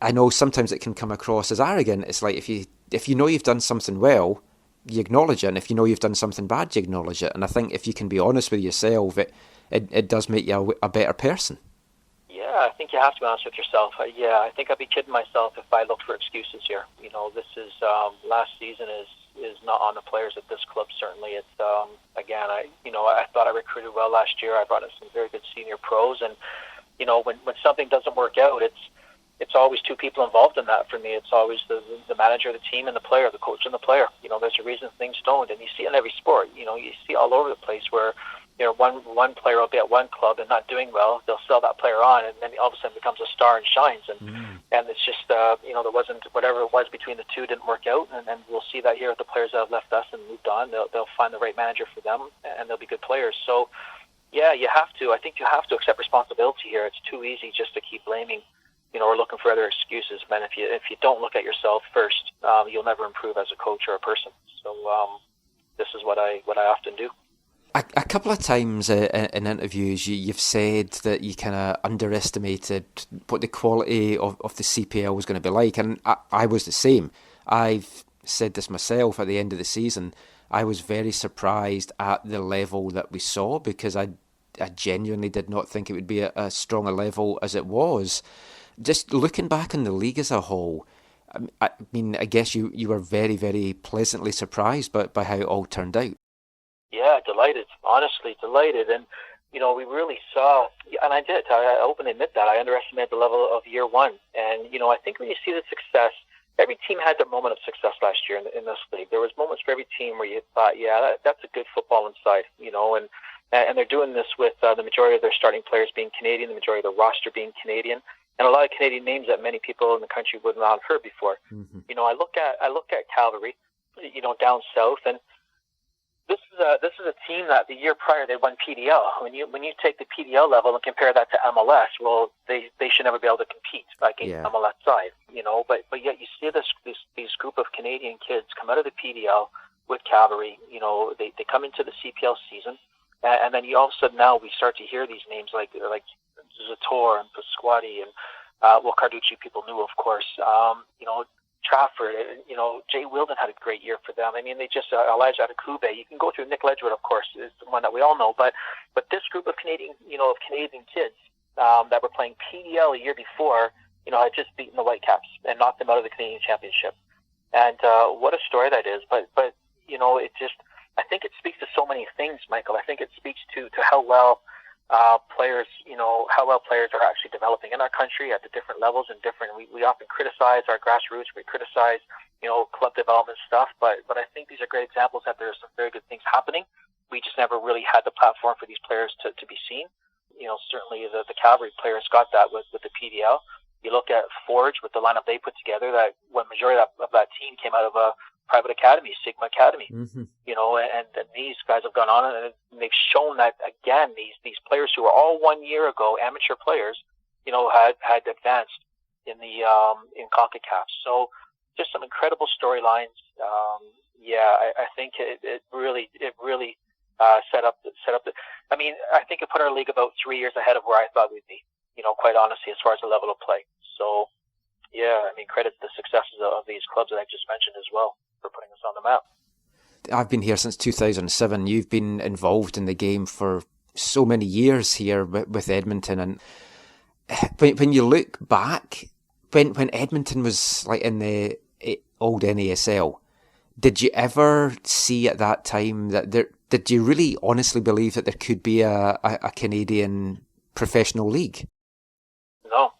I know sometimes it can come across as arrogant. It's like, if you know you've done something well, you acknowledge it. And if you know you've done something bad, you acknowledge it. And I think if you can be honest with yourself, it does make you a better person. Yeah, I think you have to be honest with yourself. I think I'd be kidding myself if I looked for excuses here. This is last season is not on the players at this club. Certainly, it's again. I thought I recruited well last year. I brought in some very good senior pros, and when something doesn't work out, it's always two people involved in that. For me, it's always the manager of the team and the player, the coach and the player. There's a reason things don't, and you see it in every sport. You see all over the place where one player will be at one club and not doing well. They'll sell that player on, and then all of a sudden becomes a star and shines. And it's just there wasn't, whatever it was between the two didn't work out, and we'll see that here with the players that have left us and moved on. They'll find the right manager for them, and they'll be good players. So yeah, I think you have to accept responsibility here. It's too easy just to keep blaming, or looking for other excuses. Man, if you don't look at yourself first, you'll never improve as a coach or a person. So this is what I often do. A couple of times in interviews, you've said that you kind of underestimated what the quality of the CPL was going to be like, and I was the same. I've said this myself at the end of the season. I was very surprised at the level that we saw, because I genuinely did not think it would be a strong a level as it was. Just looking back on the league as a whole, I guess you were very, very pleasantly surprised by how it all turned out. Yeah, delighted. Honestly, delighted. And, we really saw, and I did, I openly admit that, I underestimated the level of year one. And, I think when you see the success, every team had their moment of success last year in this league. There was moments for every team where you thought, that's a good football inside, and they're doing this with the majority of their starting players being Canadian, the majority of the roster being Canadian, and a lot of Canadian names that many people in the country would not have heard before. Mm-hmm. I look at Calgary, down south, and this is a team that the year prior they won PDL. When you take the PDL level and compare that to MLS, well, they should never be able to compete against MLS side, But yet you see these group of Canadian kids come out of the PDL with Calgary. They come into the CPL season, and then all of a sudden now we start to hear these names like Zator and Pasquati and Carducci people knew, of course. Trafford, Jay Wilden had a great year for them. They just Elijah Adekube. You can go through Nick Ledgewood, of course, is the one that we all know. But this group of Canadian kids that were playing PDL a year before, had just beaten the Whitecaps and knocked them out of the Canadian Championship. And what a story that is. But it just, I think it speaks to so many things, Michael. I think it speaks to how well players, how well players are actually developing in our country at the different levels and we often criticize our grassroots, we criticize, club development stuff, but I think these are great examples that there are some very good things happening. We just never really had the platform for these players to be seen. Certainly the Calgary players got that with the PDL. You look at Forge with the lineup they put together, that when majority of that team came out of private academy, Sigma Academy. Mm-hmm. And these guys have gone on and they've shown that again, these players who were all 1 year ago amateur players, had advanced in the in CONCACAF. So just some incredible storylines. I think it really set up the. I mean, I think it put our league about 3 years ahead of where I thought we'd be. Quite honestly, as far as the level of play. So, I mean, credit to the successes of these clubs that I just mentioned as well for putting us on the map. I've been here since 2007. You've been involved in the game for so many years here with Edmonton. And when you look back, when Edmonton was like in the old NASL, did you ever see at that time that did you really honestly believe that there could be a Canadian professional league? No,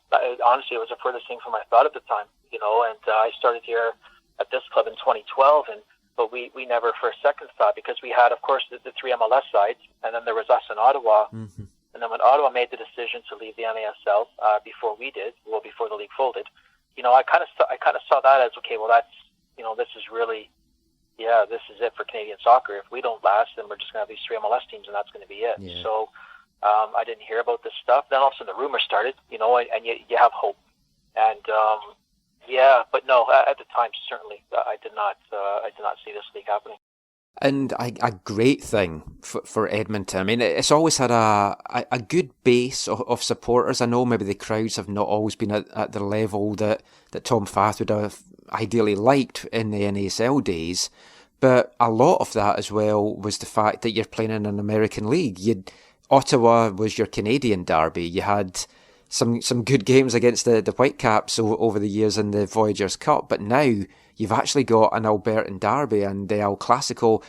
honestly, it was the furthest thing from my thought at the time, and I started here at this club in 2012, but we never for a second thought, because we had, of course, the three MLS sides, and then there was us in Ottawa, and then when Ottawa made the decision to leave the NASL before we did, before the league folded, I kind of saw that as, okay, well, that's, this is really, this is it for Canadian soccer. If we don't last, then we're just going to have these three MLS teams, and that's going to be it. Yeah. So I didn't hear about this stuff. Then all of a sudden the rumors started, and you have hope. And but no, at the time, certainly I did not see this league happening. And a great thing for Edmonton. I mean, it's always had a good base of supporters. I know maybe the crowds have not always been at the level that Tom Fath would have ideally liked in the NASL days, but a lot of that as well was the fact that you're playing in an American league. Ottawa was your Canadian derby. You had some good games against the Whitecaps over the years in the Voyageurs Cup, but now you've actually got an Albertan derby and the El Clasico.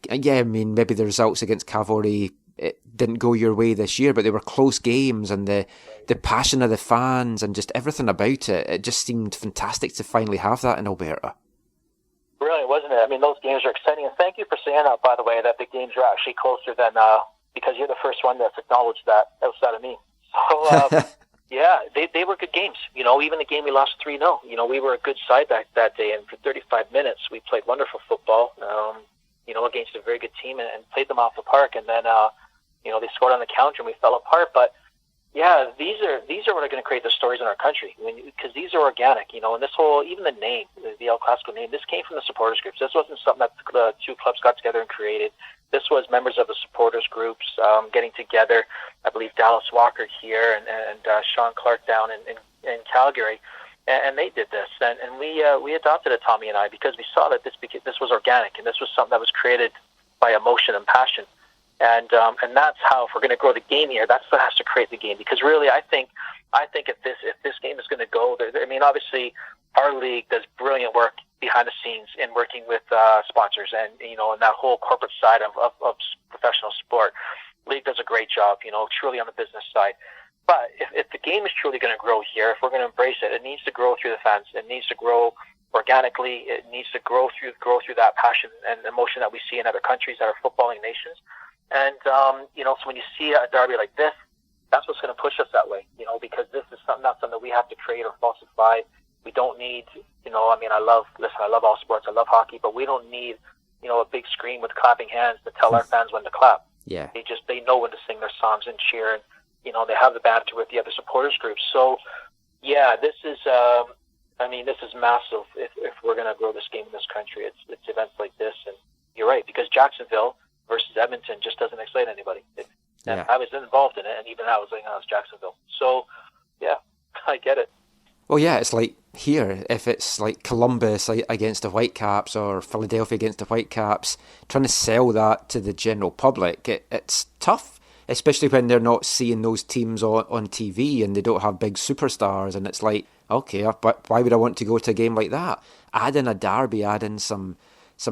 Yeah, I mean, maybe the results against Cavalry didn't go your way this year, but they were close games, and the passion of the fans and just everything about it just seemed fantastic to finally have that in Alberta. Brilliant, wasn't it? I mean, those games are exciting, and thank you for saying that, by the way, that the games are actually closer than, because you're the first one that's acknowledged that outside of me. So, they were good games. Even the game we lost 3-0, we were a good side that day, and for 35 minutes we played wonderful football, against a very good team, and played them off the park, and then, they scored on the counter and we fell apart. But yeah, these are what are going to create the stories in our country, because these are organic, and this whole, even the name, the El Clasico name, this came from the supporters groups. This wasn't something that the two clubs got together and created. This was members of the supporters groups getting together. I believe Dallas Walker here and Sean Clark down in Calgary, and they did this. And we adopted it, Tommy and I, because we saw that this was organic, and this was something that was created by emotion and passion. And that's how, if we're going to grow the game here, that's what has to create the game. Because really, I think if this game is going to go, I mean, obviously, our league does brilliant work behind the scenes in working with sponsors and and that whole corporate side of professional sport. League does a great job, truly on the business side. But if the game is truly going to grow here, if we're going to embrace it, it needs to grow through the fans. It needs to grow organically. It needs to grow through that passion and emotion that we see in other countries that are footballing nations. And, so when you see a derby like this, that's what's going to push us that way, because this is not something that we have to create or falsify. We don't need, I love all sports. I love hockey, but we don't need, a big screen with clapping hands to tell our fans when to clap. Yeah. They know when to sing their songs and cheer, and, they have the banter with the other supporters groups. So, yeah, this is massive if we're going to grow this game in this country. It's events like this, and you're right, because Jacksonville versus Edmonton just doesn't excite anybody. And I was involved in it, and even I was like, it's Jacksonville. So, yeah, I get it. Well, yeah, it's like here, if it's like Columbus against the Whitecaps or Philadelphia against the Whitecaps, trying to sell that to the general public, it's tough, especially when they're not seeing those teams on TV and they don't have big superstars, and it's like, okay, but why would I want to go to a game like that? Add in a derby, add in some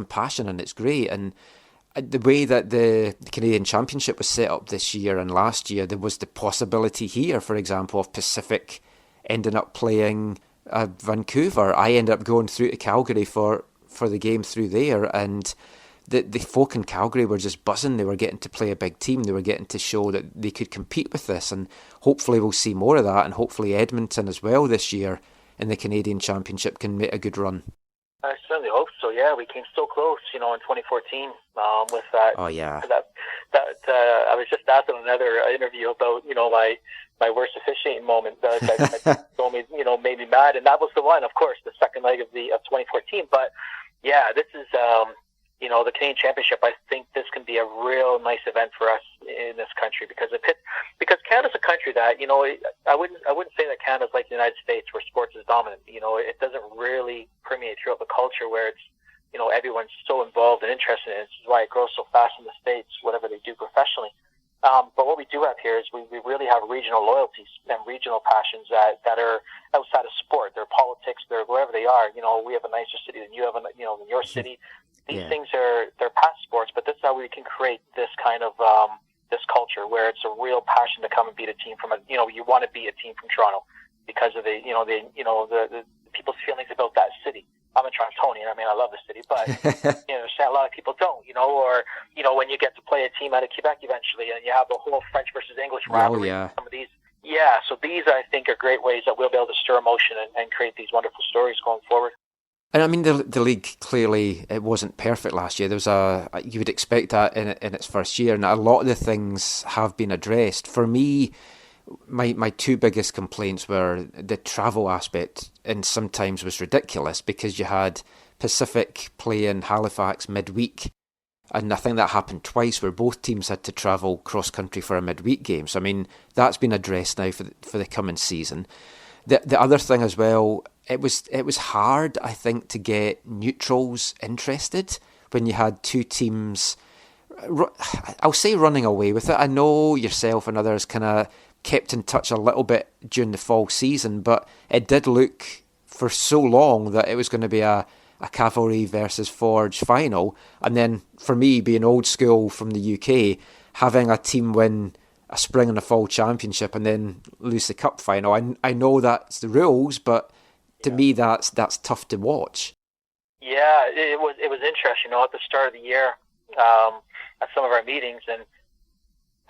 passion, and it's great. And the way that the Canadian Championship was set up this year and last year, there was the possibility here, for example, of Pacific ending up playing Vancouver. I ended up going through to Calgary for the game through there, and the folk in Calgary were just buzzing. They were getting to play a big team. They were getting to show that they could compete with this, and hopefully we'll see more of that, and hopefully Edmonton as well this year in the Canadian Championship can make a good run. I certainly hope so. yeah, we came so close, in 2014 with that. Oh yeah. I was just asked in another interview about my worst officiating moment that told me made me mad, and that was the one, of course, the second leg of 2014. But yeah, this is the Canadian Championship. I think this can be a real nice event for us in this country because Canada's a country that I wouldn't say that Canada's like the United States where sports is dominant. It doesn't really permeate throughout the culture where it's everyone's so involved and interested in it. This is why it grows so fast in the States, whatever they do professionally. But what we do have here is we really have regional loyalties and regional passions that are outside of sport. They're politics. They're wherever they are. We have a nicer city than you have, in your city. These things they're past sports, but this is how we can create this kind of this culture where it's a real passion to come and beat a team from you want to beat a team from Toronto because of the people's feelings about that city. I'm a Torontonian. I mean, I love the city, but a lot of people don't. Or when you get to play a team out of Quebec eventually, and you have the whole French versus English rivalry. Oh, yeah. Some of these, So these, I think, are great ways that we'll be able to stir emotion and create these wonderful stories going forward. And I mean, the league clearly it wasn't perfect last year. You would expect that in its first year, and a lot of the things have been addressed. For me, my two biggest complaints were the travel aspect, and sometimes was ridiculous because you had Pacific play in Halifax midweek, and I think that happened twice where both teams had to travel cross country for a midweek game. So I mean, that's been addressed now for the coming season. The other thing as well, it was hard, I think, to get neutrals interested when you had two teams, I'll say, running away with it. I know yourself and others kind of kept in touch a little bit during the fall season, but it did look for so long that it was going to be a Cavalry versus Forge final. And then for me, being old school from the UK, having a team win a spring and a fall championship and then lose the cup final. I know that's the rules, but to me that's tough to watch. Yeah, it was interesting. At the start of the year, at some of our meetings, and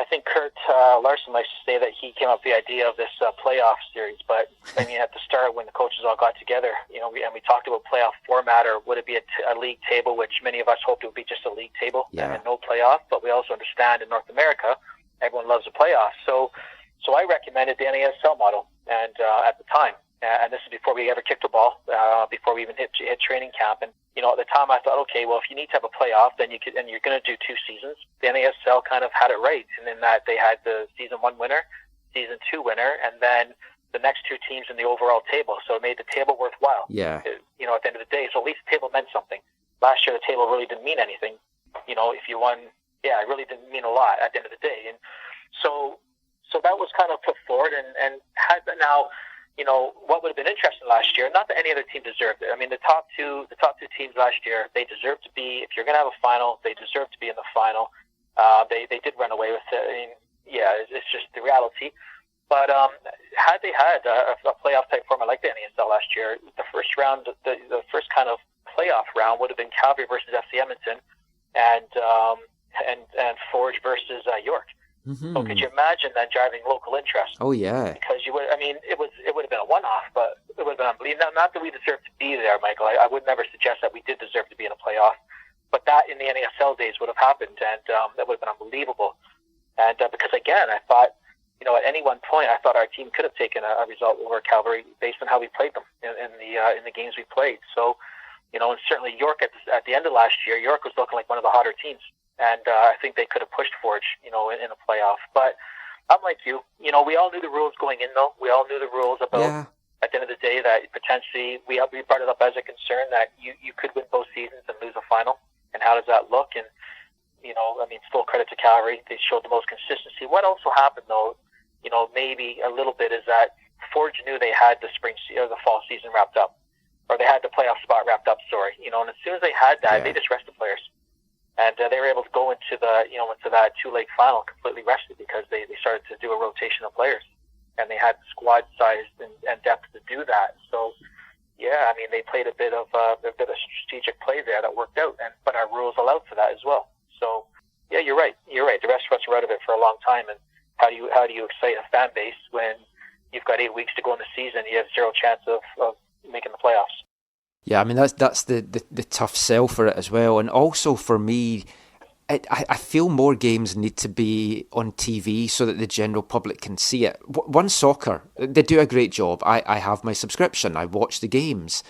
I think Kurt Larson likes to say that he came up with the idea of this playoff series. But I mean, at the start, when the coaches all got together, we talked about playoff format, or would it be a league table, which many of us hoped it would be just a league table and no playoff. But we also understand in North America, everyone loves a playoff. So I recommended the NASL model, and at the time, and this is before we ever kicked a ball, before we even hit training camp. And at the time, I thought, okay, well, if you need to have a playoff, then you could, and you're going to do 2 seasons. The NASL kind of had it right, and in that they had the season 1 winner, season 2 winner, and then the next 2 teams in the overall table. So it made the table worthwhile. Yeah. At the end of the day, so at least the table meant something. Last year, the table really didn't mean anything. If you won, it really didn't mean a lot at the end of the day. And so that was kind of put forward, and had now. What would have been interesting last year, not that any other team deserved it. I mean, the top two teams last year, they deserved to be, if you're going to have a final, they deserve to be in the final. They did run away with it. I mean, it's just the reality. But had they had a playoff type format like the NASL last year, the first round, the first kind of playoff round would have been Calgary versus FC Edmonton, and Forge versus York. Mm-hmm. So could you imagine that driving local interest? Oh yeah. Because it would have been a one-off, but it would have been unbelievable. Not that we deserve to be there, Michael. I would never suggest that we did deserve to be in a playoff, but that in the NASL days would have happened, and that would have been unbelievable. And because again, I thought, at any one point, I thought our team could have taken a result over Calgary based on how we played them in the games we played. So, and certainly York at the end of last year, York was looking like one of the hotter teams. And I think they could have pushed Forge, in a playoff. But I'm like you. We all knew the rules going in, though. We all knew the rules about, at the end of the day, that potentially we brought it up as a concern that you could win both seasons and lose a final. And how does that look? And, full credit to Calgary. They showed the most consistency. What also happened, though, maybe a little bit, is that Forge knew they had the fall season wrapped up. Or they had the playoff spot wrapped up, and as soon as they had that, they just rested players. And they were able to go into that 2-leg final completely rested because they started to do a rotation of players, and they had squad size and depth to do that. So, they played a bit of strategic play there that worked out, but our rules allowed for that as well. So, you're right. The rest of us were out of it for a long time. And how do you excite a fan base when you've got 8 weeks to go in the season? You have zero chance of making the playoffs. Yeah, I mean, that's the tough sell for it as well. And also for me, I feel more games need to be on TV so that the general public can see it. One Soccer, they do a great job. I have my subscription. I watch the games.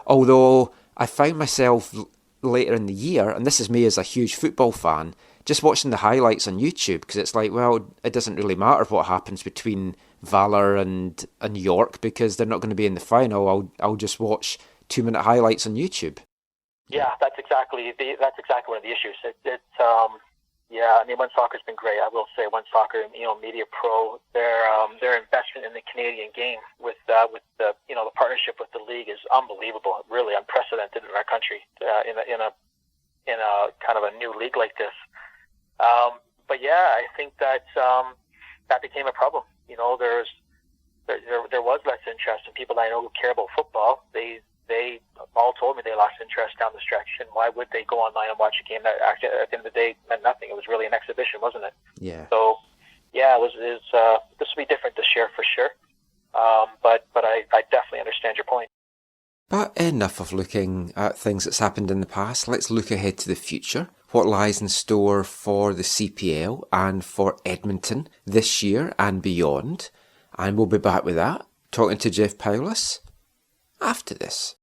Although I found myself later in the year, and this is me as a huge football fan, just watching the highlights on YouTube, because it's like, well, it doesn't really matter what happens between Valor and York because they're not going to be in the final. I'll just watch 2-minute highlights on YouTube. Yeah, that's exactly one of the issues. I mean, One Soccer's been great. I will say One Soccer, Media Pro, their investment in the Canadian game with the partnership with the league is unbelievable, really unprecedented in our country in a kind of a new league like this. But yeah, I think that became a problem. There was less interest, and people I know who care about football, they all told me they lost interest down the stretch. And why would they go online and watch a game that actually at the end of the day meant nothing? It was really an exhibition, wasn't it? Yeah. So yeah, this will be different this year for sure. But I definitely understand your point. But enough of looking at things that's happened in the past. Let's look ahead to the future. What lies in store for the CPL and for Edmonton this year and beyond. And we'll be back with that, talking to Jeff Paulus after this.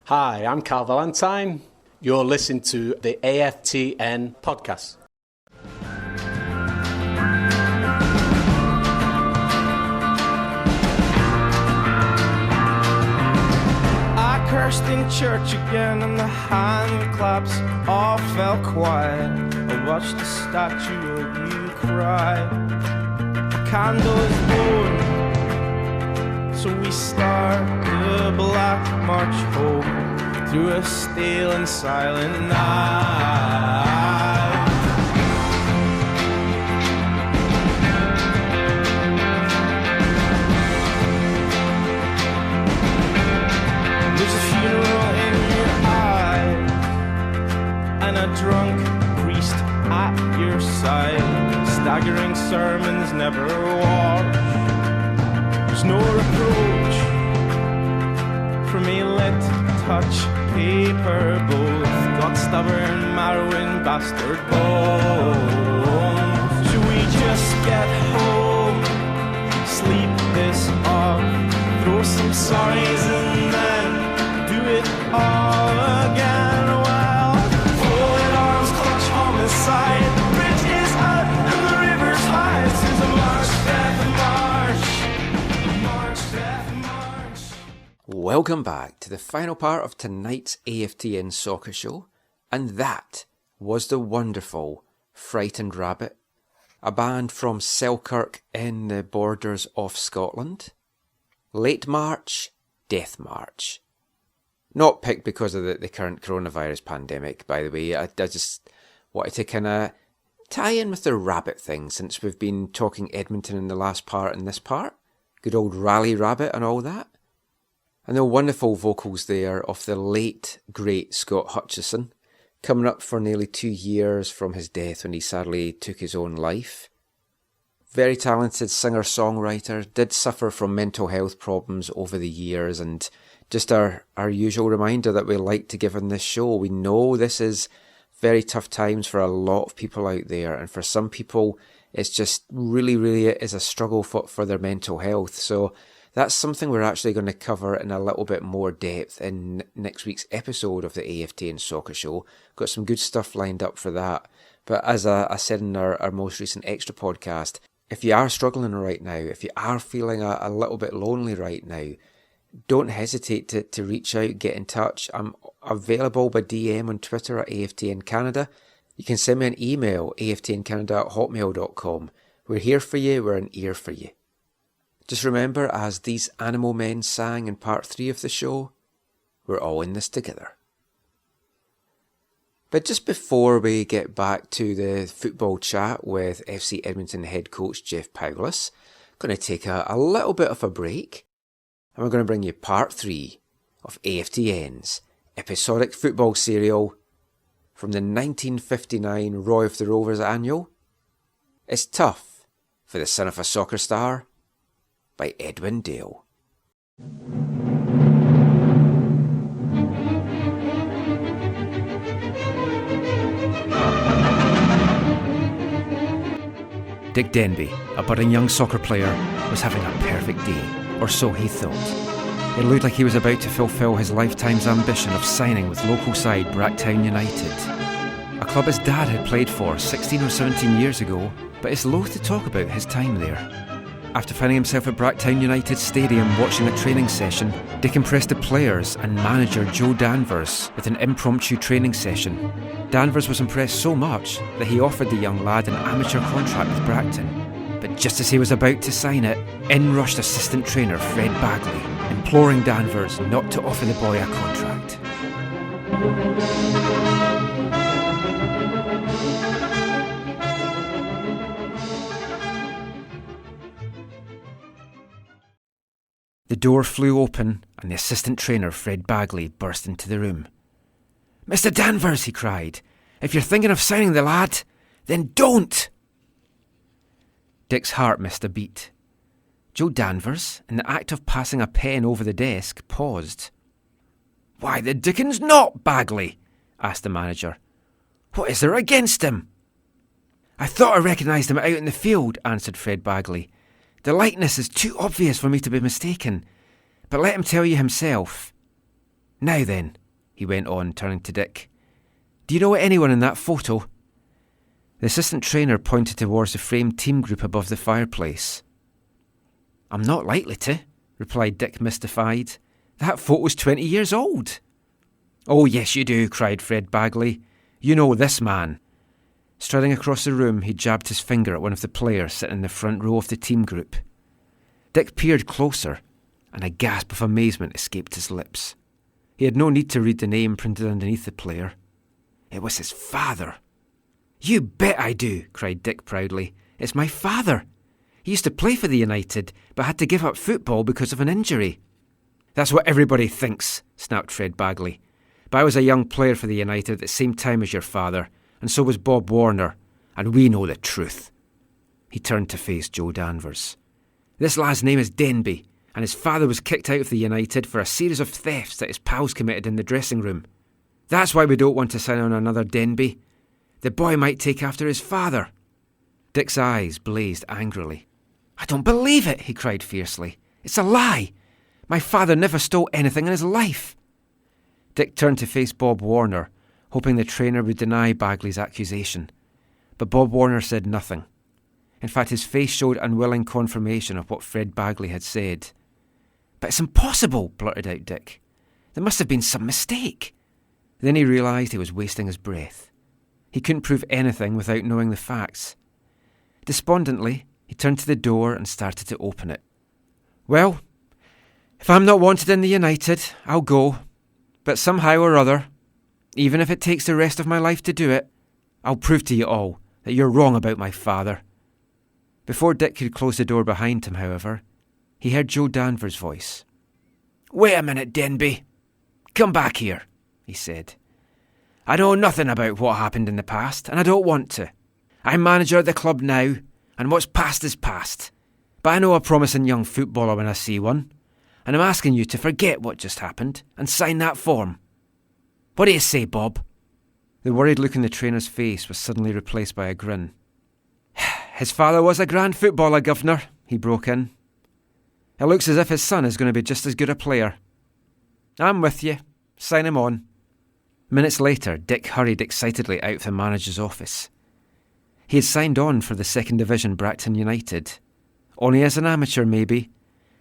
Hi, I'm Carl Valentine. You're listening to the AFTN podcast. I cursed in church again and the hand claps all fell quiet. I watched the statue of you cry. A candle is born, so we start the black march home through a stale and silent night. There's a funeral in your eyes and a drunk priest at your side. Staggering sermons never wash. There's no reproach from a lit touch paper both. Got stubborn, marrowing bastard bones. Should we just get home, sleep this off, throw some sorries and then do it all again? Well, folded arms clutch homicide. The bridge is up and the river's high. This is a march, death, march, death, march. Welcome back to the final part of tonight's AFTN Soccer Show, and that was the wonderful Frightened Rabbit, a band from Selkirk in the borders of Scotland. Late March, Death March. Not picked because of the current coronavirus pandemic, by the way. I just wanted to kind of tie in with the rabbit thing, since we've been talking Edmonton in the last part and this part. Good old Rally Rabbit and all that. And the wonderful vocals there of the late, great Scott Hutchison, coming up for nearly 2 years from his death when he sadly took his own life. Very talented singer-songwriter, did suffer from mental health problems over the years, and just our usual reminder that we like to give on this show. We know this is very tough times for a lot of people out there, and for some people it's just really is a struggle for their mental health. So that's something we're actually going to cover in a little bit more depth in next week's episode of the AFTN Soccer Show. Got some good stuff lined up for that. But as I said in our most recent extra podcast, if you are struggling right now, if you are feeling a little bit lonely right now, don't hesitate to reach out, get in touch. I'm available by DM on Twitter at AFTN Canada. You can send me an email, aftncanada@hotmail.com. We're here for you, we're an ear for you. Just remember, as these animal men sang in part 3 of the show, we're all in this together. But just before we get back to the football chat with FC Edmonton head coach Jeff Paulus, I'm going to take a little bit of a break, and we're going to bring you part 3 of AFTN's episodic football serial from the 1959 Roy of the Rovers annual. It's Tough for the Son of a Soccer Star by Edwin Dale. Dick Denby, a budding young soccer player, was having a perfect day, or so he thought. It looked like he was about to fulfil his lifetime's ambition of signing with local side Bracktown United, a club his dad had played for 16 or 17 years ago, but is loath to talk about his time there. After finding himself at Bracktown United Stadium watching a training session, Dick impressed the players and manager Joe Danvers with an impromptu training session. Danvers was impressed so much that he offered the young lad an amateur contract with Bracktown. But just as he was about to sign it, in rushed assistant trainer Fred Bagley, imploring Danvers not to offer the boy a contract. The door flew open and the assistant trainer Fred Bagley burst into the room. "Mr. Danvers," he cried, "if you're thinking of signing the lad, then don't!" Dick's heart missed a beat. Joe Danvers, in the act of passing a pen over the desk, paused. "Why the dickens not, Bagley?" asked the manager. "What is there against him?" "I thought I recognised him out in the field," answered Fred Bagley. "The likeness is too obvious for me to be mistaken, but let him tell you himself. Now then," he went on, turning to Dick, "do you know anyone in that photo?" The assistant trainer pointed towards the framed team group above the fireplace. "I'm not likely to," replied Dick, mystified. "That photo's 20 years old." "Oh yes you do," cried Fred Bagley. "You know this man." Striding across the room, he jabbed his finger at one of the players sitting in the front row of the team group. Dick peered closer, and a gasp of amazement escaped his lips. He had no need to read the name printed underneath the player. It was his father. "You bet I do," cried Dick proudly. "It's my father. He used to play for the United, but had to give up football because of an injury." "That's what everybody thinks," snapped Fred Bagley. "But I was a young player for the United at the same time as your father, and so was Bob Warner, and we know the truth." He turned to face Joe Danvers. "This lad's name is Denby, and his father was kicked out of the United for a series of thefts that his pals committed in the dressing room. That's why we don't want to sign on another Denby. The boy might take after his father." Dick's eyes blazed angrily. "I don't believe it," he cried fiercely. "It's a lie. My father never stole anything in his life." Dick turned to face Bob Warner, hoping the trainer would deny Bagley's accusation. But Bob Warner said nothing. In fact, his face showed unwilling confirmation of what Fred Bagley had said. "But it's impossible," blurted out Dick. "There must have been some mistake." Then he realised he was wasting his breath. He couldn't prove anything without knowing the facts. Despondently, he turned to the door and started to open it. "Well, if I'm not wanted in the United, I'll go. But somehow or other, even if it takes the rest of my life to do it, I'll prove to you all that you're wrong about my father." Before Dick could close the door behind him, however, he heard Joe Danvers' voice. "Wait a minute, Denby. Come back here," he said. "I know nothing about what happened in the past, and I don't want to. I'm manager at the club now, and what's past is past. But I know a promising young footballer when I see one, and I'm asking you to forget what just happened and sign that form. What do you say, Bob?" The worried look in the trainer's face was suddenly replaced by a grin. "His father was a grand footballer, Governor," he broke in. "It looks as if his son is going to be just as good a player. I'm with you. Sign him on." Minutes later, Dick hurried excitedly out of the manager's office. He had signed on for the 2nd Division Bracktown United. Only as an amateur, maybe,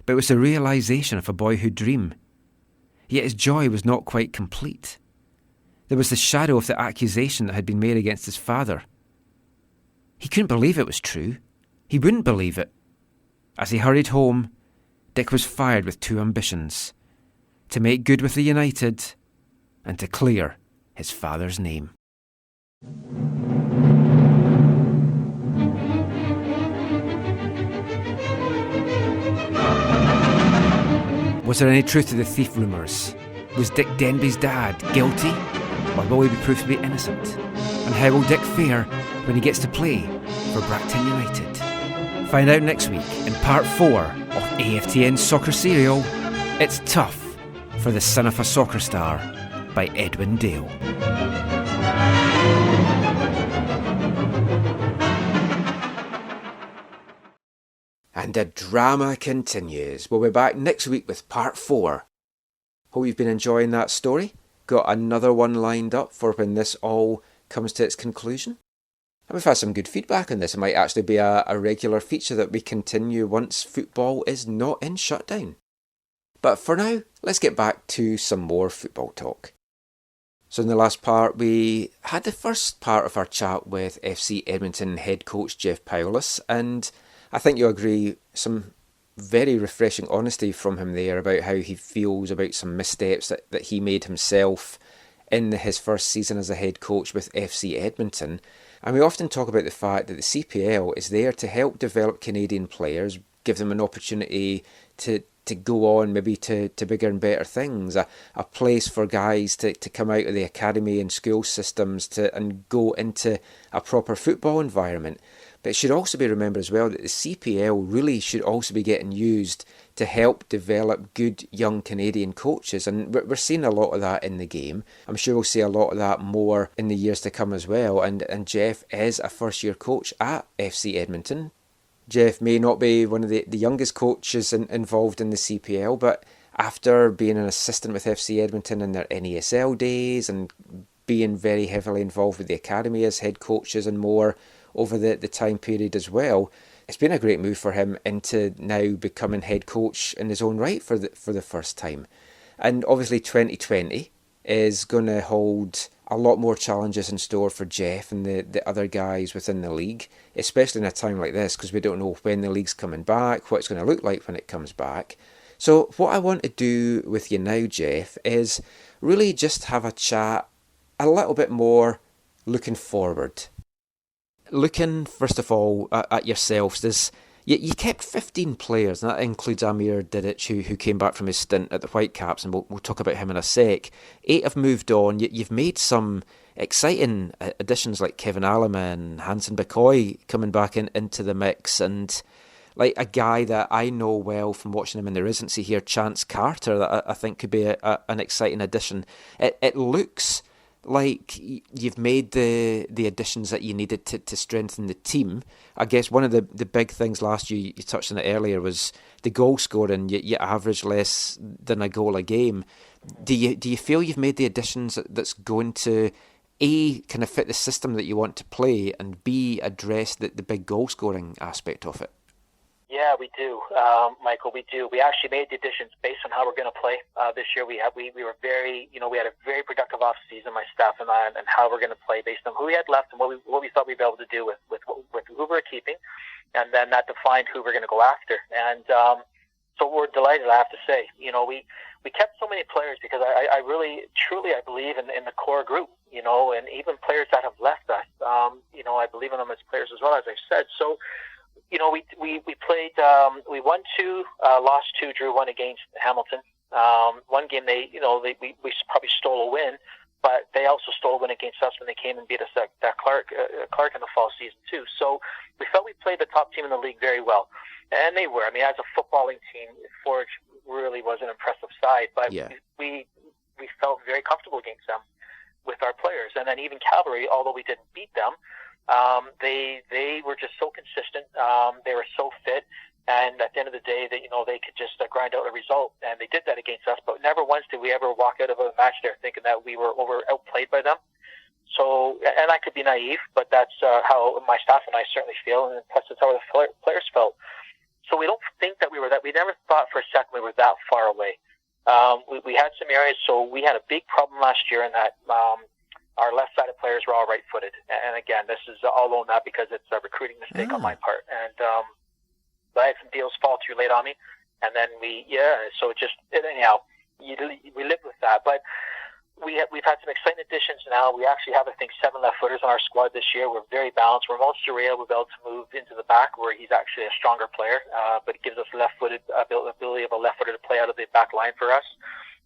but it was the realisation of a boyhood dream. Yet his joy was not quite complete. There was the shadow of the accusation that had been made against his father. He couldn't believe it was true. He wouldn't believe it. As he hurried home, Dick was fired with 2 ambitions: to make good with the United and to clear his father's name. Was there any truth to the thief rumours? Was Dick Denby's dad guilty, or will he be proved to be innocent? And how will Dick fare when he gets to play for Bracktown United? Find out next week in part 4 of AFTN Soccer Serial, It's Tough for the Son of a Soccer Star by Edwin Dale. And the drama continues. We'll be back next week with part 4. Hope you've been enjoying that story. Got another one lined up for when this all comes to its conclusion. And we've had some good feedback on this. It might actually be a regular feature that we continue once football is not in shutdown. But for now, let's get back to some more football talk. So in the last part, we had the first part of our chat with FC Edmonton head coach Jeff Powless, and I think you'll agree, some very refreshing honesty from him there about how he feels about some missteps that he made himself in his first season as a head coach with FC Edmonton. And we often talk about the fact that the CPL is there to help develop Canadian players, give them an opportunity to go on maybe to bigger and better things, a place for guys to come out of the academy and school systems and go into a proper football environment. But it should also be remembered as well that the CPL really should also be getting used to help develop good young Canadian coaches. And we're seeing a lot of that in the game. I'm sure we'll see a lot of that more in the years to come as well. And Jeff is a first-year coach at FC Edmonton. Jeff may not be one of the youngest coaches involved in the CPL, but after being an assistant with FC Edmonton in their NASL days and being very heavily involved with the academy as head coaches and more over the time period as well, it's been a great move for him into now becoming head coach in his own right for the first time. And obviously 2020 is going to hold a lot more challenges in store for Jeff and the other guys within the league, especially in a time like this, because we don't know when the league's coming back, what it's going to look like when it comes back. So what I want to do with you now, Jeff, is really just have a chat a little bit more looking forward. Looking, first of all, at yourselves, you kept 15 players, and that includes Amir Didic, who came back from his stint at the Whitecaps, and we'll talk about him in a sec. 8 have moved on. You've made some exciting additions like Kevin Alleman, Hansen Bakoy coming back into the mix, and like a guy that I know well from watching him in the residency here, Chance Carter, that I think could be an exciting addition. It looks like you've made the additions that you needed to strengthen the team. I guess one of the big things last year, you touched on it earlier, was the goal scoring. You average less than a goal a game. Do you feel you've made the additions that's going to A, kind of fit the system that you want to play, and B, address the big goal scoring aspect of it? Yeah, we do, Michael. We do. We actually made the additions based on how we're going to play this year. We were very, we had a very productive off season, my staff and I, and how we're going to play based on who we had left and what we thought we'd be able to do with who we're keeping, and then that defined who we're going to go after. And so we're delighted, I have to say. We kept so many players because I really, truly, I believe in the core group. And even players that have left us, I believe in them as players as well, as I've said. So. We played. We won 2, lost 2, drew 1 against Hamilton. One game we probably stole a win, but they also stole a win against us when they came and beat us at Clark in the fall season too. So we felt we played the top team in the league very well, and they were. I mean, as a footballing team, Forge really was an impressive side, but yeah. we felt very comfortable against them with our players, and then even Cavalry, although we didn't beat them. They were just so consistent. They were so fit, and at the end of the day, they could just grind out a result, and they did that against us. But never once did we ever walk out of a match there thinking that we were outplayed by them. So, and I could be naive, but that's how my staff and I certainly feel, and plus that's how the players felt. So we don't think that we were that. We never thought for a second we were that far away. We had some areas, so we had a big problem last year in that. Our left-sided players were all right-footed. And again, this is all on that because it's a recruiting mistake on my part. And I had some deals fall through late on me. And then so anyhow, we lived with that. But we've had some exciting additions now. We actually have, I think, 7 left-footers on our squad this year. We're very balanced. Ramon Surreal, we'll be able to move into the back where he's actually a stronger player. But it gives us left-footed ability of a left-footer to play out of the back line for us.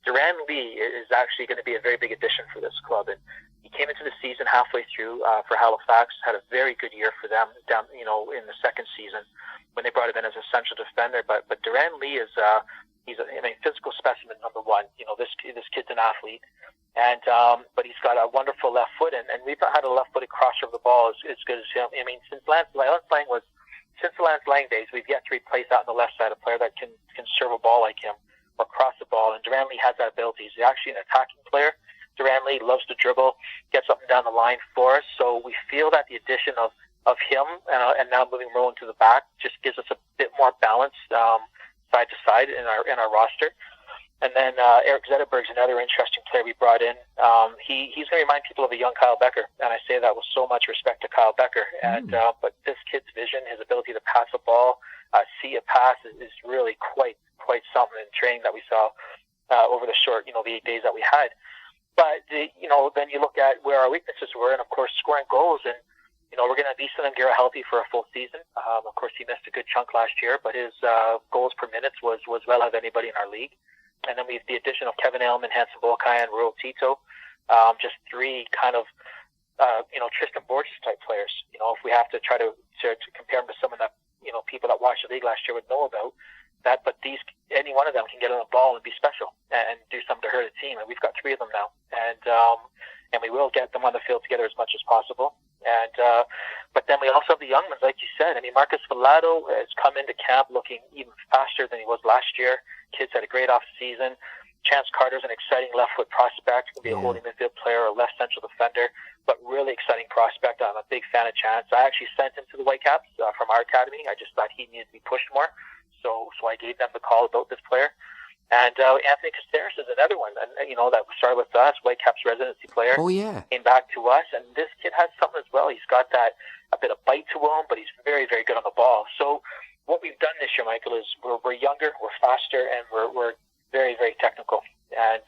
Duran Lee is actually going to be a very big addition for this club, and he came into the season halfway through for Halifax, had a very good year for them down, in the second season when they brought him in as a central defender. But Duran Lee is he's a physical specimen number 1. This kid's an athlete, and but he's got a wonderful left foot, and we've not had a left-footed crosser of the ball as good as him. I mean, since Lance Lang was. Since since Lance Lang days, we've yet to replace out on the left side a player that can serve a ball like him or cross the ball. And Duran Lee has that ability. He's actually an attacking player. Duran Lee loves to dribble, gets up and down the line for us. So we feel that the addition of him and now moving Rowan to the back just gives us a bit more balance side to side in our roster. And then Eric Zetterberg's another interesting player we brought in. He's going to remind people of a young Kyle Becker, and I say that with so much respect to Kyle Becker. And but this kid's vision, his ability to pass a ball, see a pass, is really quite something in training that we saw over the short, the 8 days that we had. But then you look at where our weaknesses were, and of course scoring goals. And we're going to have Easton and Guerra healthy for a full season. Of course, he missed a good chunk last year, but his goals per minutes was well ahead of anybody in our league. And then we have the addition of Kevin Aylman, Hanson Bolkai, and Ruel Tito. Just three kind of, Tristan Borges type players. If we have to try to compare them to someone that, people that watched the league last year would know about that. But any one of them can get on the ball and be special and do something to hurt a team. And we've got three of them now. And we will get them on the field together as much as possible. And but then we also have the young ones, like you said. I mean, Marcus Vallado has come into camp looking even faster than he was last year. Kids had a great off-season. Chance Carter's an exciting left-foot prospect. Can be a holding midfield player or left central defender, but really exciting prospect. I'm a big fan of Chance. I actually sent him to the Whitecaps from our academy. I just thought he needed to be pushed more, so I gave them the call about this player. And Anthony Caceres is another one, and that started with us, Whitecaps residency player. Oh yeah, came back to us, and this kid has something as well. He's got a bit of bite to him, but he's very, very good on the ball. So what we've done this year, Michael, is we're younger, we're faster, and we're very, very technical. And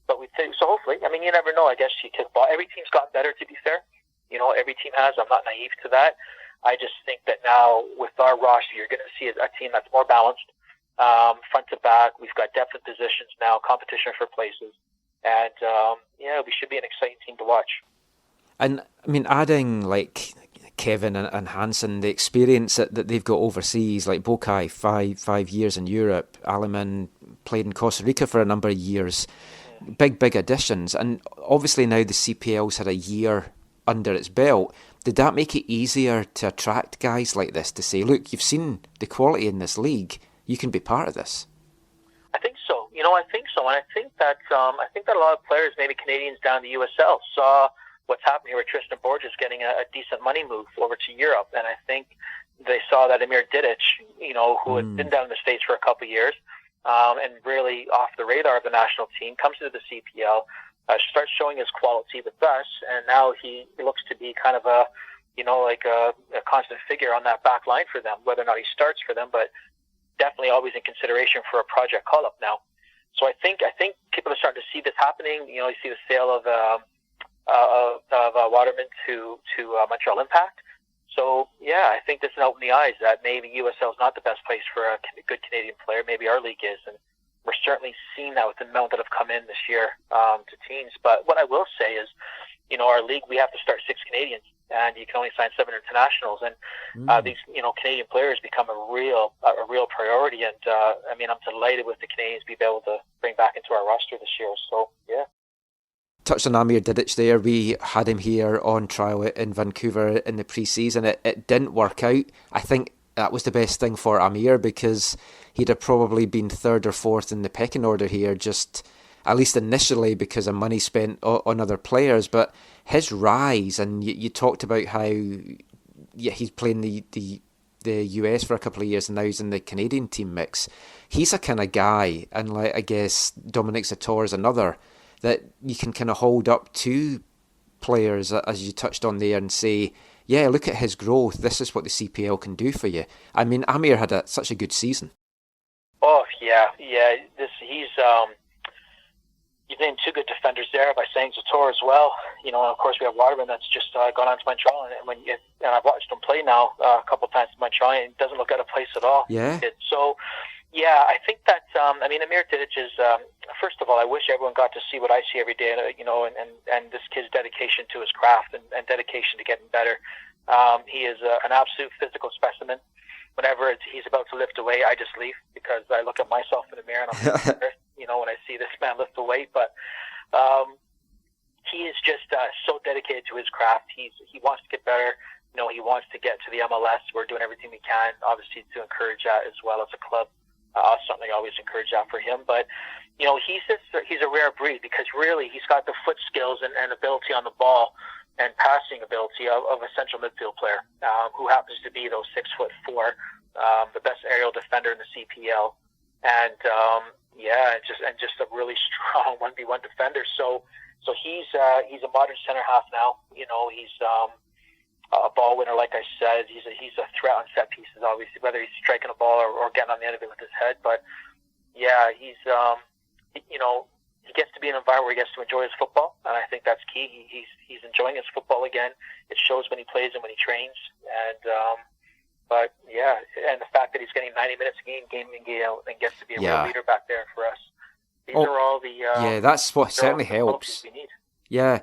but we think so. Hopefully, I mean, you never know. I guess you could. Every team's gotten better. To be fair, every team has. I'm not naive to that. I just think that now with our roster, you're going to see a team that's more balanced. Front to back, we've got depth in positions now, competition for places, and we should be an exciting team to watch. And I mean, adding like Kevin and Hansen, the experience that they've got overseas, like Bokai, five years in Europe, Aliman played in Costa Rica for a number of years, big additions, and obviously now the CPL's had a year under its belt. Did that make it easier to attract guys like this to say, look, you've seen the quality in this league, you can be part of this? I think so. I think so, and I think that a lot of players, maybe Canadians down the USL, saw what's happening here with Tristan Borges getting a decent money move over to Europe, and I think they saw that Amir Didic, who had been down in the States for a couple of years, and really off the radar of the national team, comes into the CPL, starts showing his quality with us, and now he looks to be kind of a constant figure on that back line for them, whether or not he starts for them, but definitely always in consideration for a project call-up now. So I think people are starting to see this happening. You see the sale of Waterman to Montreal Impact. So yeah, I think this has opened the eyes that maybe USL is not the best place for a good Canadian player. Maybe our league is, and we're certainly seeing that with the amount that have come in this year to teams. But what I will say is, our league, we have to start 6 Canadians, and you can only sign 7 internationals. And these, Canadian players become a real priority. And I mean, I'm delighted with the Canadians be able to bring back into our roster this year. So yeah. Touched on Amir Didic there. We had him here on trial in Vancouver in the pre-season. It didn't work out. I think that was the best thing for Amir, because he'd have probably been 3rd or 4th in the pecking order here, just at least initially because of money spent on other players. But his rise, and you talked about how he's playing the US for a couple of years and now he's in the Canadian team mix. He's a kind of guy, and like I guess Dominic Zator is another, that you can kind of hold up to players, as you touched on there, and say, yeah, look at his growth. This is what the CPL can do for you. I mean, Amir had such a good season. Oh, yeah. You've named 2 good defenders there by saying Zator as well. And of course we have Waterman that's just gone on to Montreal, and I've watched him play now a couple of times in Montreal, and it doesn't look out of place at all. Yeah. So, yeah, I think that, Amir Didic is, first of all, I wish everyone got to see what I see every day, and this kid's dedication to his craft and dedication to getting better. He is an absolute physical specimen. Whenever he's about to lift a weight, I just leave, because I look at myself in the mirror and I'm like, when I see this man lift a weight. But he is just so dedicated to his craft. He wants to get better. he wants to get to the MLS. We're doing everything we can, obviously, to encourage that as well as a club. I'll certainly always encourage that for him. But, he's a rare breed because really he's got the foot skills and ability on the ball and passing ability of a central midfield player who happens to be those 6'4", the best aerial defender in the CPL. And, just a really strong 1v1 defender. So he's a modern center half now. He's a ball winner, like I said. He's a threat on set pieces, obviously, whether he's striking a ball or getting on the end of it with his head. But yeah, he gets to be in an environment where he gets to enjoy his football, and I think that's key. He's enjoying his football again. It shows when he plays and when he trains. And but yeah, and the fact that he's getting 90 minutes a game and gets to be a real leader back there for us. These are all the that's what certainly helps. We need. Yeah.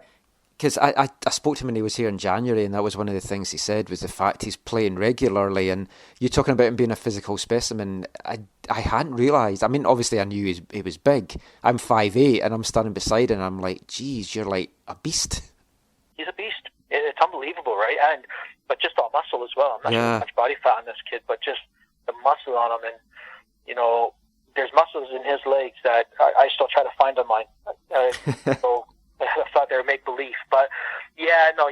Because I spoke to him when he was here in January, and that was one of the things he said was the fact he's playing regularly. And you're talking about him being a physical specimen. I hadn't realised. I mean, obviously I knew he was big. I'm 5'8", and I'm standing beside him, and I'm like, geez, you're like a beast. He's a beast. It's unbelievable, right? But just all muscle as well. I'm not sure much body fat on this kid, but just the muscle on him. And, there's muscles in his legs that I still try to find on mine. So I thought they were make-believe. But, yeah, no,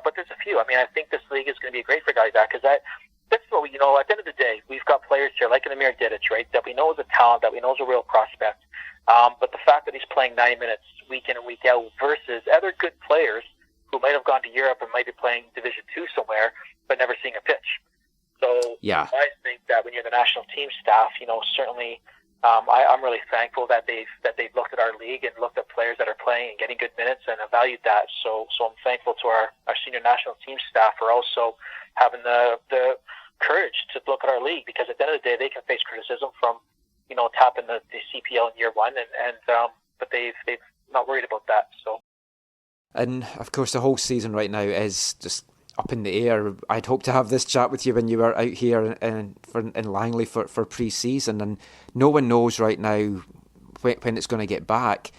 but there's a few. I mean, I think this league is going to be great for guys like that because that's what at the end of the day, we've got players here like Amir Didic, right, that we know is a talent, that we know is a real prospect. But the fact that he's playing 90 minutes week in and week out versus other good players who might have gone to Europe and might be playing Division 2 somewhere but never seeing a pitch. So I think that when you're the national team staff, certainly I'm really thankful that they've looked at our league and looked at players that are playing and getting good minutes and have valued that. So I'm thankful to our senior national team staff for also having the courage to look at our league because at the end of the day they can face criticism from tapping the CPL in year one but they've not worried about that. So. And of course the whole season right now is just up in the air. I'd hoped to have this chat with you when you were out here in Langley for pre-season, and no one knows right now when it's going to get back.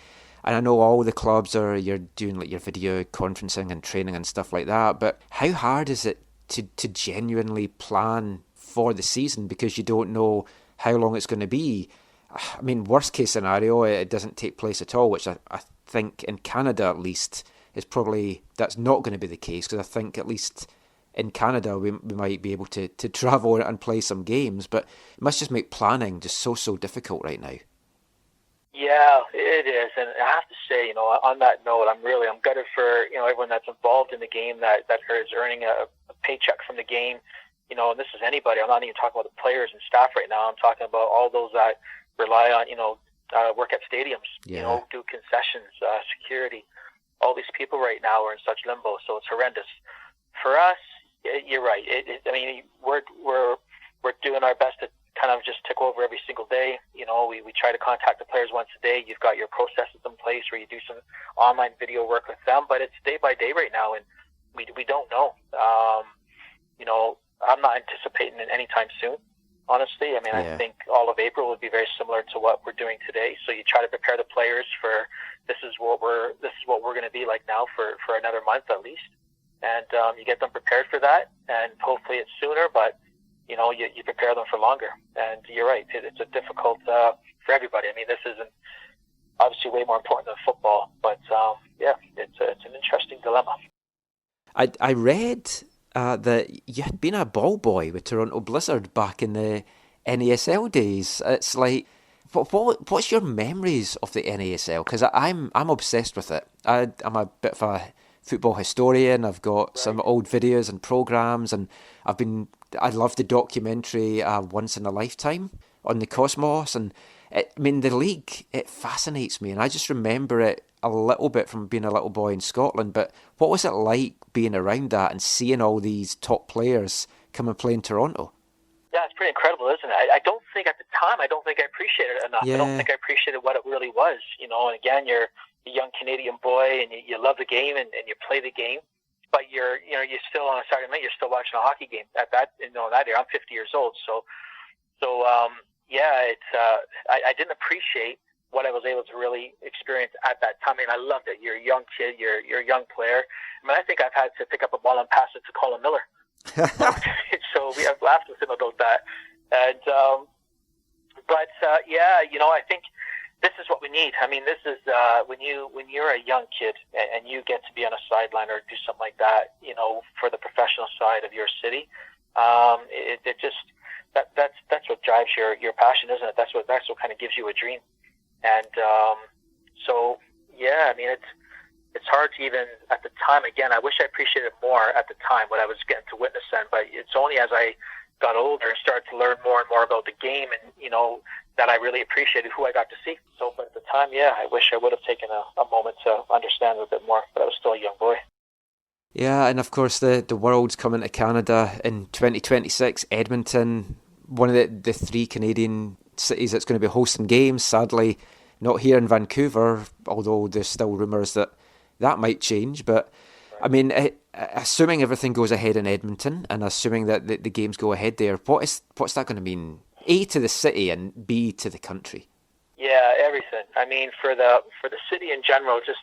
And I know all the clubs you're doing like your video conferencing and training and stuff like that, but how hard is it to genuinely plan for the season because you don't know how long it's going to be? I mean, worst case scenario, it doesn't take place at all, which I think in Canada at least is probably, that's not going to be the case because I think at least in Canada we might be able to travel and play some games, but it must just make planning just so difficult right now. Yeah, it is, and I have to say, on that note, I'm gutted for everyone that's involved in the game that is earning a paycheck from the game. And this is anybody. I'm not even talking about the players and staff right now. I'm talking about all those that rely on work at stadiums, do concessions, security. All these people right now are in such limbo, so it's horrendous. For us, you're right. We're doing our best to kind of just tick over every single day. We try to contact the players once a day. You've got your processes in place where you do some online video work with them, but it's day by day right now, and we don't know. I'm not anticipating it anytime soon. Honestly, I think all of April would be very similar to what we're doing today. So you try to prepare the players for this is what we're going to be like now for another month at least, and you get them prepared for that. And hopefully it's sooner, but you prepare them for longer. And you're right, it's a difficult for everybody. I mean, this isn't obviously way more important than football, but it's an interesting dilemma. I read that you had been a ball boy with Toronto Blizzard back in the NASL days. It's like, what's your memories of the NASL? Because I'm obsessed with it. I'm a bit of a football historian. I've got some old videos and programs, and I love the documentary Once in a Lifetime on the Cosmos. And the league, it fascinates me, and I just remember it a little bit from being a little boy in Scotland. But what was it like being around that and seeing all these top players come and play in Toronto? Yeah, it's pretty incredible, isn't it? I don't think at the time, I appreciated it enough. Yeah. I don't think I appreciated what it really was, And again, you're a young Canadian boy, and you love the game, and you play the game, but you're still on a Saturday night, you're still watching a hockey game. That year, I'm 50 years old, so I didn't appreciate what I was able to really experience at that time. I mean, I loved it. You're a young kid. You're a young player. I mean, I think I've had to pick up a ball and pass it to Colin Miller. So we have laughed with him about that. And I think this is what we need. I mean, this is when you're a young kid and you get to be on a sideline or do something like that, for the professional side of your city. That's what drives your passion, isn't it? That's what kind of gives you a dream. And I mean, it's hard to even at the time. Again, I wish I appreciated more at the time what I was getting to witness then. But it's only as I got older and started to learn more and more about the game, and that I really appreciated who I got to see. So, but at the time, I wish I would have taken a moment to understand a bit more. But I was still a young boy. Yeah, and of course the World's coming to Canada in 2026. Edmonton, one of the three Canadian cities that's going to be hosting games. Sadly, not here in Vancouver, although there's still rumours that might change. But I mean, assuming everything goes ahead in Edmonton, and assuming that the games go ahead there, what's that going to mean? A, to the city, and B, to the country. Yeah, everything. I mean, for the city in general, just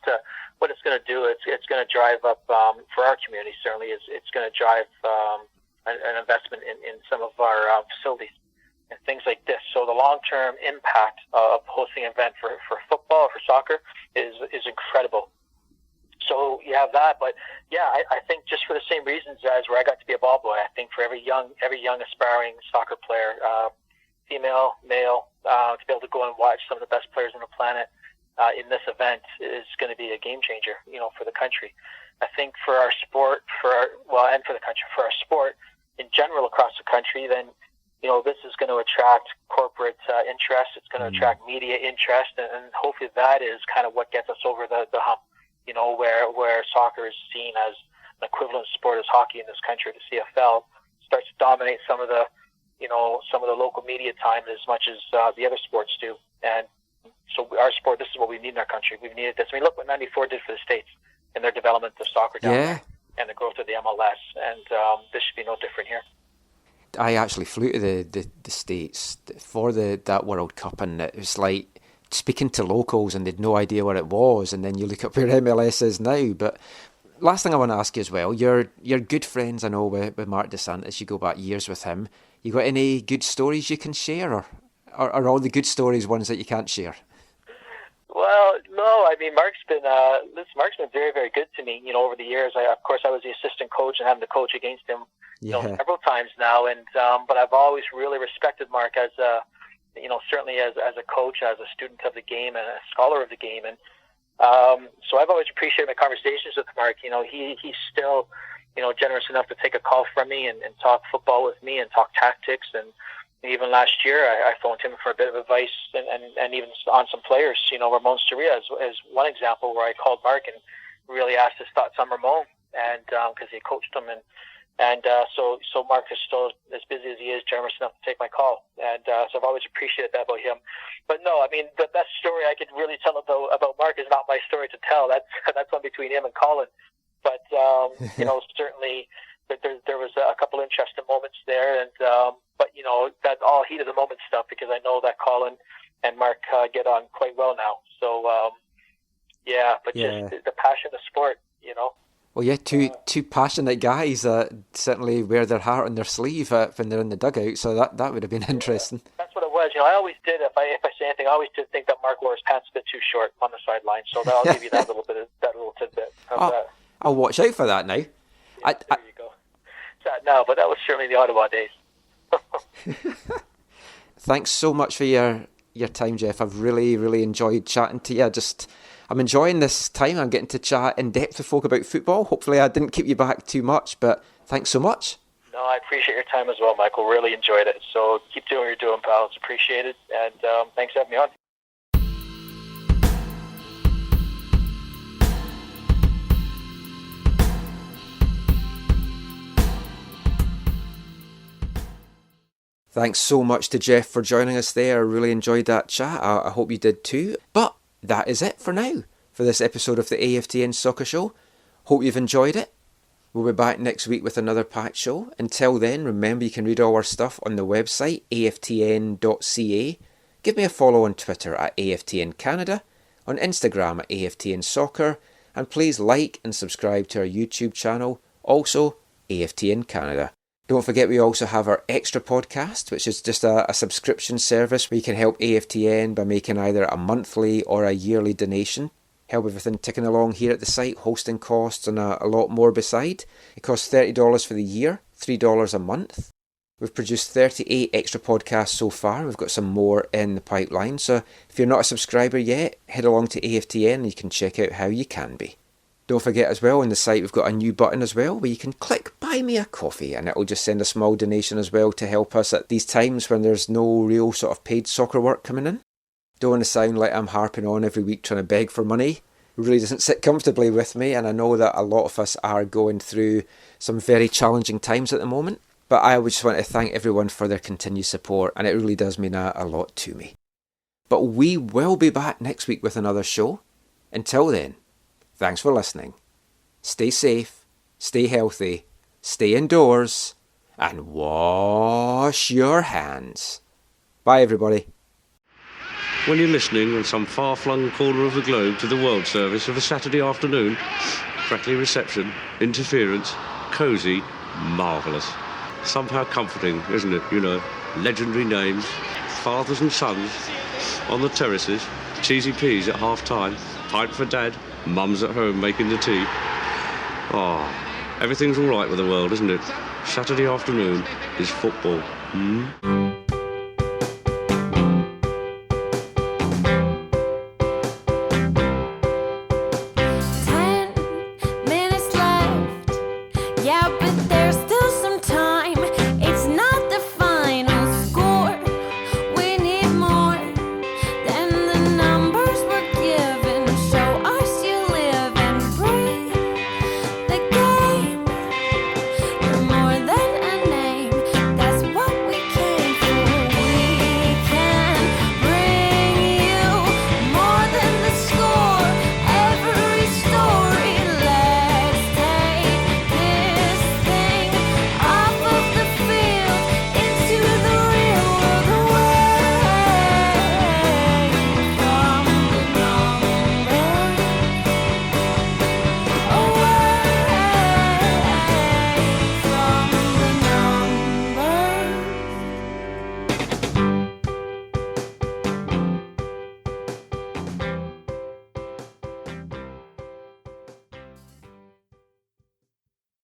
what it's going to do, it's going to drive up for our community. Certainly, it's going to drive an investment in some of our facilities and things like this. So the long-term impact of hosting an event for football, for soccer, is incredible. So you have that, but I think just for the same reasons as where I got to be a ball boy, I think for every young aspiring soccer player, female, male, to be able to go and watch some of the best players on the planet in this event is going to be a game changer, for the country. I think for our sport, and for the country, for our sport in general across the country, then this is going to attract corporate interest. It's going to attract media interest, and hopefully that is kind of what gets us over the hump. Where soccer is seen as an equivalent sport as hockey in this country. The CFL starts to dominate some of the local media time as much as the other sports do. And so our sport, this is what we need in our country. We've needed this. I mean, look what 94 did for the States in their development of soccer down there and the growth of the MLS. And this should be no different here. I actually flew to the States for that World Cup, and it was like speaking to locals and they'd no idea what it was, and then you look up where MLS is now. But last thing I want to ask you as well, you're good friends, I know, with Marc Santos. You go back years with him. You got any good stories you can share, or are all the good stories ones that you can't share? Well, no. I mean, Marc's been very, very good to me. Over the years, I was the assistant coach and having to coach against him, several times now. And but I've always really respected Marc as certainly as a coach, as a student of the game, and a scholar of the game. And so I've always appreciated my conversations with Marc. He's still, generous enough to take a call from me and talk football with me and talk tactics. And even last year, I phoned him for a bit of advice and even on some players. Ramon Soria is one example where I called Marc and really asked his thoughts on Ramon, and because he coached him. So Marc is still as busy as he is, generous enough to take my call. And so I've always appreciated that about him. But no, I mean, the best story I could really tell about Marc is not my story to tell. That's one between him and Colin. But, certainly there was a couple interesting moments there. And but, that's all heat of the moment stuff, because I know that Colin and Marc get on quite well now. So, just the passion of sport, Well, two passionate guys that certainly wear their heart on their sleeve when they're in the dugout. So that would have been interesting. That's what it was. I always did. If I say anything, I always did think that Marc wore his pants a bit too short on the sideline. So I'll give you that little tidbit. I'll watch out for that now. Yeah, there you go. No, but that was certainly the Ottawa days. Thanks so much for your time, Jeff. I've really, really enjoyed chatting to you. I'm enjoying this time. I'm getting to chat in depth with folk about football. Hopefully I didn't keep you back too much, but thanks so much. No, I appreciate your time as well, Michael. Really enjoyed it. So keep doing what you're doing, pal. It's appreciated. And thanks for having me on. Thanks so much to Jeff for joining us there. I really enjoyed that chat. I hope you did too. But that is it for now, for this episode of the AFTN Soccer Show. Hope you've enjoyed it. We'll be back next week with another packed show. Until then, remember you can read all our stuff on the website, aftn.ca. give me a follow on Twitter at AFTN Canada, on Instagram at AFTN Soccer, and please like and subscribe to our YouTube channel, also AFTN Canada. Don't forget we also have our extra podcast, which is just a subscription service where you can help AFTN by making either a monthly or a yearly donation. Help everything ticking along here at the site, hosting costs and a lot more beside. It costs $30 for the year, $3 a month. We've produced 38 extra podcasts so far. We've got some more in the pipeline. So if you're not a subscriber yet, head along to AFTN and you can check out how you can be. Don't forget as well, on the site we've got a new button as well where you can click Buy Me a Coffee and it'll just send a small donation as well to help us at these times when there's no real sort of paid soccer work coming in. Don't want to sound like I'm harping on every week trying to beg for money. It really doesn't sit comfortably with me, and I know that a lot of us are going through some very challenging times at the moment. But I would just want to thank everyone for their continued support, and it really does mean a lot to me. But we will be back next week with another show. Until then, thanks for listening. Stay safe, stay healthy, stay indoors, and wash your hands. Bye, everybody. When you're listening in some far-flung corner of the globe to the World Service of a Saturday afternoon, crackly reception, interference, cosy, marvellous. Somehow comforting, isn't it? You know, legendary names, fathers and sons on the terraces, cheesy peas at half-time, pint for dad, mum's at home making the tea. Everything's all right with the world, isn't it? Saturday afternoon is football.